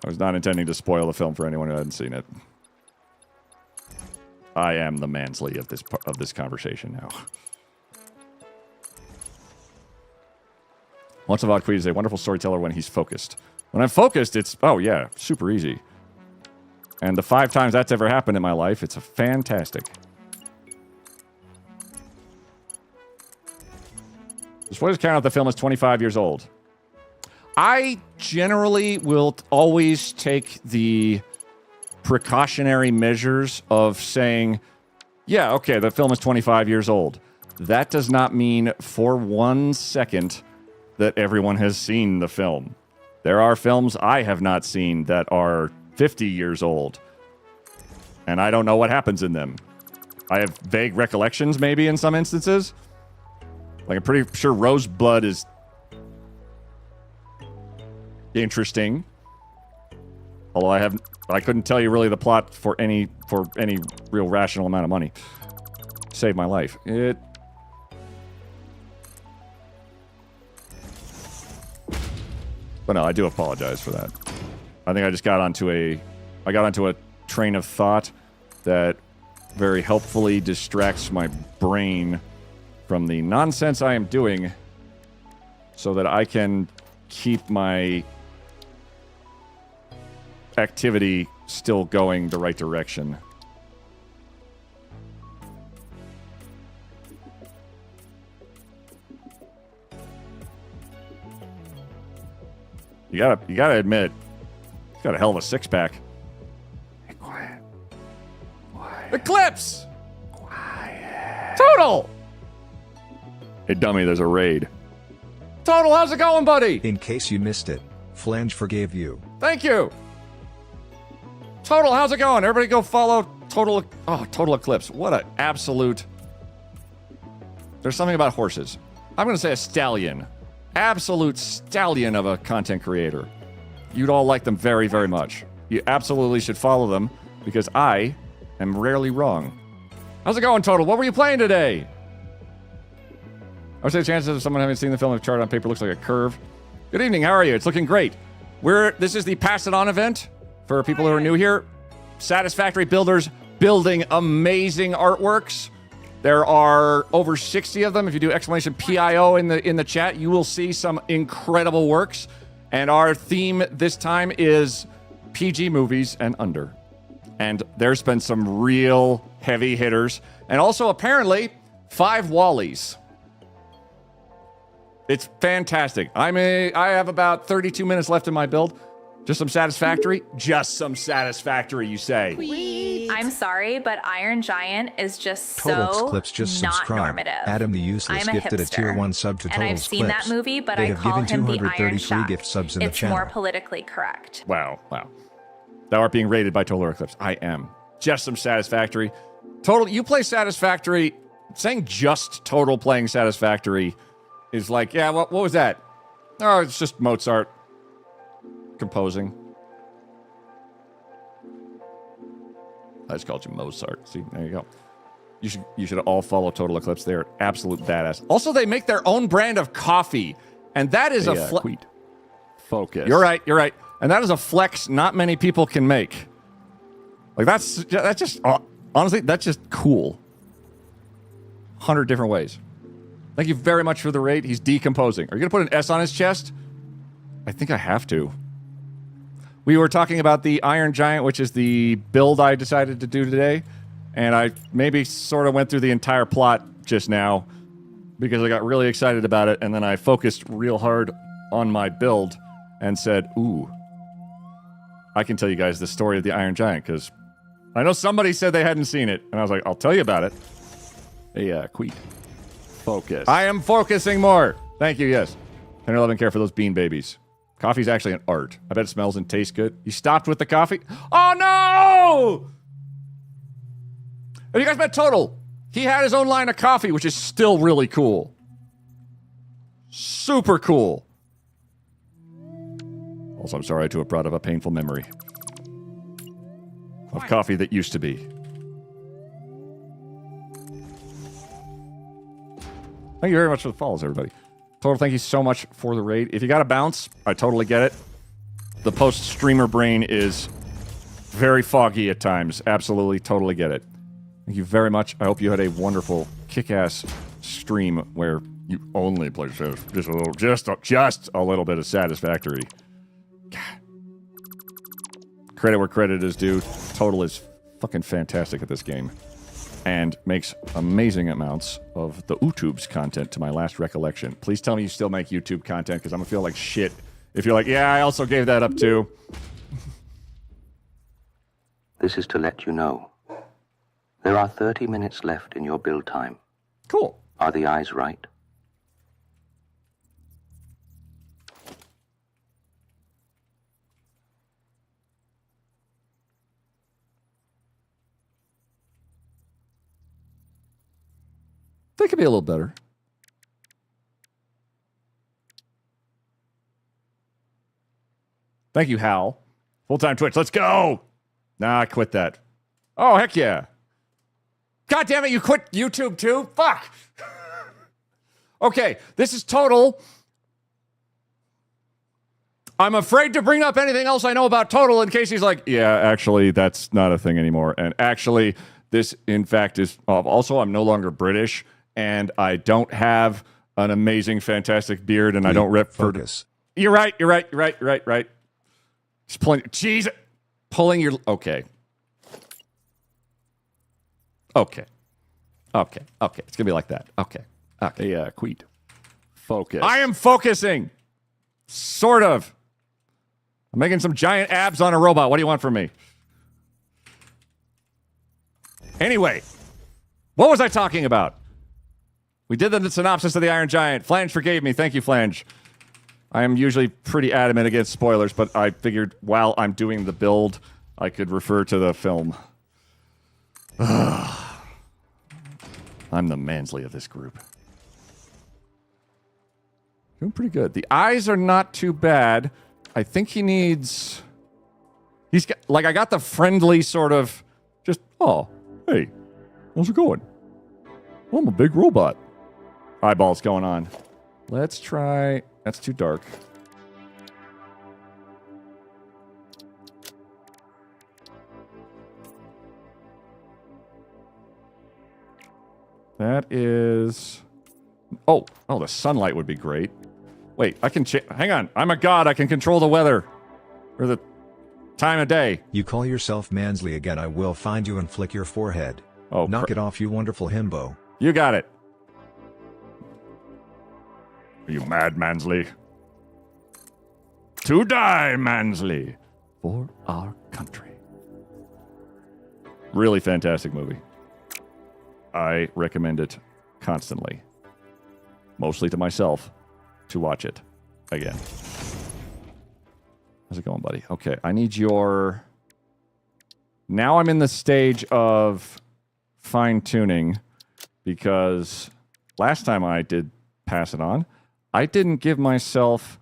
I was not intending to spoil the film for anyone who hadn't seen it. I am the Mansley of this conversation now. Once of Odd Queen is a wonderful storyteller when he's focused. When I'm focused, it's, oh yeah, super easy. And the 5 times that's ever happened in my life, it's a fantastic. The spoilers count out the film is 25 years old. I generally will always take the precautionary measures of saying, yeah, okay, the film is 25 years old. That does not mean for 1 second that everyone has seen the film. There are films I have not seen that are 50 years old, and I don't know what happens in them. I have vague recollections, maybe, in some instances. Like, I'm pretty sure Roseblood is interesting. Although I couldn't tell you really the plot for any real rational amount of money. Saved my life. But no, I do apologize for that. I think I just got onto a train of thought that very helpfully distracts my brain from the nonsense I am doing so that I can keep my activity still going the right direction. You gotta admit, he's got a hell of a 6-pack. Hey, quiet. Eclipse! Quiet. Total! Hey, dummy, there's a raid. Total, how's it going, buddy? In case you missed it, Flange forgave you. Thank you. Total, how's it going? Everybody go follow Total. Oh, Total Eclipse. What an absolute. There's something about horses. I'm going to say a stallion. Absolute stallion of a content creator. You'd all like them very, very much. You absolutely should follow them because I am rarely wrong. How's it going, Total? What were you playing today? I would say the chances of someone having seen the film if chart on paper looks like a curve. Good evening, how are you? It's looking great. This is the Pass It On event for people who are new here. Satisfactory builders building amazing artworks. There are over 60 of them. If you do exclamation PIO in the chat, you will see some incredible works. And our theme this time is PG movies and under. And there's been some real heavy hitters. And also, apparently, 5 Wallies. It's fantastic. I have about 32 minutes left in my build. Just some Satisfactory? Just some Satisfactory, you say. I'm sorry, but Iron Giant is just Total's so Clips just not subscribed. normative. Adam the Useless I'm a gifted a hipster, tier 1 sub to and Total's I've seen Clips. that movie, but They I have call given him the Iron 233 Shack. gift subs in the It's channel. more politically correct. Wow. Thou art being rated by Total Eclipse. I am. Just some Satisfactory. Total, you play Satisfactory. Saying just Total playing Satisfactory is like, yeah, what was that? Oh, it's just Mozart composing. I just called you Mozart. See, there you go. You should all follow Total Eclipse. They're absolute badass. Also, they make their own brand of coffee, and that is Focus. You're right. And that is a flex not many people can make. Like that's just honestly, that's just cool. 100 different ways. Thank you very much for the raid. He's decomposing. Are you gonna put an S on his chest? I think I have to. We were talking about the Iron Giant, which is the build I decided to do today. and I maybe sort of went through the entire plot just now because I got really excited about it, and then I focused real hard on my build and said, ooh, I can tell you guys the story of the Iron Giant, because I know somebody said they hadn't seen it, and I was like, I'll tell you about it. Hey, Queet. Focus. I am focusing more. Thank you, yes. 10 or 11 care for those bean babies. Coffee's actually an art. I bet it smells and tastes good. You stopped with the coffee? Oh, no! Have you guys met Total? He had his own line of coffee, which is still really cool. Super cool. Also, I'm sorry to have brought up a painful memory of coffee that used to be. Thank you very much for the follows, everybody. Total, thank you so much for the raid. If you got to bounce, I totally get it. The post-streamer brain is very foggy at times. Absolutely, totally get it. Thank you very much. I hope you had a wonderful, kick-ass stream where you only play just a little bit of Satisfactory. God. Credit where credit is due. Total is fucking fantastic at this game. And makes amazing amounts of the YouTube's content to my last recollection. Please tell me you still make YouTube content, because I'm going to feel like shit if you're like, yeah, I also gave that up too. This is to let you know. There are 30 minutes left in your build time. Cool. Are the eyes right? They could be a little better. Thank you, Hal. Full-time Twitch. Let's go! Nah, I quit that. Oh, heck yeah. God damn it, you quit YouTube too? Fuck! Okay, this is Total. I'm afraid to bring up anything else I know about Total in case he's like, yeah, actually, that's not a thing anymore. And actually, this, in fact, is... also, I'm no longer British, and I don't have an amazing, fantastic beard, and I don't rep for... Focus. You're right. Just pulling... Jeez! Pulling your... Okay. It's gonna be like that. Okay. Hey, Queet. Focus. I am focusing! Sort of. I'm making some giant abs on a robot. What do you want from me? Anyway. What was I talking about? We did the synopsis of the Iron Giant. Flange forgave me. Thank you, Flange. I am usually pretty adamant against spoilers, but I figured while I'm doing the build, I could refer to the film. I'm the Mansley of this group. Doing pretty good. The eyes are not too bad. I think he needs... He's got... Like, I got the friendly sort of... Just, oh, hey, how's it going? Well, I'm a big robot. Eyeballs going on. Let's try... That's too dark. That is... Oh, the sunlight would be great. Wait, I can hang on. I'm a god. I can control the weather. Or the time of day. You call yourself Mansley again, I will find you and flick your forehead. Oh, knock it off, you wonderful himbo. You got it. Are you mad, Mansley? To die, Mansley. For our country. Really fantastic movie. I recommend it constantly. Mostly to myself to watch it again. How's it going, buddy? Okay, I need your... Now I'm in the stage of fine-tuning because last time I did pass it on, I didn't give myself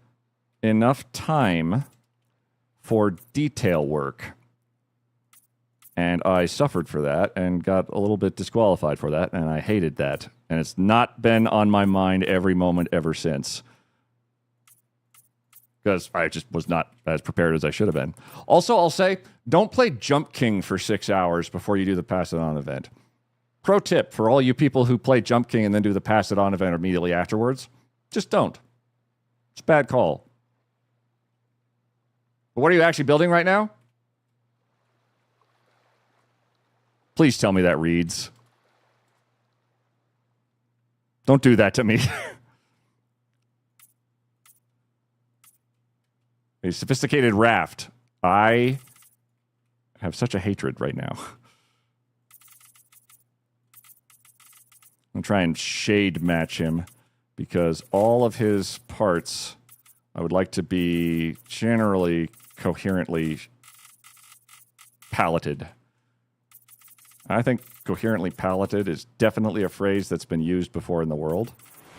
enough time for detail work. And I suffered for that and got a little bit disqualified for that, and I hated that. And it's not been on my mind every moment ever since. Because I just was not as prepared as I should have been. Also, I'll say, don't play Jump King for 6 hours before you do the Pass It On event. Pro tip for all you people who play Jump King and then do the Pass It On event immediately afterwards, just don't. It's a bad call. But what are you actually building right now? Please tell me that reads. Don't do that to me. A sophisticated raft. I have such a hatred right now. I'm going to try and shade match him because all of his parts I would like to be generally coherently paleted. I think coherently paleted is definitely a phrase that's been used before in the world.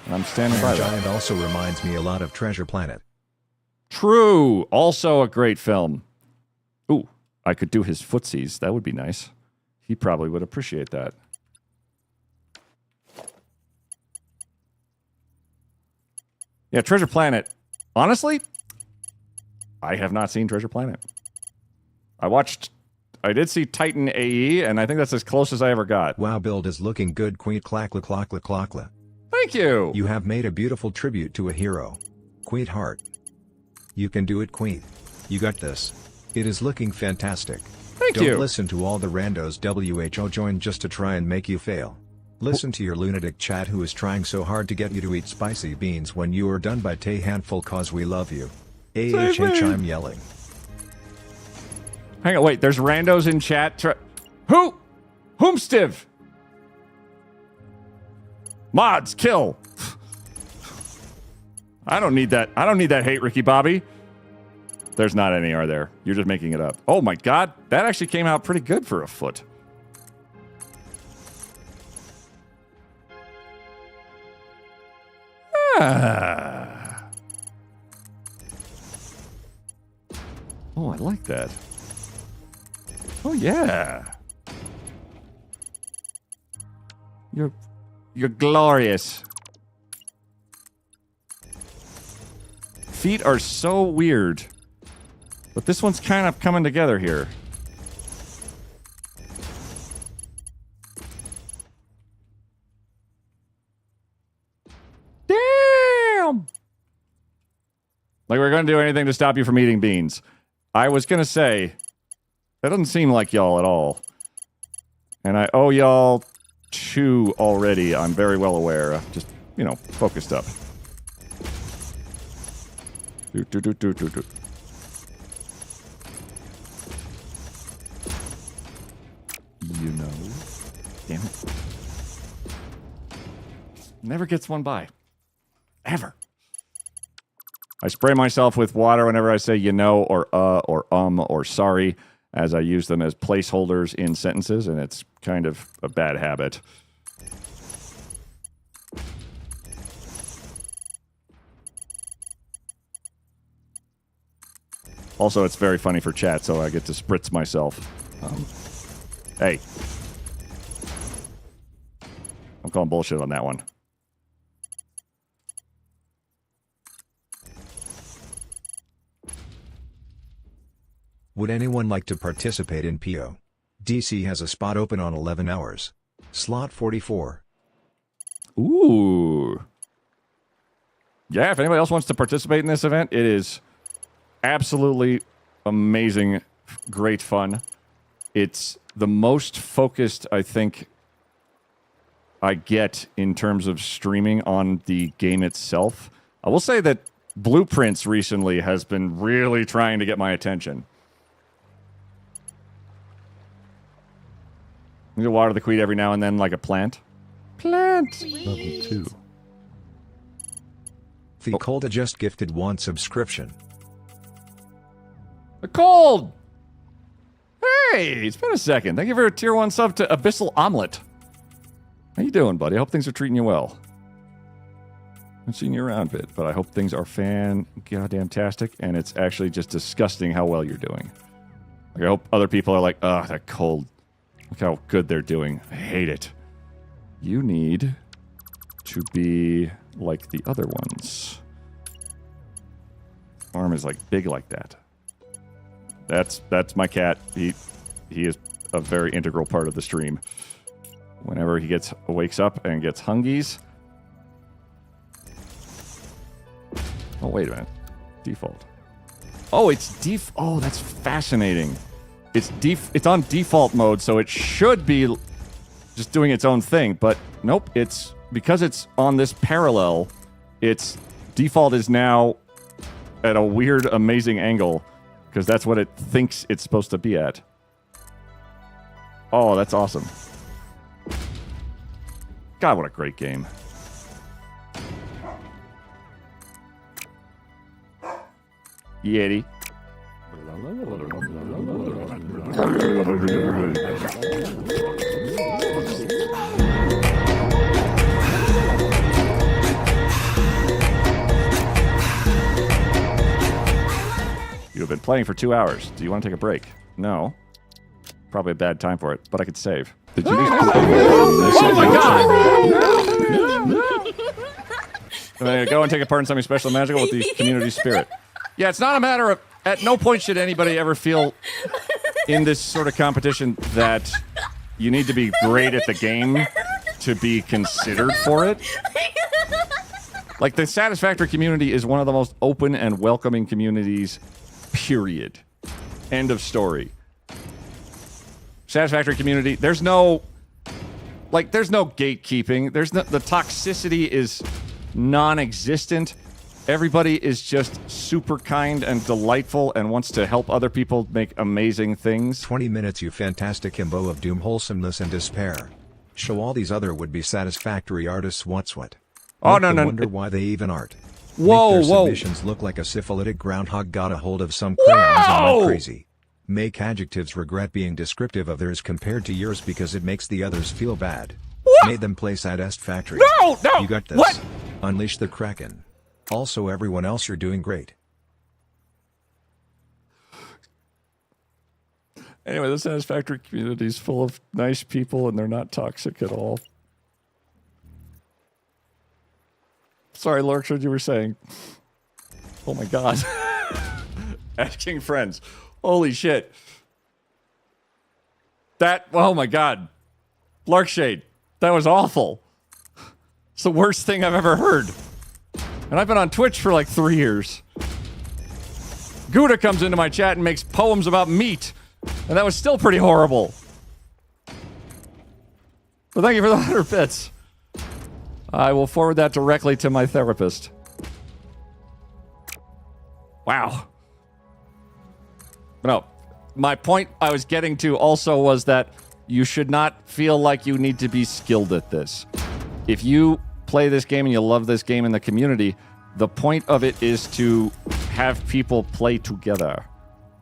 And I'm standing by Iron that. Giant also reminds me a lot of Treasure Planet. True. Also a great film. Ooh, I could do his footsies. That would be nice. He probably would appreciate that. Yeah, Treasure Planet. Honestly, I have not seen Treasure Planet. I did see Titan AE, and I think that's as close as I ever got. Wow, build is looking good, Queet clackla clackla clackla. Thank you. You have made a beautiful tribute to a hero. Queet heart. You can do it, Queet. You got this. It is looking fantastic. Thank you. Don't listen to all the randos WHO join just to try and make you fail. Listen to your lunatic chat who is trying so hard to get you to eat spicy beans when you are done by Tay handful cause we love you. AHH I'm yelling. Hang on, wait, there's randos in chat. Who? Whomstiv? Mods, kill. I don't need that. I don't need that hate, Ricky Bobby. There's not any, are there? You're just making it up. Oh my god, that actually came out pretty good for a foot. Ah. Oh, I like that. Oh yeah. You're glorious. Feet are so weird. But this one's kind of coming together here. Damn! Like we're going to do anything to stop you from eating beans. I was going to say, that doesn't seem like y'all at all. And I owe y'all 2 already, I'm very well aware. Just, you know, focused up. Do. You know. Damn it. Never gets one by. Ever. I spray myself with water whenever I say you know or sorry, as I use them as placeholders in sentences, and it's kind of a bad habit. Also, it's very funny for chat, so I get to spritz myself. Hey. I'm calling bullshit on that one. Would anyone like to participate in PO? DC has a spot open on 11 hours. Slot 44. Ooh. Yeah, if anybody else wants to participate in this event, it is absolutely amazing, great fun. It's the most focused, I think, I get in terms of streaming on the game itself. I will say that Blueprints recently has been really trying to get my attention. You water the queet every now and then like a plant. Plant! Level 2. The Colda just gifted 1 subscription. The cold! Hey, it's been a second. Thank you for a tier 1 sub to Abyssal Omelet. How you doing, buddy? I hope things are treating you well. I've seen you around a bit, but I hope things are fan-goddamn-tastic, and it's actually just disgusting how well you're doing. Like, I hope other people are like, ugh, that cold. Look how good they're doing. I hate it. You need to be like the other ones. Arm is like big like that. That's my cat. He is a very integral part of the stream. Whenever he wakes up and gets hungies. Oh, wait a minute. Default. Oh, it's oh, that's fascinating. it's on default mode, so it should be just doing its own thing. But nope, it's because it's on this parallel. Its default is now at a weird, amazing angle because that's what it thinks it's supposed to be at. Oh, that's awesome. God, what a great game. Yeti. You have been playing for 2 hours. Do you want to take a break? No. Probably a bad time for it, but I could save. Did you oh my god! I'm gonna go and take a part in something special and magical with the community spirit. Yeah, it's not a matter of... At no point should anybody ever feel in this sort of competition that you need to be great at the game to be considered for it. Like, the Satisfactory community is one of the most open and welcoming communities, period. End of story. Satisfactory community, there's no gatekeeping. The toxicity is non-existent. Everybody is just super kind and delightful and wants to help other people make amazing things. 20 minutes, you fantastic himbo of doom, wholesomeness, and despair. Show all these other would-be Satisfactory artists what's what. Oh, Make no. Wonder why they even art. Whoa, Make their whoa. submissions look like a syphilitic groundhog got a hold of some crayons and went crazy. Make adjectives regret being descriptive of theirs compared to yours because it makes the others feel bad. What? Made them play Satisfactory. No! You got this. What? Unleash the Kraken. Also, everyone else, you're doing great. Anyway, the Satisfactory community is full of nice people and they're not toxic at all. Sorry, Lurch, what you were saying. Oh my god. Asking friends. Holy shit. Oh my god. Larkshade, that was awful. It's the worst thing I've ever heard. And I've been on Twitch for like 3 years. Gouda comes into my chat and makes poems about meat. And that was still pretty horrible. But thank you for the 100 bits. I will forward that directly to my therapist. Wow. No, my point I was getting to also was that you should not feel like you need to be skilled at this. If you play this game and you love this game in the community, the point of it is to have people play together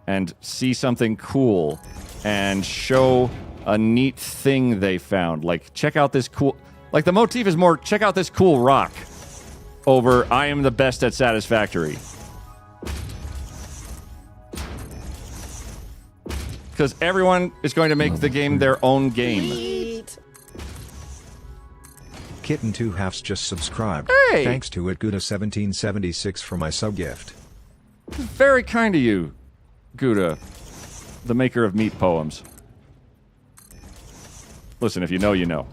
and see something cool and show a neat thing they found. Like, check out this cool... Like, the motif is more, check out this cool rock over I am the best at Satisfactory. Because everyone is going to make the game their own game. Kitten 2 halves just subscribed. Hey! Thanks to itGouda1776 for my sub-gift. Very kind of you, Gouda, the maker of meat poems. Listen, if you know, you know.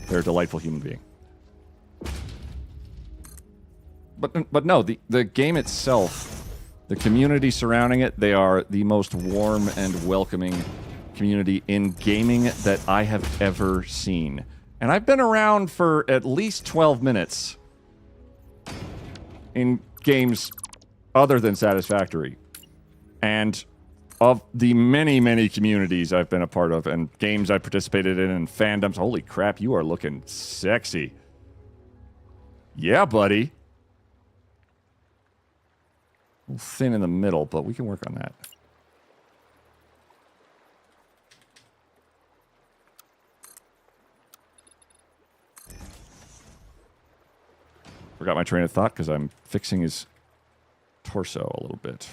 They're a delightful human being. But no, the game itself, the community surrounding it, they are the most warm and welcoming community in gaming that I have ever seen. And I've been around for at least 12 minutes in games other than Satisfactory. And of the many, many communities I've been a part of and games I participated in and fandoms, holy crap, you are looking sexy. Yeah, buddy. A little thin in the middle, but we can work on that. Forgot my train of thought because I'm fixing his torso a little bit.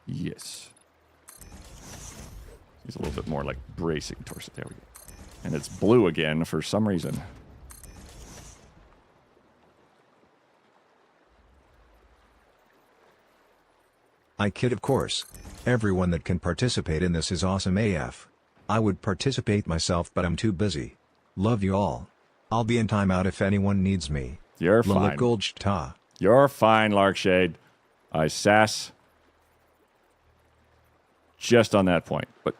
Yes. He's a little bit more like bracing torso. There we go. And it's blue again for some reason. I kid, of course. Everyone that can participate in this is awesome AF. I would participate myself, but I'm too busy. Love you all. I'll be in timeout if anyone needs me. You're fine. You're fine, Larkshade. I sass. just on that point. But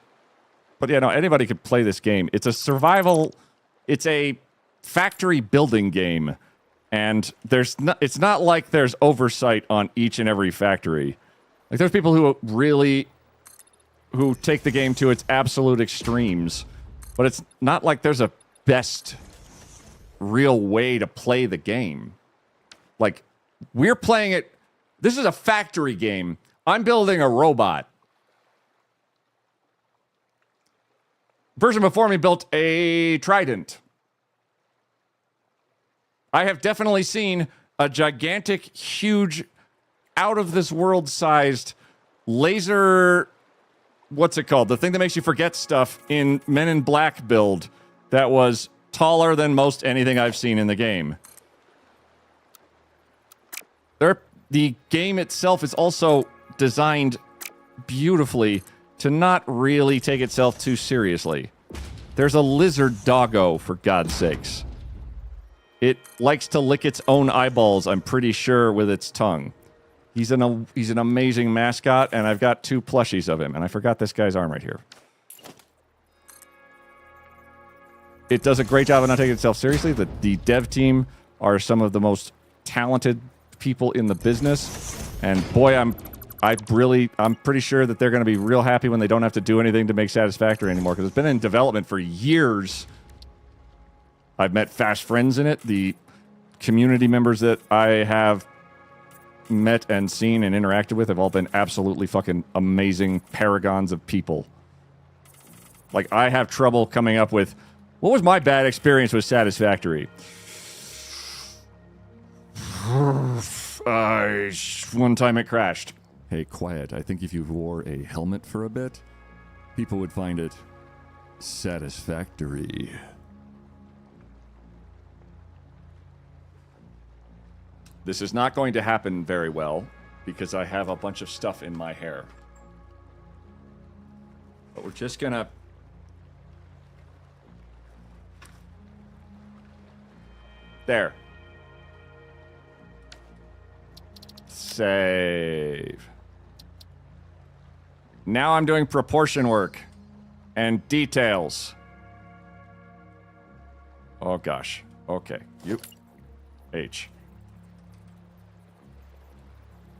yeah, no, anybody could play this game. It's a survival. It's a factory building game, and it's not like there's oversight on each and every factory. Like, there's people who take the game to its absolute extremes, but it's not like there's a best real way to play the game. Like, we're playing it. This is a factory game. I'm building a robot. Person before me built a trident. I have definitely seen a gigantic, huge, out-of-this-world-sized laser... What's it called? The thing that makes you forget stuff in Men in Black build that was taller than most anything I've seen in the game. The game itself is also designed beautifully to not really take itself too seriously. There's a lizard doggo, for God's sakes. It likes to lick its own eyeballs, I'm pretty sure, with its tongue. He's an amazing mascot, and I've got 2 plushies of him, and I forgot this guy's arm right here. It does a great job of not taking itself seriously. The dev team are some of the most talented people in the business, and boy, I'm pretty sure that they're going to be real happy when they don't have to do anything to make Satisfactory anymore, because it's been in development for years. I've met fast friends in it. The community members that I have met and seen and interacted with have all been absolutely fucking amazing paragons of people. Like, I have trouble coming up with, what was my bad experience with Satisfactory? One time it crashed. Hey, quiet. I think if you wore a helmet for a bit, people would find it satisfactory. This is not going to happen very well because I have a bunch of stuff in my hair. But we're just gonna... There. Save. Now I'm doing proportion work and details. Oh gosh. Okay. You. H.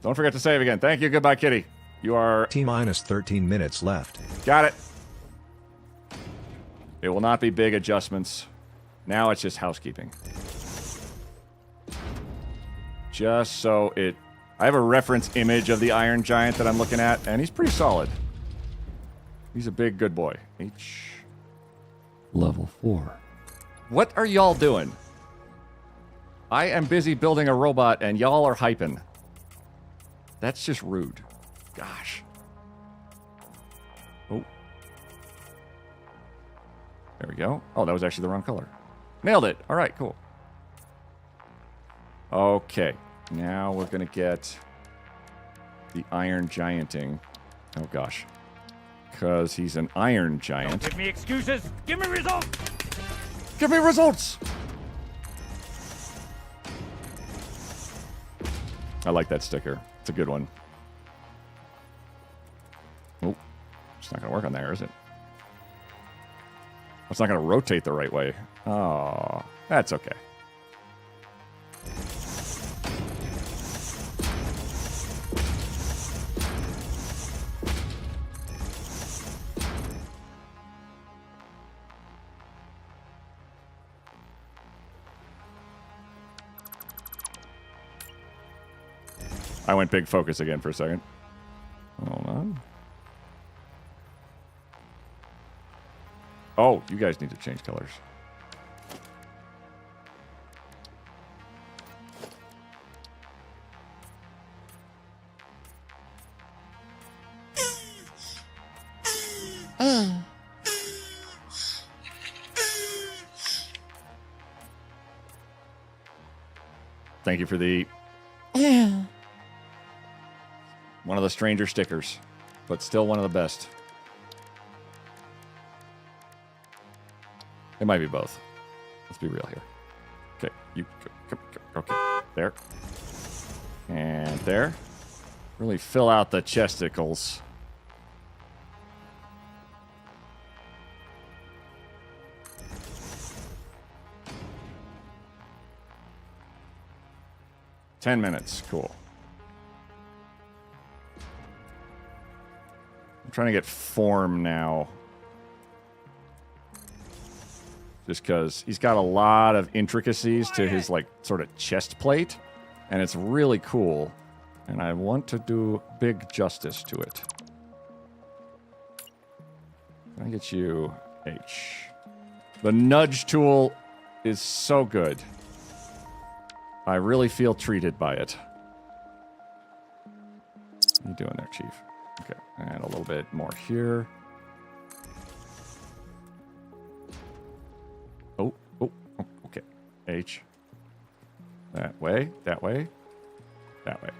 Don't forget to save again. Thank you. Goodbye, kitty. You are... T-minus 13 minutes left. Got it. It will not be big adjustments. Now it's just housekeeping. Just so it... I have a reference image of the Iron Giant that I'm looking at, and he's pretty solid. He's a big, good boy. H. Level 4. What are y'all doing? I am busy building a robot, and y'all are hyping. That's just rude. Gosh. Oh. There we go. Oh, that was actually the wrong color. Nailed it. All right, cool. Okay. Now we're going to get the Iron Gianting. Oh, gosh. Because he's an Iron Giant. Don't give me excuses. Give me results. Give me results. I like that sticker. It's a good one. Oh, it's not going to work on there, is it? It's not going to rotate the right way. Oh, that's okay. I went big focus again for a second. Hold on. Oh, you guys need to change colors. Thank you for the... One of the stranger stickers, but still one of the best. It might be both. Let's be real here. Okay, you go, okay, there. And there. Really fill out the chesticles. 10 minutes. Cool. I'm trying to get form now. Just because he's got a lot of intricacies to his, like, sort of chest plate. And it's really cool. And I want to do big justice to it. Can I get you H? The nudge tool is so good. I really feel treated by it. What are you doing there, Chief? Okay, and a little bit more here. Oh, okay. H. That way, that way, that way.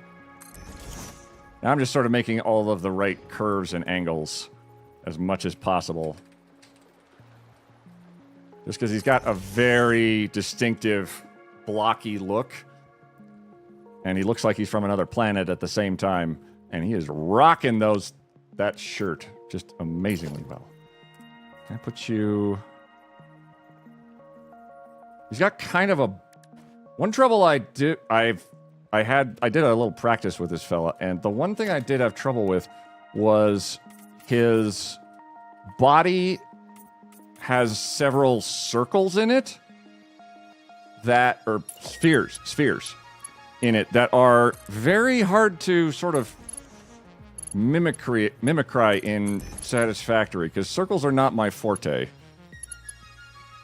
Now I'm just sort of making all of the right curves and angles as much as possible. Just because he's got a very distinctive, blocky look. And he looks like he's from another planet at the same time. And he is rocking that shirt just amazingly well. Can I put you... He's got kind of a... One trouble I did a little practice with this fella, and the one thing I did have trouble with was his body has several circles in it that are spheres in it that are very hard to sort of mimicry in Satisfactory, because circles are not my forte.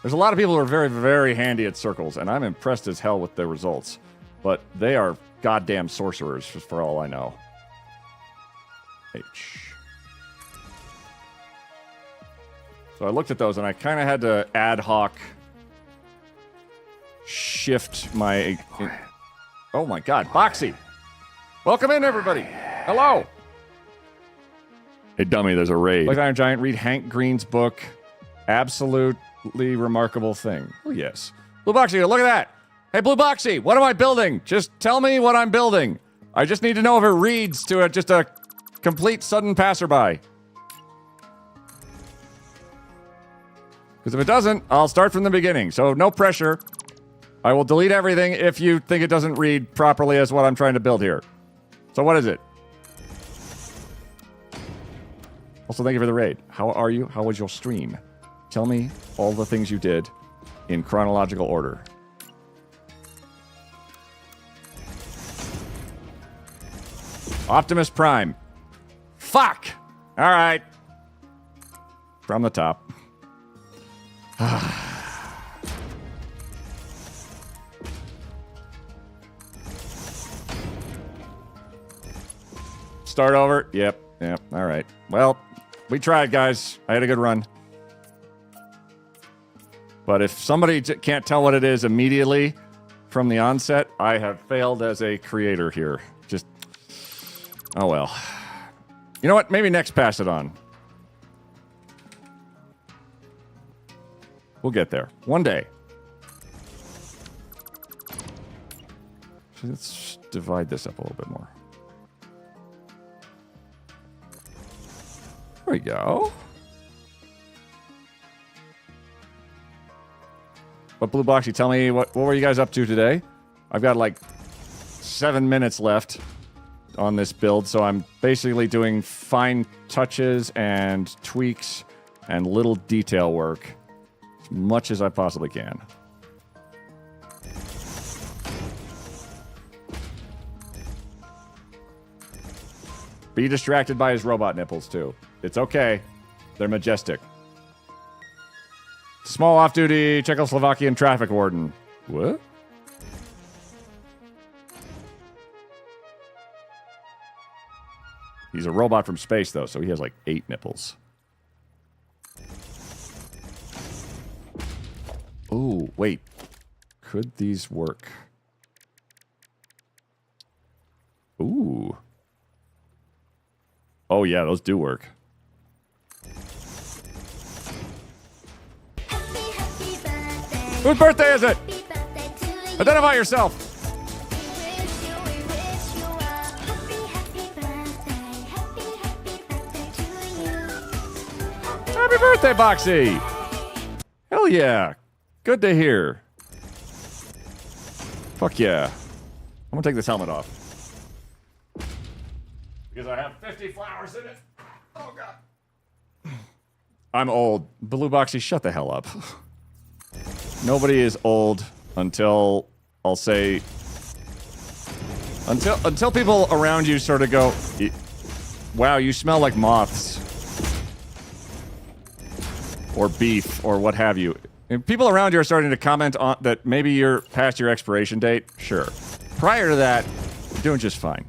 There's a lot of people who are very, very handy at circles, and I'm impressed as hell with their results. But they are goddamn sorcerers, for all I know. H. So I looked at those, and I kind of had to ad hoc shift my... Oh my god, Boxy! Welcome in, everybody! Hello! Hey, dummy, there's a raid. Like Iron Giant, read Hank Green's book. Absolutely remarkable thing. Oh, yes. Blue Boxy, look at that! Hey, Blue Boxy, what am I building? Just tell me what I'm building. I just need to know if it reads to just a complete sudden passerby. Because if it doesn't, I'll start from the beginning. So no pressure. I will delete everything if you think it doesn't read properly as what I'm trying to build here. So what is it? Also, thank you for the raid. How are you? How was your stream? Tell me all the things you did in chronological order. Optimus Prime. Fuck! Alright. From the top. Start over? Yep. Alright. Well, we tried, guys. I had a good run. But if somebody can't tell what it is immediately from the onset, I have failed as a creator here. Just... Oh, well. You know what? Maybe next pass it on. We'll get there. One day. So let's divide this up a little bit more. There we go. But Blue Boxy, tell me, what were you guys up to today? I've got like 7 minutes left on this build, so I'm basically doing fine touches and tweaks and little detail work as much as I possibly can. Be distracted by his robot nipples, too. It's okay. They're majestic. Small off-duty Czechoslovakian traffic warden. What? He's a robot from space, though, so he has like 8 nipples. Ooh, wait. Could these work? Ooh. Oh, yeah, those do work. Whose birthday is it? Identify yourself. Happy birthday, Boxy! Hell yeah. Good to hear. Fuck yeah. I'm gonna take this helmet off. Because I have 50 flowers in it. Oh, God. I'm old. Blue Boxy, shut the hell up. Nobody is old until, I'll say... Until people around you sort of go, wow, you smell like moths. Or beef, or what have you. And people around you are starting to comment on that maybe you're past your expiration date. Sure. Prior to that, you're doing just fine.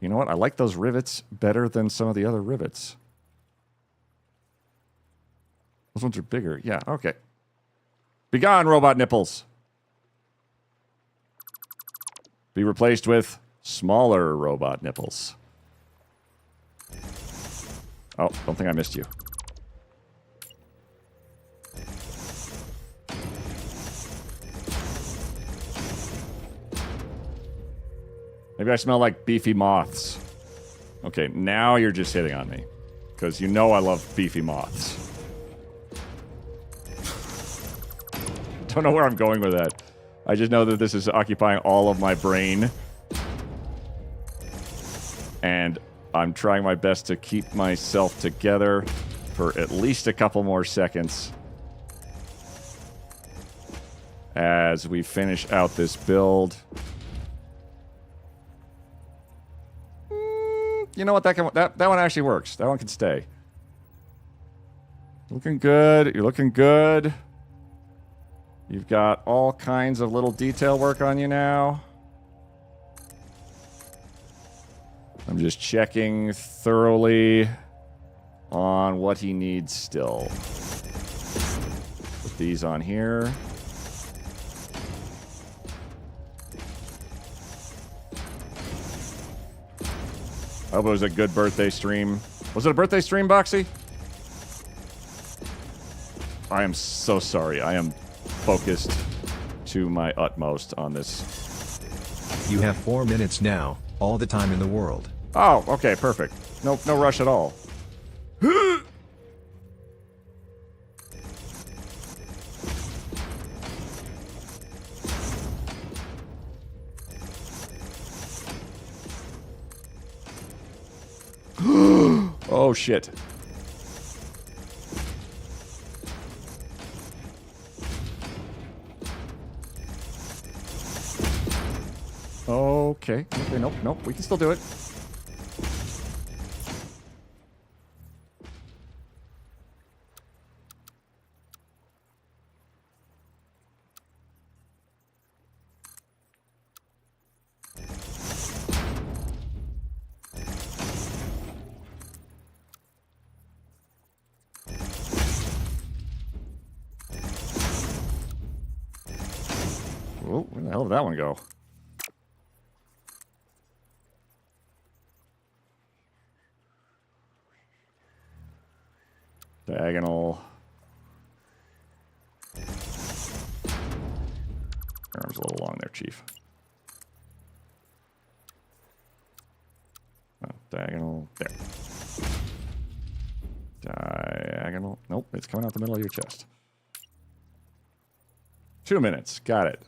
You know what? I like those rivets better than some of the other rivets. Those ones are bigger. Yeah, okay. Be gone, robot nipples. Be replaced with smaller robot nipples. Oh, don't think I missed you. Maybe I smell like beefy moths. Okay, now you're just hitting on me. Because you know I love beefy moths. Don't know where I'm going with that. I just know that this is occupying all of my brain. And I'm trying my best to keep myself together for at least a couple more seconds. As we finish out this build. You know what? That one actually works. That one can stay. Looking good. You're looking good. You've got all kinds of little detail work on you now. I'm just checking thoroughly on what he needs still. Put these on here. I hope it was a good birthday stream. Was it a birthday stream, Boxy? I am so sorry. I am focused to my utmost on this. You have 4 minutes now, all the time in the world. Oh, okay, perfect. No rush at all. Oh, shit. Okay. Okay, nope. We can still do it. Oh, where the hell did that one go? Diagonal. Your arm's a little long there, Chief. Oh, diagonal. There. Diagonal. Nope, it's coming out the middle of your chest. 2 minutes. Got it.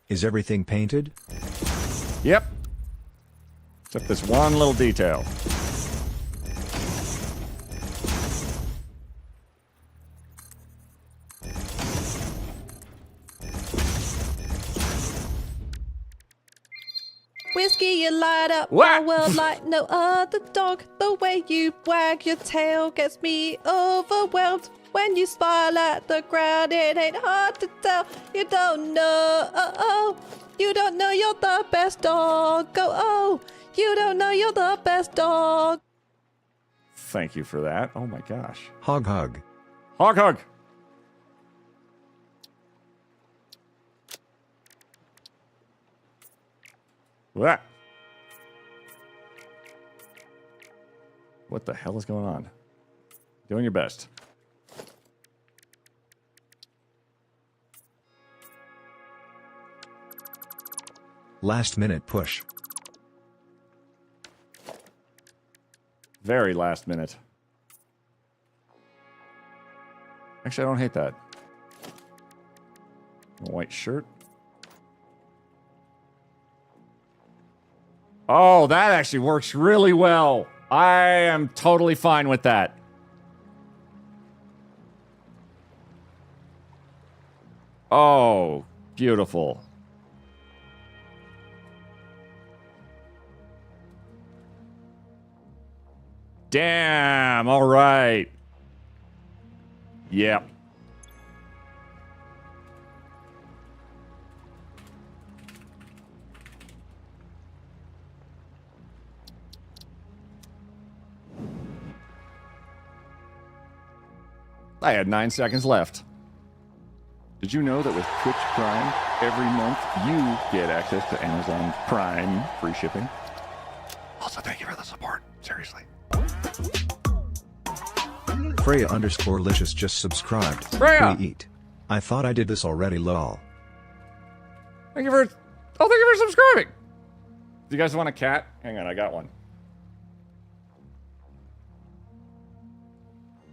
Is everything painted? Yep. Except this one little detail. Whiskey, you light up What? my world like no other dog. The way you wag your tail gets me overwhelmed. When you smile at the ground, it ain't hard to tell. You don't know, you don't know you're the best dog. Oh, you don't know you're the best dog. Thank you for that. Oh my gosh. Hog hug. Hog hug. What? What the hell is going on? Doing your best. Last minute push. Very last minute. Actually, I don't hate that. A white shirt. Oh, that actually works really well. I am totally fine with that. Oh, beautiful. Damn, all right. Yep. I had 9 seconds left. Did you know that with Twitch Prime, every month you get access to Amazon Prime free shipping? Also, thank you for the support. Seriously. Freya_licious just subscribed. Freya! We eat. I thought I did this already, lol. Thank you for subscribing. Do you guys want a cat? Hang on, I got one.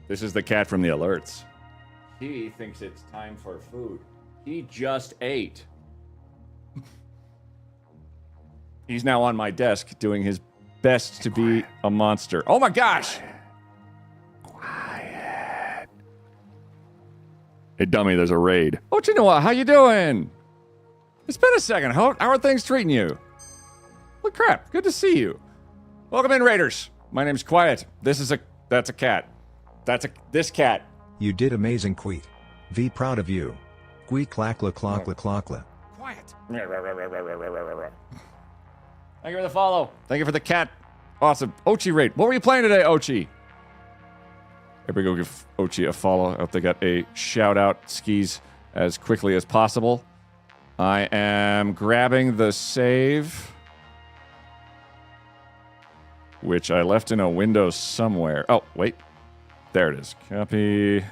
This is the cat from the alerts. He thinks it's time for food. He just ate. He's now on my desk doing his best to be a monster. Oh my gosh! Quiet. Hey, dummy, there's a raid. Oh, Chinoa, how you doing? It's been a second. How are things treating you? Well, crap. Good to see you. Welcome in, raiders. My name's Quiet. That's a cat. This cat. You did amazing, Queet. V proud of you. Queet clackla clackla clackla. Quiet. Thank you for the follow. Thank you for the cat. Awesome. Ochi raid. What were you playing today, Ochi? Everybody go give Ochi a follow. I hope they got a shout out skis as quickly as possible. I am grabbing the save, which I left in a window somewhere. Oh, wait. There it is. Copy.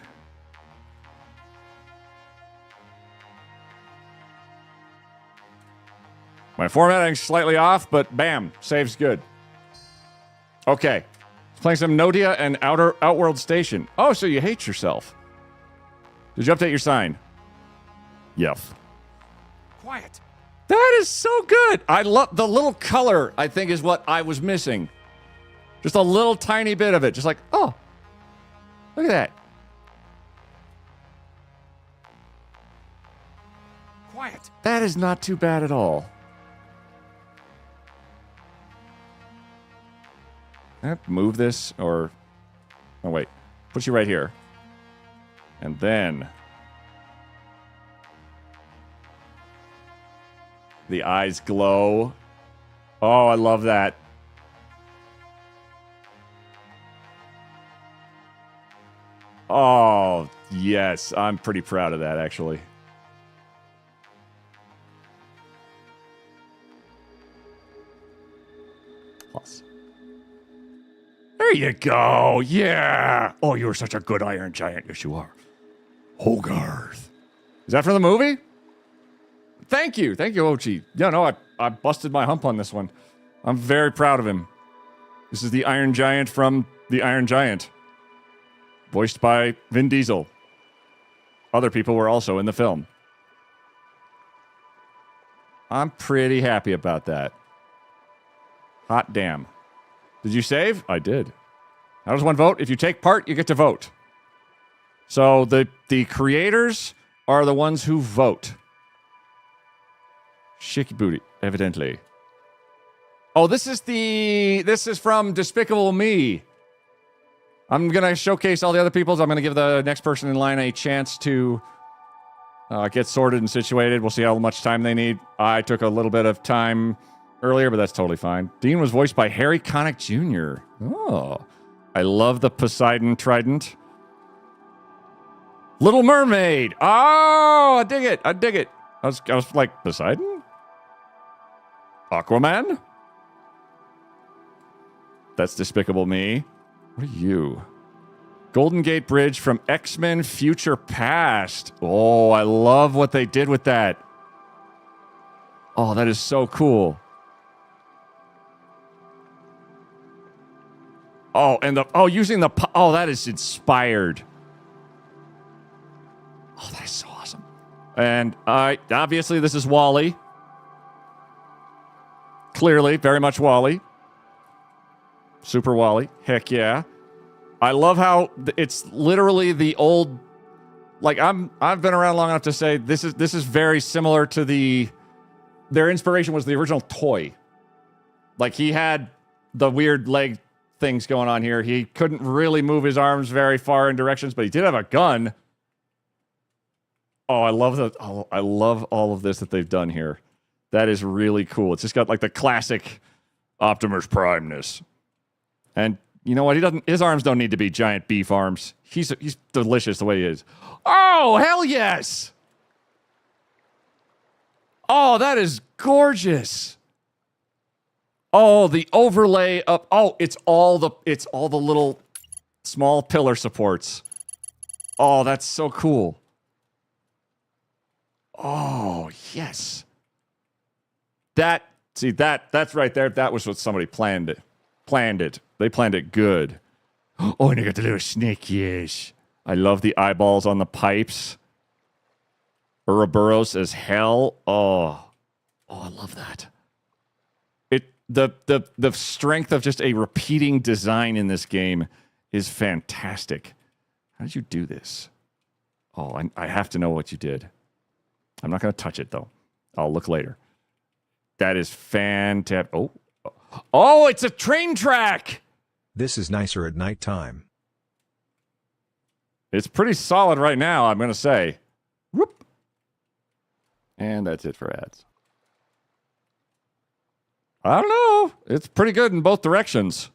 My formatting's slightly off, but bam, save's good. Okay. Playing some Nodia and Outworld Station. Oh, so you hate yourself. Did you update your sign? Yes. Quiet. That is so good. I love the little color, I think, is what I was missing. Just a little tiny bit of it. Just like, oh, look at that. Quiet. That is not too bad at all. Move this, or... Oh, wait. Put you right here. And then... the eyes glow. Oh, I love that. Oh, yes. I'm pretty proud of that, actually. Plus. There you go. Yeah. Oh, you're such a good Iron Giant. Yes, you are. Hogarth. Is that from the movie? Thank you. Thank you, Ochi. Yeah, no, I busted my hump on this one. I'm very proud of him. This is the Iron Giant from The Iron Giant. Voiced by Vin Diesel. Other people were also in the film. I'm pretty happy about that. Hot damn. Did you save? I did. How does one vote? If you take part, you get to vote. So the creators are the ones who vote. Shaky booty, evidently. Oh, this is from Despicable Me. I'm going to showcase all the other people's. I'm going to give the next person in line a chance to get sorted and situated. We'll see how much time they need. I took a little bit of time earlier, but that's totally fine. Dean was voiced by Harry Connick Jr. Oh, I love the Poseidon Trident. Little Mermaid. Oh, I dig it. I dig it. I was like, Poseidon? Aquaman? That's Despicable Me. What are you? Golden Gate Bridge from X-Men Future Past. Oh, I love what they did with that. Oh, that is so cool. Oh, and using the, that is inspired. Oh, that is so awesome. And obviously this is Wall-E. Clearly, very much Wall-E. Super Wall-E. Heck yeah. I love how it's literally the old, like I've been around long enough to say this is very similar to their inspiration was the original toy. Like he had the weird leg things going on here. He couldn't really move his arms very far in directions, but he did have a gun. Oh, I love I love all of this that they've done here. That is really cool. It's just got like the classic Optimus Prime-ness. And you know what? His arms don't need to be giant beef arms. He's delicious the way he is. Oh, hell yes! Oh, that is gorgeous. Oh, the overlay of it's all the little small pillar supports. Oh, that's so cool. Oh, yes. That's right there. That was what somebody planned it. They planned it good. Oh, and I got the little snake, yes. I love the eyeballs on the pipes. Ouroboros as hell. Oh, I love that. The strength of just a repeating design in this game is fantastic. How did you do this? Oh, I have to know what you did. I'm not going to touch it, though. I'll look later. That is fantastic. Oh, it's a train track! This is nicer at nighttime. It's pretty solid right now, I'm going to say. Whoop. And that's it for ads. I don't know. It's pretty good in both directions.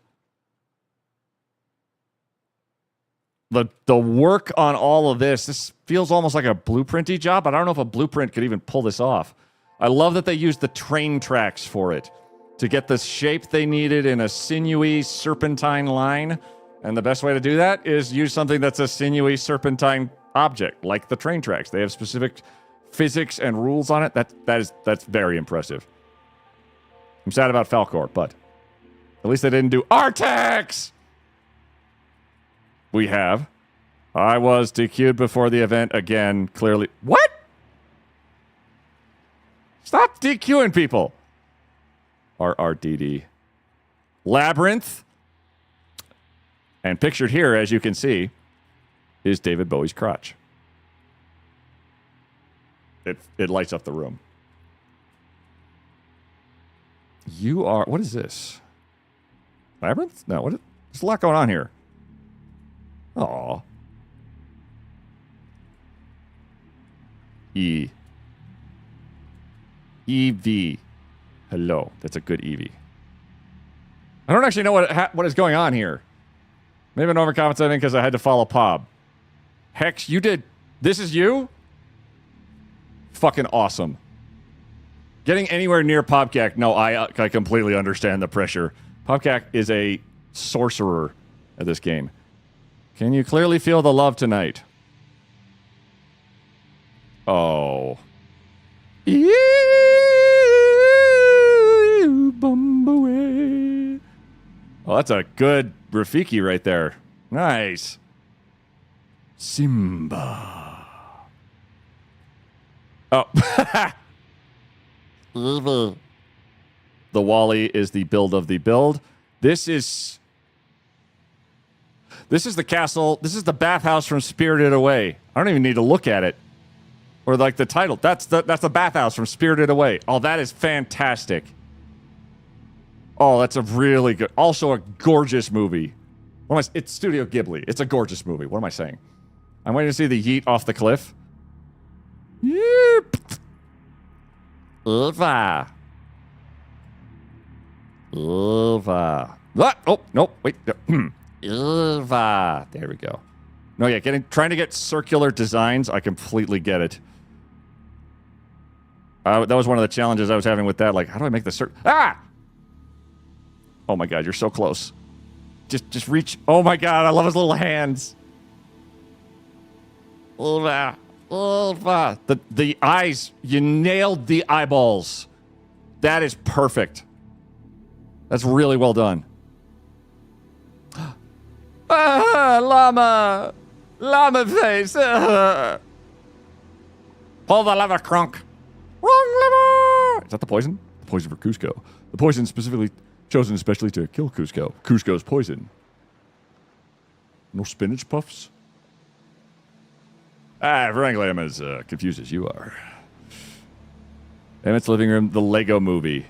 The work on all of this feels almost like a blueprinty job, but I don't know if a blueprint could even pull this off. I love that they used the train tracks for it to get the shape they needed in a sinewy serpentine line. And the best way to do that is use something that's a sinewy serpentine object, like the train tracks. They have specific physics and rules on it. That's very impressive. I'm sad about Falcor, but at least they didn't do Artax! We have. I was DQ'd before the event again, clearly. What? Stop DQing people. RRDD. Labyrinth. And pictured here, as you can see, is David Bowie's crotch. It lights up the room. You are... What is this? Labyrinth? No, there's a lot going on here. Aw. EV. Hello. That's a good EV. I don't actually know what is going on here. Maybe I'm overcompensating because I had to follow Pob. Hex, you did... This is you? Fucking awesome. Getting anywhere near Popcac, no, I completely understand the pressure. Popcac is a sorcerer at this game. Can you clearly feel the love tonight? Oh. Bumbaway. Oh, that's a good Rafiki right there. Nice. Simba. Oh. The Wall-E is the build of the build. This is the castle. This is the bathhouse from Spirited Away. I don't even need to look at it. Or like the title. That's the bathhouse from Spirited Away. Oh, that is fantastic. Oh, that's a really good... Also a gorgeous movie. It's Studio Ghibli. It's a gorgeous movie. What am I saying? I'm waiting to see the yeet off the cliff. Yep. Uva. Oh, nope. Wait. Uva. There we go. No, yeah, trying to get circular designs, I completely get it. That was one of the challenges I was having with that. Like, how do I make the Ah! Oh my god, you're so close. Just reach. Oh my god, I love his little hands. The eyes. You nailed the eyeballs. That is perfect. That's really well done. Llama. Llama face. Pull the lever, crunk. Wrong lever. Is that the poison? The poison for Cusco. The poison specifically chosen especially to kill Cusco. Cusco's poison. No spinach puffs? Frankly, I'm as confused as you are. Emmett's living room, the Lego movie.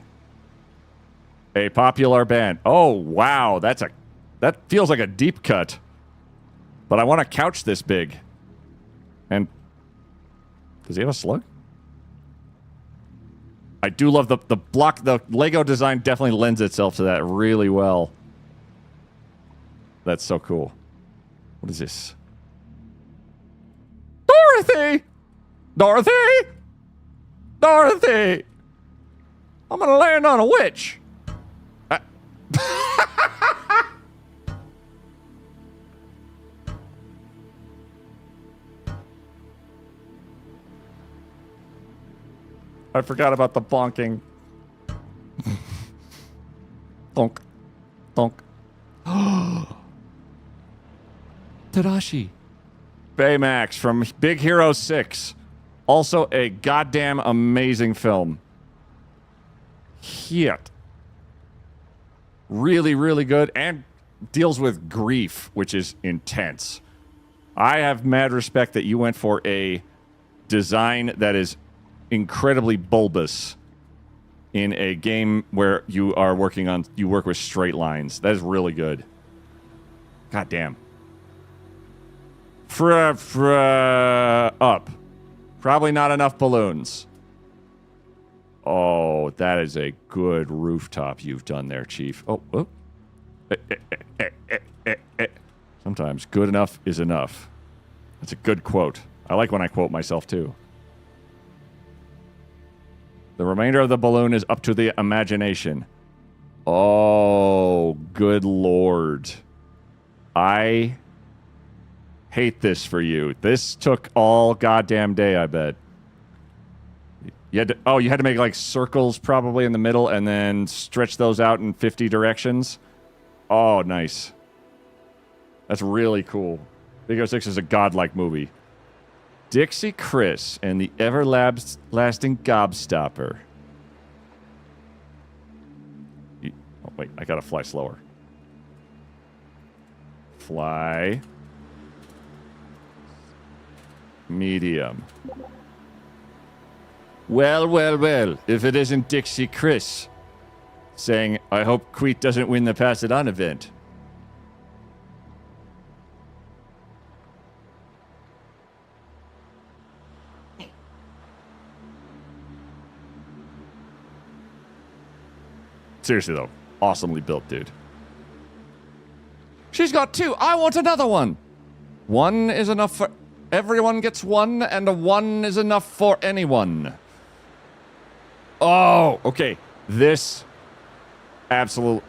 A popular band. Oh, wow. That feels like a deep cut. But I want a couch this big. And does he have a slug? I do love the block. The Lego design definitely lends itself to that really well. That's so cool. What is this? Dorothy! Dorothy! Dorothy! I'm gonna land on a witch. I forgot about the bonking. Bonk. Bonk. Tadashi. Baymax from Big Hero 6. Also a goddamn amazing film. Shit. Really, really good. And deals with grief, which is intense. I have mad respect that you went for a design that is incredibly bulbous in a game where you work with straight lines. That is really good. God damn. Up. Probably not enough balloons. Oh, that is a good rooftop you've done there, Chief. Oh. Sometimes good enough is enough. That's a good quote. I like when I quote myself, too. The remainder of the balloon is up to the imagination. Oh, good lord. I hate this for you. This took all goddamn day, I bet. You had to make like circles probably in the middle and then stretch those out in 50 directions. Oh, nice. That's really cool. Big Hero 6 is a godlike movie. Dixie Chris and the everlasting Gobstopper. Oh, wait, I gotta fly slower. Fly. Medium. Well, if it isn't Dixie Chris saying, I hope Queet doesn't win the Pass It On event. Seriously, though. Awesomely built, dude. She's got 2. I want another one. 1 is enough for... Everyone gets 1, and a 1 is enough for anyone. Oh, okay. This... Absolute...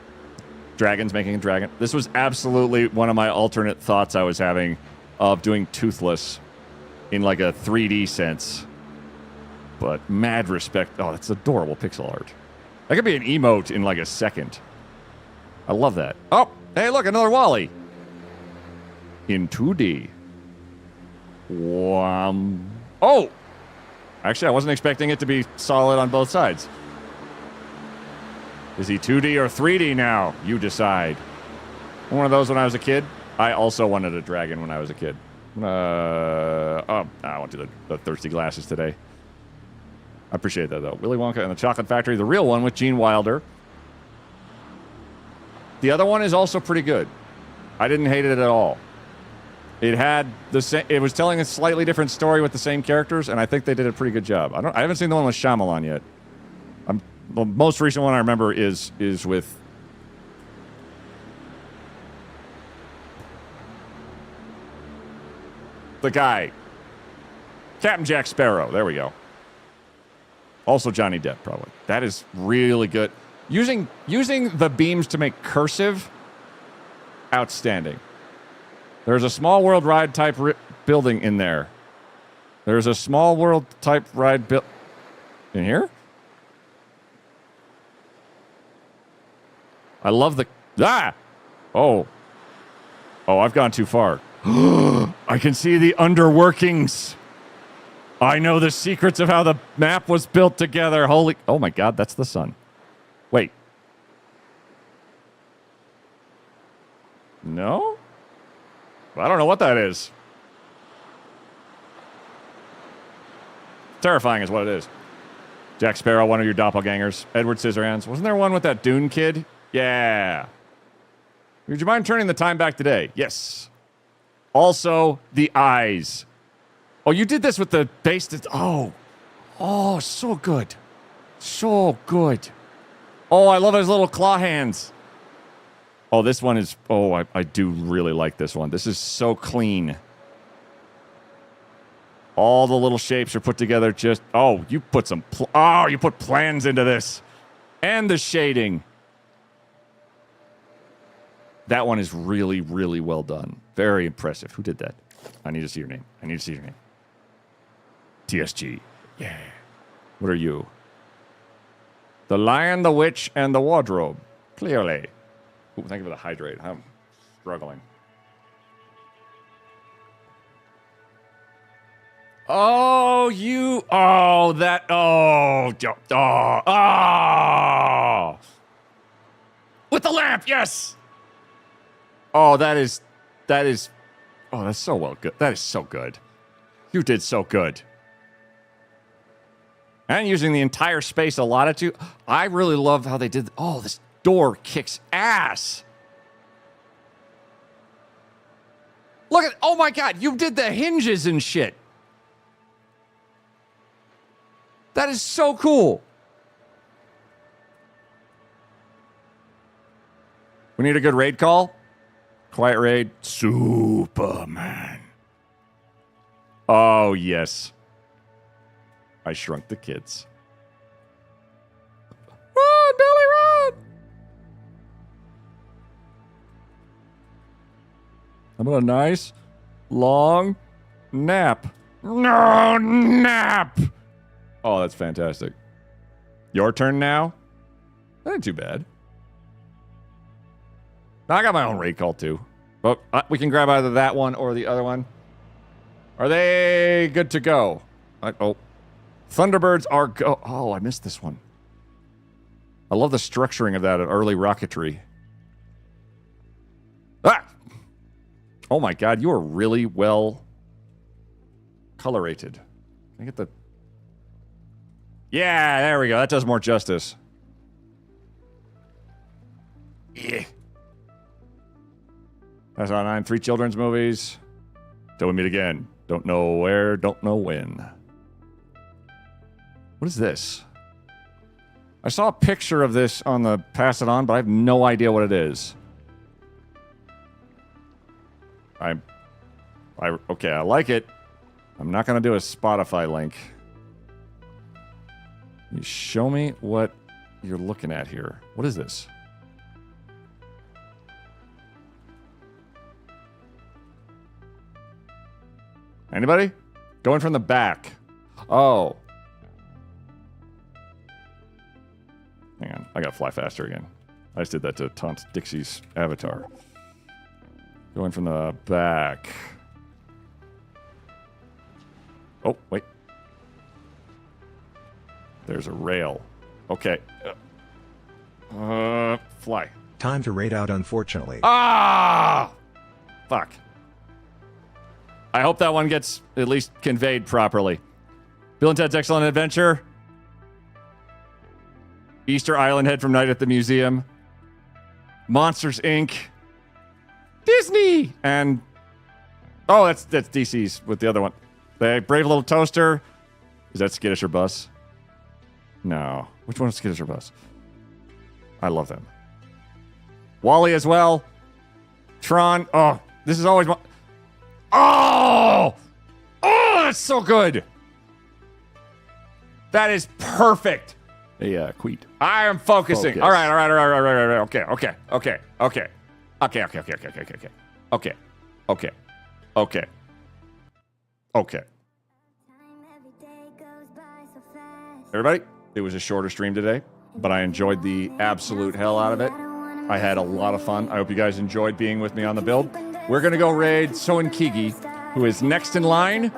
Dragons making a dragon. This was absolutely one of my alternate thoughts I was having of doing Toothless in like a 3D sense. But mad respect... Oh, that's adorable pixel art. That could be an emote in like a second. I love that. Oh, hey, look, another Wally. In 2D. Oh! Actually, I wasn't expecting it to be solid on both sides. Is he 2D or 3D now? You decide. One of those when I was a kid. I also wanted a dragon when I was a kid. I went to the Thirsty Glasses today. I appreciate that, though. Willy Wonka and the Chocolate Factory, the real one with Gene Wilder. The other one is also pretty good. I didn't hate it at all. It had the same. It was telling a slightly different story with the same characters, and I think they did a pretty good job. I haven't seen the one with Shyamalan yet. The most recent one I remember is with the guy, Captain Jack Sparrow. There we go. Also Johnny Depp, probably. That is really good. Using the beams to make cursive outstanding. There's a small world ride type building in there. There's a small world type ride in here? I love the... Ah! Oh. Oh, I've gone too far. I can see the underworkings. I know the secrets of how the map was built together. Holy... Oh my god, that's the sun. Wait. No? I don't know what that is. Terrifying is what it is. Jack Sparrow, one of your doppelgangers. Edward Scissorhands. Wasn't there one with that Dune kid? Yeah. Would you mind turning the time back today? Yes. Also, the eyes. Oh, you did this with the base. Oh. Oh, so good. So good. Oh, I love his little claw hands. Oh, this one is... Oh, I do really like this one. This is so clean. All the little shapes are put together just... Oh, you put some... you put plans into this. And the shading. That one is really, really well done. Very impressive. Who did that? I need to see your name. I need to see your name. TSG. Yeah. What are you? The Lion, the Witch, and the Wardrobe. Clearly. Ooh, thank you for the hydrate. I'm struggling. Oh, you... Oh, that... Oh. Oh. With the lamp, yes! Oh, that is... Oh, that's so well good. That is so good. You did so good. And using the entire space allotted to... I really love how they did... Oh, this door kicks ass. Look at... Oh, my God. You did the hinges and shit. That is so cool. We need a good raid call. Quiet raid. Superman. Oh, yes. I shrunk the kids. Run, Billy, run! How about a nice, long nap? No, nap! Oh, that's fantastic. Your turn now? That ain't too bad. I got my own raid call, too. But we can grab either that one or the other one. Are they good to go? Oh. Thunderbirds are go... Oh, I missed this one. I love the structuring of that early rocketry. Ah! Oh my god, you are really well colorated. Can I get the... Yeah, there we go. That does more justice. Yeah. That's on 9. 3 children's movies. Till we meet again. Don't know where, don't know when. What is this? I saw a picture of this on the Pass It On, but I have no idea what it is. Okay, I like it. I'm not going to do a Spotify link. You show me what you're looking at here. What is this? Anybody? Going from the back. Oh. Hang on. I gotta fly faster again. I just did that to taunt Dixie's avatar. Going from the back. Oh, wait. There's a rail. Okay. Fly. Time to raid out, unfortunately. Ah! Fuck. I hope that one gets at least conveyed properly. Bill and Ted's Excellent Adventure. Easter Island Head from Night at the Museum. Monsters, Inc. Disney! And... Oh, that's DC's with the other one. The Brave Little Toaster. Is that Skittish or Bus? No. Which one is Skittish or Bus? I love them. Wally as well. Tron. Oh, this is always... Oh! Oh, that's so good! That is perfect. Hey, Queet. I am focusing. Focus. All right. Okay. Okay. Everybody, it was a shorter stream today, but I enjoyed the absolute hell out of it. I had a lot of fun. I hope you guys enjoyed being with me on the build. We're going to go raid Soen Kigi, who is next in line.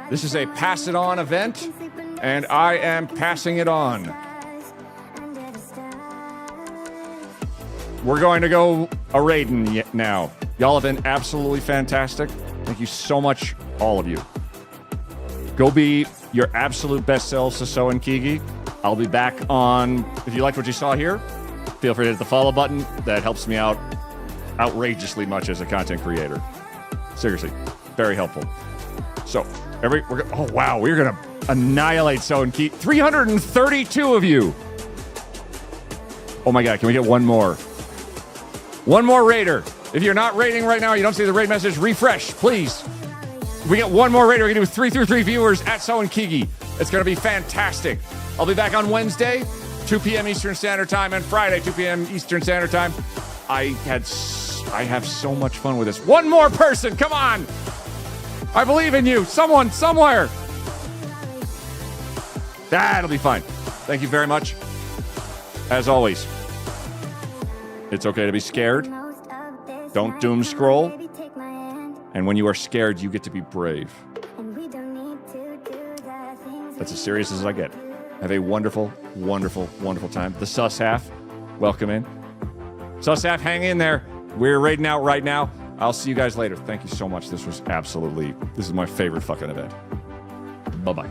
This is a pass it on event, and I am passing it on. We're going to go a raiding now. Y'all have been absolutely fantastic. Thank you so much, all of you. Go be your absolute best selves to Soen Kigi. I'll be back on, if you liked what you saw here, feel free to hit the follow button. That helps me out outrageously much as a content creator. Seriously, very helpful. So, oh wow, we're gonna annihilate Soen Kigi. 332 of you. Oh my God, can we get one more? One more raider. If you're not raiding right now, you don't see the raid message, refresh, please. If we get one more raider, we're gonna do 3 through 3 viewers at Soen Kigi. It's gonna be fantastic. I'll be back on Wednesday, 2 p.m. Eastern Standard Time, and Friday, 2 p.m. Eastern Standard Time. I have so much fun with this. One more person, come on! I believe in you. Someone, somewhere. That'll be fine. Thank you very much. As always, it's okay to be scared. Don't doom scroll. And when you are scared, you get to be brave. That's as serious as I get. Have a wonderful, wonderful, wonderful time. The sus half, welcome in. Sus half, hang in there. We're raiding out right now. I'll see you guys later. Thank you so much. This is my favorite fucking event. Bye-bye.